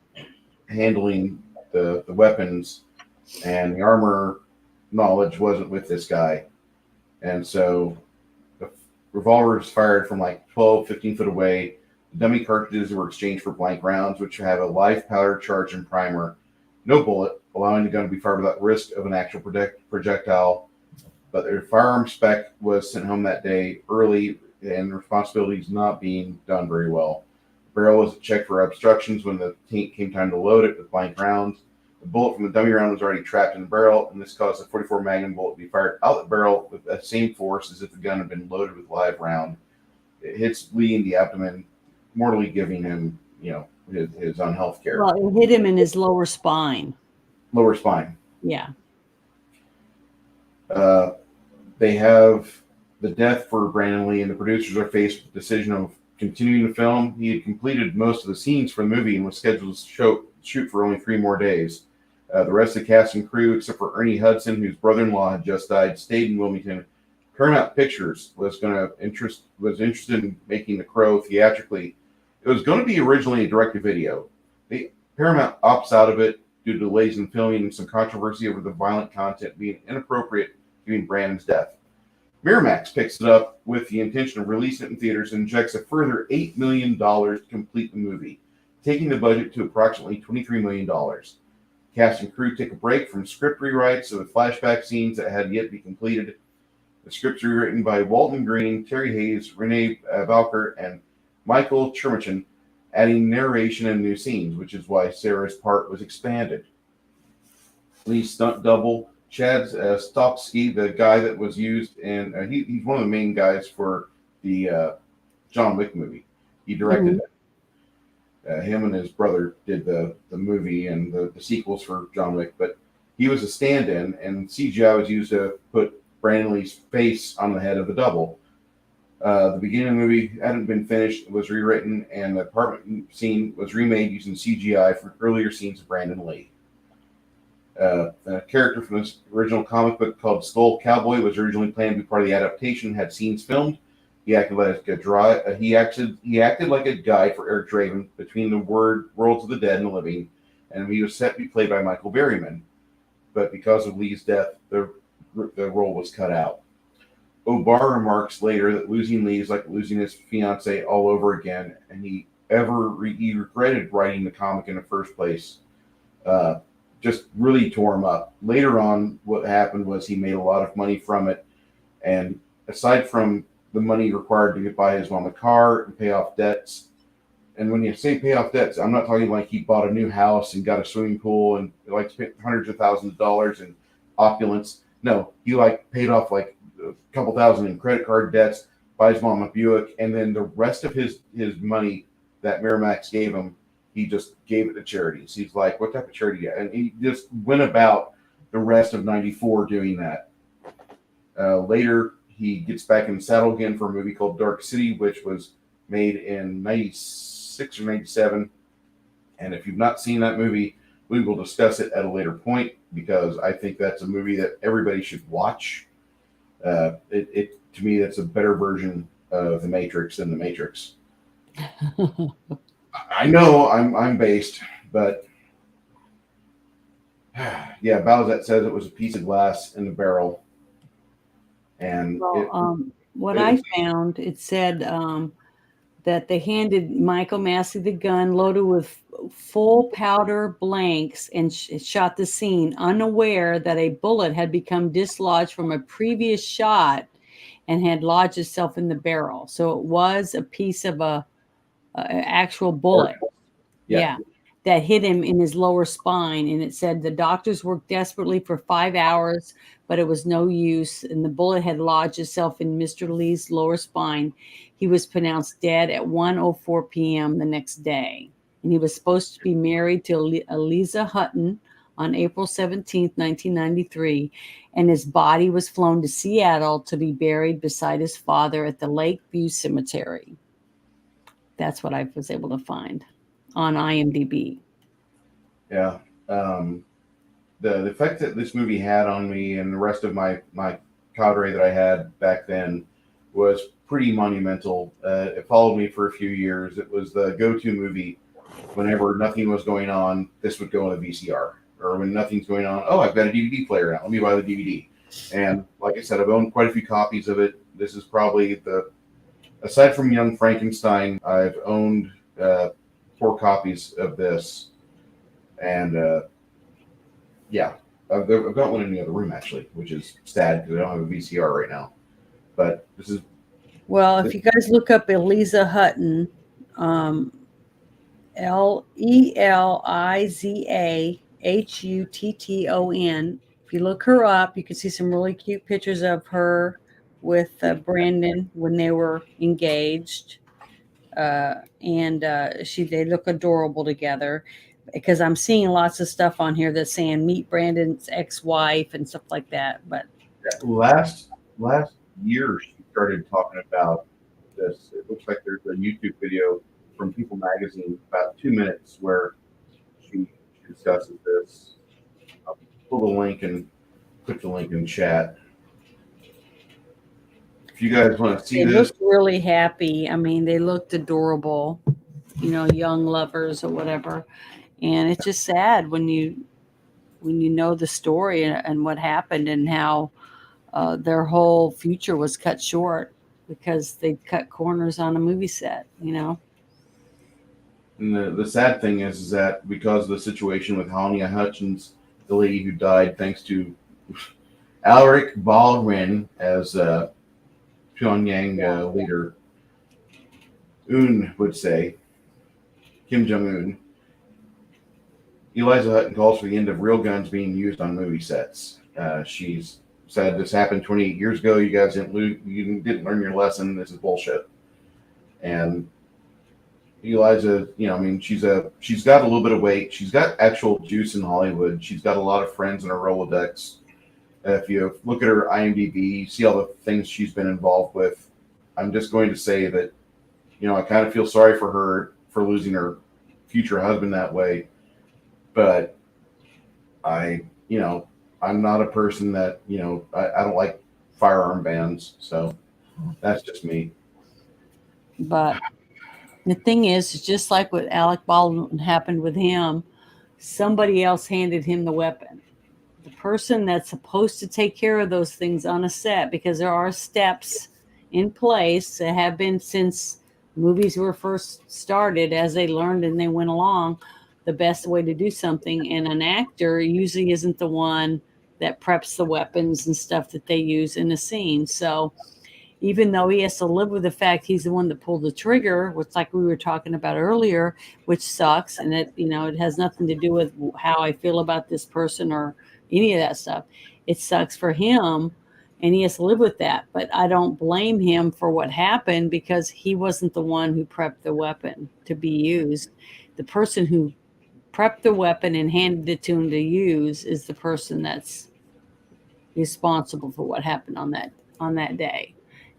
handling the weapons, and the armor knowledge wasn't with this guy. And so the revolver was fired from like 12, 15 foot away. The dummy cartridges were exchanged for blank rounds, which have a live powder charge and primer, no bullet, allowing the gun to be fired without risk of an actual projectile. But their firearm spec was sent home that day early, and responsibilities not being done very well. barrel was checked for obstructions when the came time to load it with blank rounds. The bullet from the dummy round was already trapped in the barrel, and this caused a 44 Magnum bullet to be fired out the barrel with the same force as if the gun had been loaded with live round. It hits Lee in the abdomen, mortally giving him, his unhealth care. Well, it hit him in his lower spine. Lower spine. Yeah. They have the death for Brandon Lee, and the producers are faced with the decision of continuing the film. He had completed most of the scenes for the movie and was scheduled to shoot for only 3 more days. The rest of the cast and crew, except for Ernie Hudson, whose brother-in-law had just died, stayed in Wilmington. Paramount Pictures was interested in making The Crow theatrically. It was going to be originally a direct-to-video. Paramount opts out of it due to delays in filming and some controversy over the violent content being inappropriate given Brandon's death. Miramax picks it up with the intention of releasing it in theaters and injects a further $8 million to complete the movie, taking the budget to approximately $23 million. Cast and crew take a break from script rewrites of the flashback scenes that had yet to be completed. The scripts were written by Walton Green, Terry Hayes, Renee Valker, and Michael Chermichin, adding narration and new scenes, which is why Sarah's part was expanded. Lee's stunt double, Chad Stopsky, the guy that was used in, he's one of the main guys for the John Wick movie. He directed it. Him and his brother did the movie and the sequels for John Wick, but he was a stand-in, and CGI was used to put Brandon Lee's face on the head of the double. The beginning of the movie hadn't been finished, it was rewritten, and the apartment scene was remade using CGI for earlier scenes of Brandon Lee. A character from this original comic book called Skull Cowboy was originally planned to be part of the adaptation, had scenes filmed. He acted like he acted like a guide for Eric Draven between the worlds of the dead and the living, and he was set to be played by Michael Berryman. But because of Lee's death, the role was cut out. O'Barr remarks later that losing Lee is like losing his fiancée all over again, and he regretted writing the comic in the first place. Just really tore him up. Later on, what happened was he made a lot of money from it, and aside from the money required to buy his mom a car and pay off debts, and when you say pay off debts, I'm not talking like he bought a new house and got a swimming pool and like spent hundreds of thousands of dollars in opulence. No, he paid off like a couple thousand in credit card debts, buys mom a Buick, and then the rest of his money that Miramax gave him, he just gave it to charities. He's like, what type of charity? And he just went about the rest of '94 doing that. Later, he gets back in the saddle again for a movie called Dark City, which was made in '96 or '97. And if you've not seen that movie, we will discuss it at a later point because I think that's a movie that everybody should watch. To me, that's a better version of The Matrix than The Matrix. I know I'm based, but yeah, Bowsette says it was a piece of glass in the barrel. And what I found, it said that they handed Michael Massey the gun loaded with full powder blanks and shot the scene, unaware that a bullet had become dislodged from a previous shot and had lodged itself in the barrel. So it was a piece of a actual bullet. Yeah. That hit him in his lower spine. And it said the doctors worked desperately for 5 hours, but it was no use. And the bullet had lodged itself in Mr. Lee's lower spine. He was pronounced dead at 1:04 p.m. the next day. And he was supposed to be married to Eliza Hutton on April 17th, 1993. And his body was flown to Seattle to be buried beside his father at the Lakeview Cemetery. That's what I was able to find on IMDb. Yeah. The effect that this movie had on me and the rest of my cadre that I had back then was pretty monumental. It followed me for a few years. It was the go-to movie whenever nothing was going on. This would go on a VCR, or when nothing's going on. Oh, I've got a DVD player now. Let me buy the DVD. And like I said, I've owned quite a few copies of it. This is probably aside from Young Frankenstein, I've owned 4 copies of this, and yeah, I've got one in the other room actually, which is sad because I don't have a VCR right now. But this is if you guys look up Eliza Hutton, Elizahutton. If you look her up, you can see some really cute pictures of her with Brandon when they were engaged. And they look adorable together, because I'm seeing lots of stuff on here that's saying meet Brandon's ex-wife and stuff like that. But last year she started talking about this. It looks like there's a YouTube video from People Magazine, about 2 minutes, where she discusses this. I'll pull the link and put the link in chat. If you guys want to see they this, looked really happy. I mean, they looked adorable, young lovers or whatever. And it's just sad when you know the story and what happened, and how their whole future was cut short because they cut corners on a movie set. and the sad thing is that because of the situation with Hanya Hutchins, the lady who died thanks to Alaric Baldwin as Pyongyang leader Un would say, Kim Jong-un, Eliza Hutton calls for the end of real guns being used on movie sets. She's said this happened 28 years ago. You guys you didn't learn your lesson. This is bullshit. And Eliza, she's got a little bit of weight. She's got actual juice in Hollywood. She's got a lot of friends in her Rolodex. If you look at her IMDb, you see all the things she's been involved with. I'm just going to say that, I kind of feel sorry for her for losing her future husband that way. But I'm not a person that, I don't like firearm bans. So that's just me. But the thing is, just like what Alec Baldwin happened with him, somebody else handed him the weapon. The person that's supposed to take care of those things on a set, because there are steps in place that have been since movies were first started, as they learned and they went along, the best way to do something. And an actor usually isn't the one that preps the weapons and stuff that they use in a scene. So even though he has to live with the fact he's the one that pulled the trigger, which, like we were talking about earlier, which sucks, and it has nothing to do with how I feel about this person or any of that stuff. It sucks for him, and he has to live with that. But I don't blame him for what happened, because he wasn't the one who prepped the weapon to be used. The person who prepped the weapon and handed it to him to use is the person that's responsible for what happened on that day.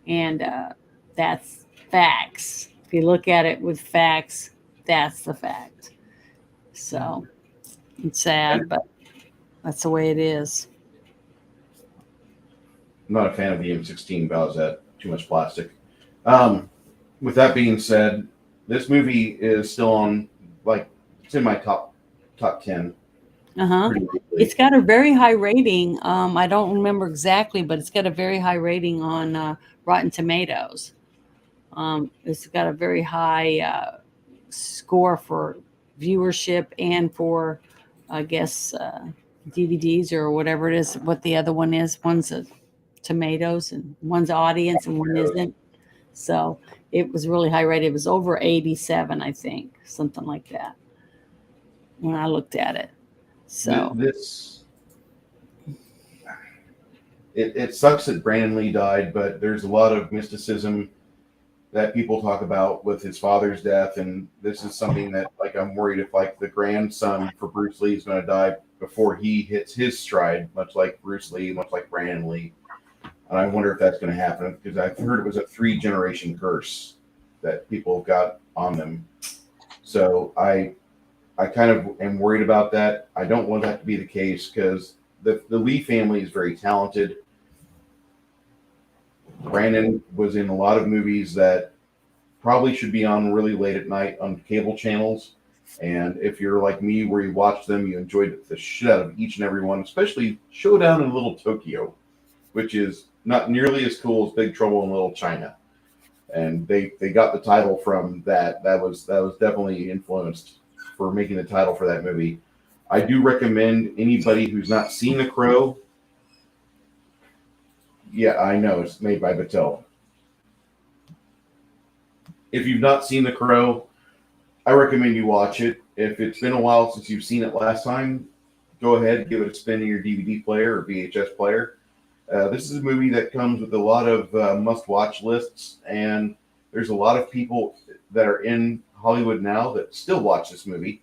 And that's facts. If you look at it with facts, that's the fact. So it's sad, but that's the way it is. I'm not a fan of the M16 Bowsette. Too much plastic. With that being said, this movie is still on, it's in my top 10. It's got a very high rating. I don't remember exactly, but it's got a very high rating on Rotten Tomatoes. It's got a very high score for viewership and for, I guess, DVDs or whatever it is. What the other one is? One's Tomatoes and one's audience and one isn't. So it was really high rated. It was over 87, I think, something like that, when I looked at it. So it sucks that Brandon Lee died, but there's a lot of mysticism that people talk about with his father's death, and this is something that, I'm worried if, the grandson for Bruce Lee is going to die before he hits his stride, much like Bruce Lee, much like Brandon Lee. And I wonder if that's going to happen, because I've heard it was a 3-generation curse that people got on them. So I kind of am worried about that. I don't want that to be the case, because the Lee family is very talented. Brandon was in a lot of movies that probably should be on really late at night on cable channels. And if you're like me, where you watch them, you enjoyed the shit out of each and every one, especially Showdown in Little Tokyo, which is not nearly as cool as Big Trouble in Little China. And they got the title from that. That was definitely influenced for making the title for that movie. I do recommend anybody who's not seen The Crow. Yeah, I know it's made by Battelle. If you've not seen The Crow, I recommend you watch it. If it's been a while since you've seen it last time, go ahead, give it a spin in your DVD player or VHS player. This is a movie that comes with a lot of must-watch lists, and there's a lot of people that are in Hollywood now that still watch this movie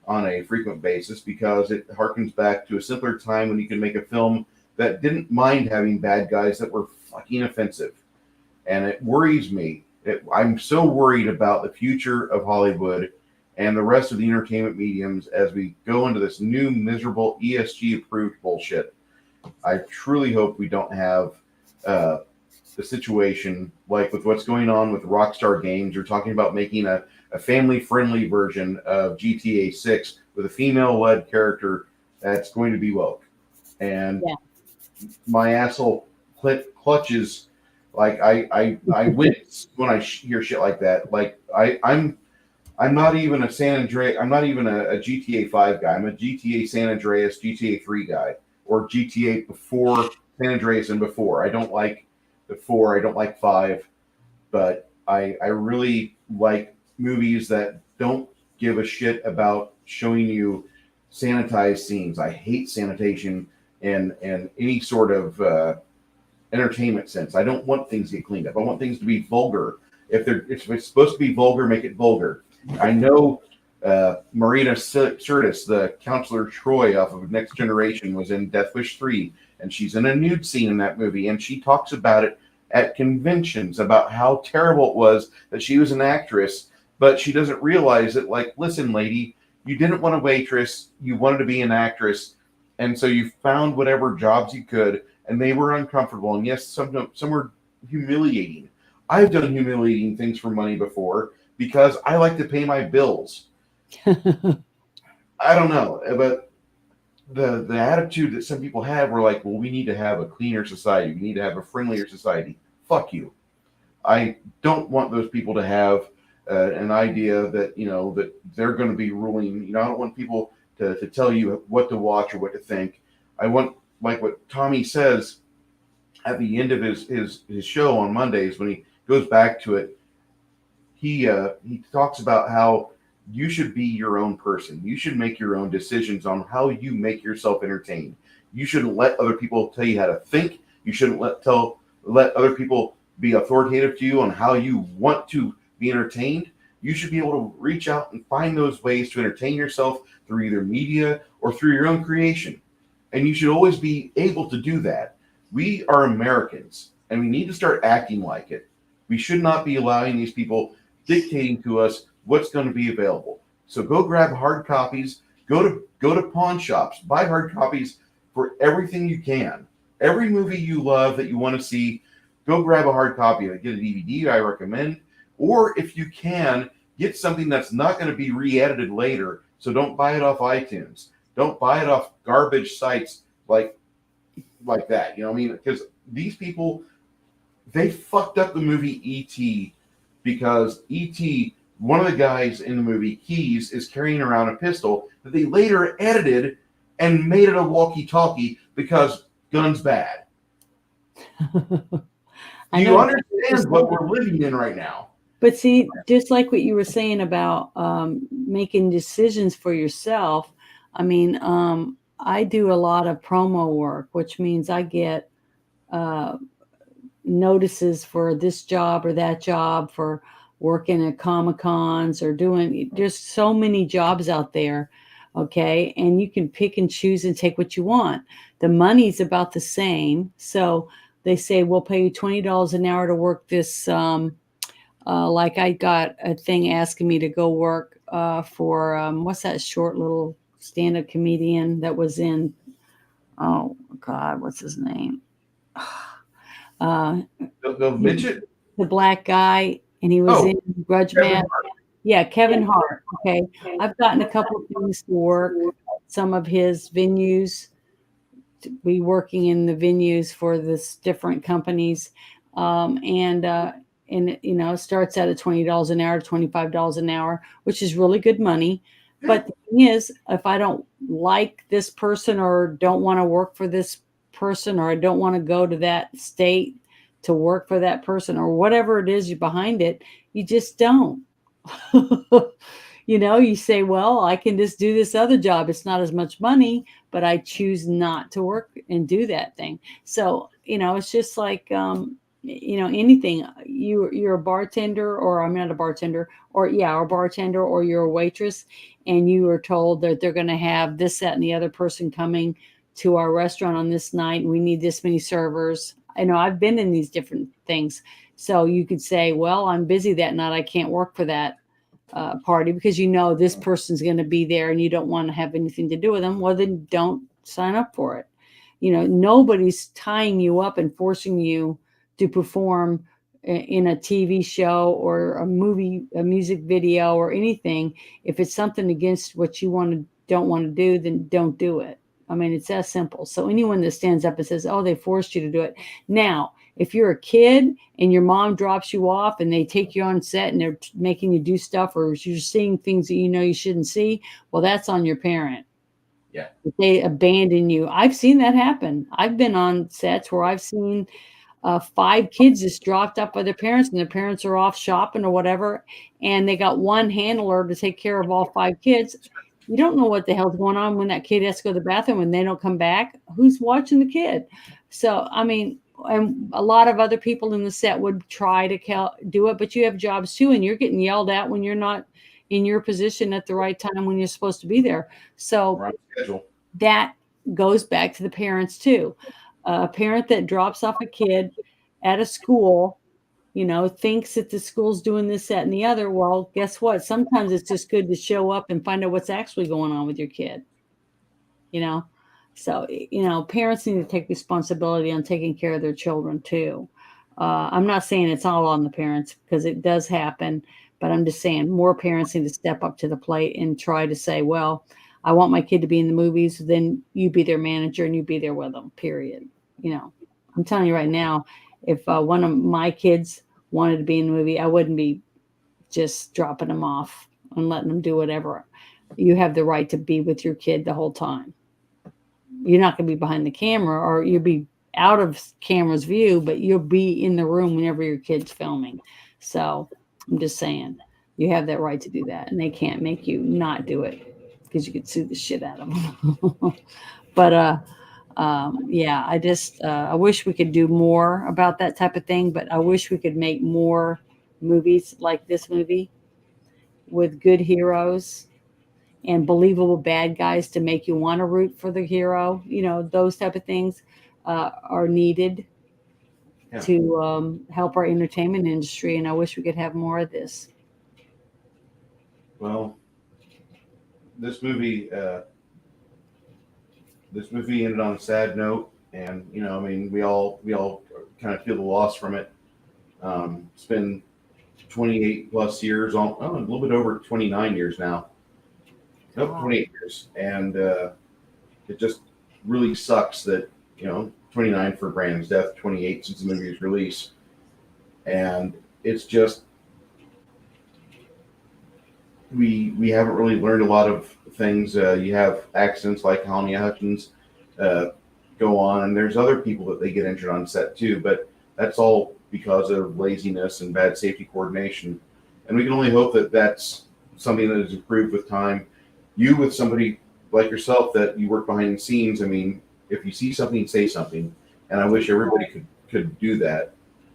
on a frequent basis because it harkens back to a simpler time when you could make a film that didn't mind having bad guys that were fucking offensive. And it worries me. I'm so worried about the future of Hollywood and the rest of the entertainment mediums as we go into this new miserable ESG approved bullshit. I truly hope we don't have the situation like with what's going on with Rockstar Games. You're talking about making a family friendly version of GTA 6 with a female led character that's going to be woke. And Yeah. my asshole clutches. Like I wince when I hear shit like that. Like I'm not even a San Andreas. I'm not even a GTA 5 guy. I'm a GTA San Andreas, GTA 3 guy, or GTA before San Andreas and before. I don't like the 4. I don't like 5, but I really like movies that don't give a shit about showing you sanitized scenes. I hate sanitation and any sort of entertainment sense. I don't want things to get cleaned up. I want things to be vulgar. If it's supposed to be vulgar, make it vulgar. I know Marina Sirtis, the counselor Troy off of Next Generation, was in Death Wish 3, and she's in a nude scene in that movie, and she talks about it at conventions about how terrible it was that she was an actress, but she doesn't realize that, like, listen, lady, you didn't want a waitress, you wanted to be an actress, and so you found whatever jobs you could, and they were uncomfortable, and yes, some were humiliating. I've done humiliating things for money before because I like to pay my bills. I don't know, but the attitude that some people have, were like, well, we need to have a cleaner society. We need to have a friendlier society. Fuck you. I don't want those people to have an idea that, that they're going to be ruling. I don't want people to tell you what to watch or what to think. I want, like what Tommy says at the end of his show on Mondays when he goes back to it, he talks about how you should be your own person. You should make your own decisions on how you make yourself entertained. You shouldn't let other people tell you how to think. You shouldn't let other people be authoritative to you on how you want to be entertained. You should be able to reach out and find those ways to entertain yourself through either media or through your own creation. And you should always be able to do that. We are Americans, and we need to start acting like it. We should not be allowing these people dictating to us what's going to be available. So go grab hard copies, go to pawn shops, buy hard copies for everything you can. Every movie you love that you want to see, go grab a hard copy of it. Get a DVD, I recommend. Or if you can, get something that's not going to be re-edited later. So don't buy it off iTunes. Don't buy it off garbage sites like that. You know what I mean? Because these people, they fucked up the movie E.T. because E.T., one of the guys in the movie, Keys, is carrying around a pistol that they later edited and made it a walkie-talkie because guns bad. I You know understand what we're living in right now. But see, just like what you were saying about making decisions for yourself, I mean, I do a lot of promo work, which means I get notices for this job or that job, for working at Comic-Cons or doing, there's so many jobs out there. Okay. And you can pick and choose and take what you want. The money's about the same. So they say, we'll pay you $20 an hour to work this. Like I got a thing asking me to go work for what's that short little stand-up comedian that was in, oh God, what's his name? The midget? The black guy, and he was in Grudge Match. Yeah, Kevin Hart. Okay. I've gotten a couple of things to work at some of his venues, to be working in the venues for this different companies. And it starts out at $20 an hour, $25 an hour, which is really good money. But the thing is, if I don't like this person or don't want to work for this person, or I don't want to go to that state to work for that person, or whatever it is you behind it, you just don't. You say, well, I can just do this other job. It's not as much money, but I choose not to work and do that thing. So, it's just like, anything. You're a bartender, or I'm not a bartender, or yeah, a bartender, or you're a waitress, and you are told that they're going to have this, that, and the other person coming to our restaurant on this night. And we need this many servers. I know I've been in these different things. So you could say, well, I'm busy that night. I can't work for that party, because this person's going to be there and you don't want to have anything to do with them. Well, then don't sign up for it. Nobody's tying you up and forcing you to perform in a TV show or a movie, a music video, or anything. If it's something against what you don't want to do, then don't do it. I mean, it's that simple. So anyone that stands up and says, oh, they forced you to do it. Now, if you're a kid and your mom drops you off and they take you on set and they're making you do stuff, or you're seeing things that you shouldn't see, well, that's on your parent. Yeah. If they abandon you. I've seen that happen. I've been on sets where I've seen 5 kids just dropped up by their parents, and their parents are off shopping or whatever, and they got one handler to take care of all 5 kids. You don't know what the hell's going on when that kid has to go to the bathroom and they don't come back. Who's watching the kid? So, I mean, and a lot of other people in the set would try to do it, but you have jobs too, and you're getting yelled at when you're not in your position at the right time when you're supposed to be there. So that goes back to the parents too. A parent that drops off a kid at a school, thinks that the school's doing this, that, and the other. Well, guess what? Sometimes it's just good to show up and find out what's actually going on with your kid. So, parents need to take responsibility on taking care of their children too. I'm not saying it's all on the parents, because it does happen, but I'm just saying more parents need to step up to the plate and try to say, well, I want my kid to be in the movies, then you be their manager and you be there with them, period. I'm telling you right now, if one of my kids wanted to be in the movie, I wouldn't be just dropping them off and letting them do whatever. You have the right to be with your kid the whole time. You're not going to be behind the camera, or you'll be out of camera's view, but you'll be in the room whenever your kid's filming. So I'm just saying, you have that right to do that, and they can't make you not do it, because you could sue the shit out of them. But yeah, I wish we could do more about that type of thing, but I wish we could make more movies like this movie with good heroes and believable bad guys to make you want to root for the hero. Those type of things are needed to help our entertainment industry, and I wish we could have more of this. Well, this movie ended on a sad note, and we all kind of feel the loss from it. It's been 28 plus years, a little bit over 29 years now. Nope, 28 years, and it just really sucks that 29 for Brandon's death, 28 since the movie's release, and it's just we haven't really learned a lot of things. You have accidents like Halyna Hutchins go on, and there's other people that they get injured on set too, but that's all because of laziness and bad safety coordination, and we can only hope that that's something that is improved with time. You, with somebody like yourself that you work behind the scenes, I mean, if you see something, say something, and I wish everybody could do that.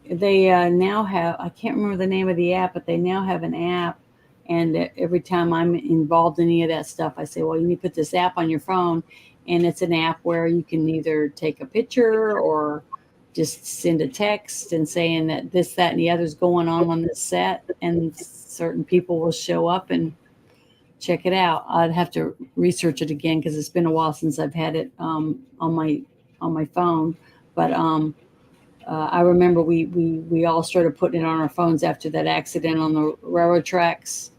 They now have, I can't remember the name of the app, but they now have an app, and every time I'm involved in any of that stuff, I say, well, you need to put this app on your phone, and it's an app where you can either take a picture or just send a text and saying that this, that, and the other is going on this set, and certain people will show up and check it out. I'd have to research it again, because it's been a while since I've had it on my phone. But I remember we all started putting it on our phones after that accident on the railroad tracks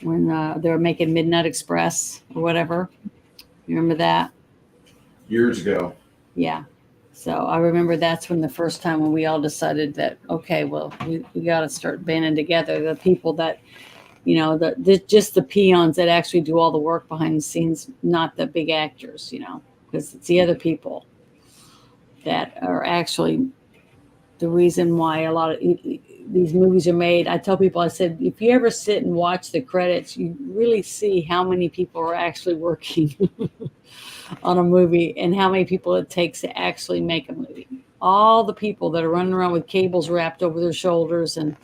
when they were making Midnight Express or whatever. You remember that? Years ago. Yeah. So I remember that's when the first time when we all decided that, okay, well, we got to start banding together. The people that, just the peons that actually do all the work behind the scenes, not the big actors, because it's the other people that are actually the reason why a lot of these movies are made. I tell people, I said, if you ever sit and watch the credits, you really see how many people are actually working on a movie and how many people it takes to actually make a movie. All the people that are running around with cables wrapped over their shoulders and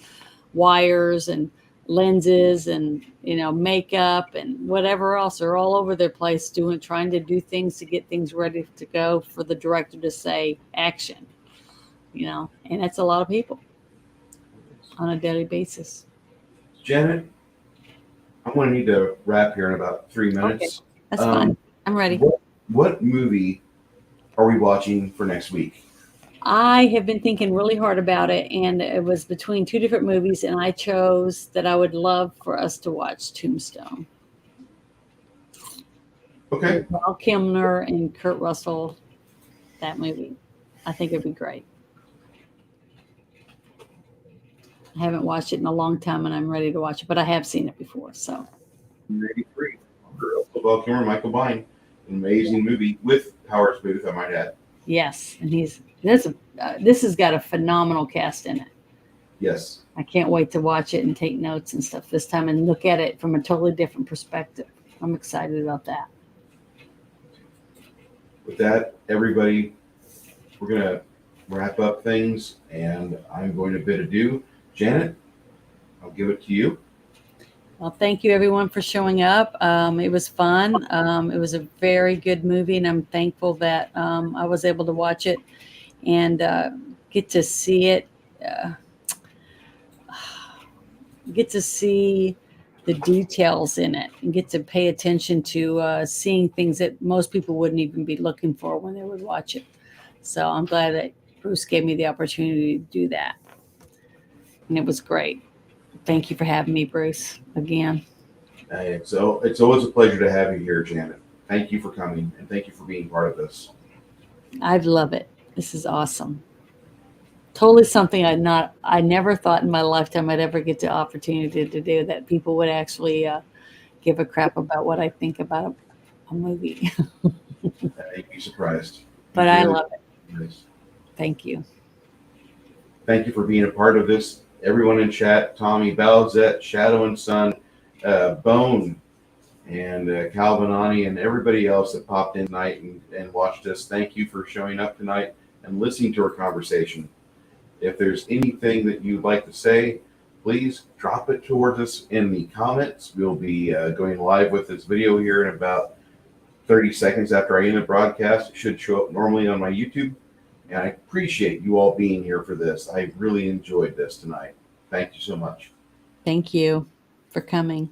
wires and lenses and makeup and whatever else are all over their place trying to do things to get things ready to go for the director to say action, and that's a lot of people on a daily basis. Janet, I'm going to need to wrap here in about 3 Okay, minutes. that's fine. I'm ready. What movie are we watching for next week? I have been thinking really hard about it, and it was between two different movies, and I chose that I would love for us to watch Tombstone. Okay. With Val Kilmer and Kurt Russell, that movie. I think it'd be great. I haven't watched it in a long time, and I'm ready to watch it, but I have seen it before. So 1983. Val Kilmer, Michael Biehn. An amazing movie with Howard Booth, I might add. yes, and this has got a phenomenal cast in it. Yes. I can't wait to watch it and take notes and stuff this time and look at it from a totally different perspective. I'm excited about that. With that, everybody, we're going to wrap up things, and I'm going to bid adieu. Janet, I'll give it to you. Well, thank you everyone for showing up. It was fun. It was a very good movie, and I'm thankful that I was able to watch it and get to see it. Get to see the details in it and get to pay attention to seeing things that most people wouldn't even be looking for when they would watch it. So I'm glad that Bruce gave me the opportunity to do that. And it was great. Thank you for having me, Bruce, again. It's always a pleasure to have you here, Janet. Thank you for coming, and thank you for being part of this. I love it. This is awesome. Totally something I never thought in my lifetime I'd ever get the opportunity to do, that people would actually give a crap about what I think about a movie. You'd be surprised. But I love it. Nice. Thank you. Thank you for being a part of this. Everyone in chat, Tommy, Balzette, Shadow and Sun, Bone, and Calvinani, and everybody else that popped in tonight and watched us. Thank you for showing up tonight and listening to our conversation. If there's anything that you'd like to say, please drop it towards us in the comments. We'll be going live with this video here in about 30 seconds after I end the broadcast. It should show up normally on my YouTube. And I appreciate you all being here for this. I really enjoyed this tonight. Thank you so much. Thank you for coming.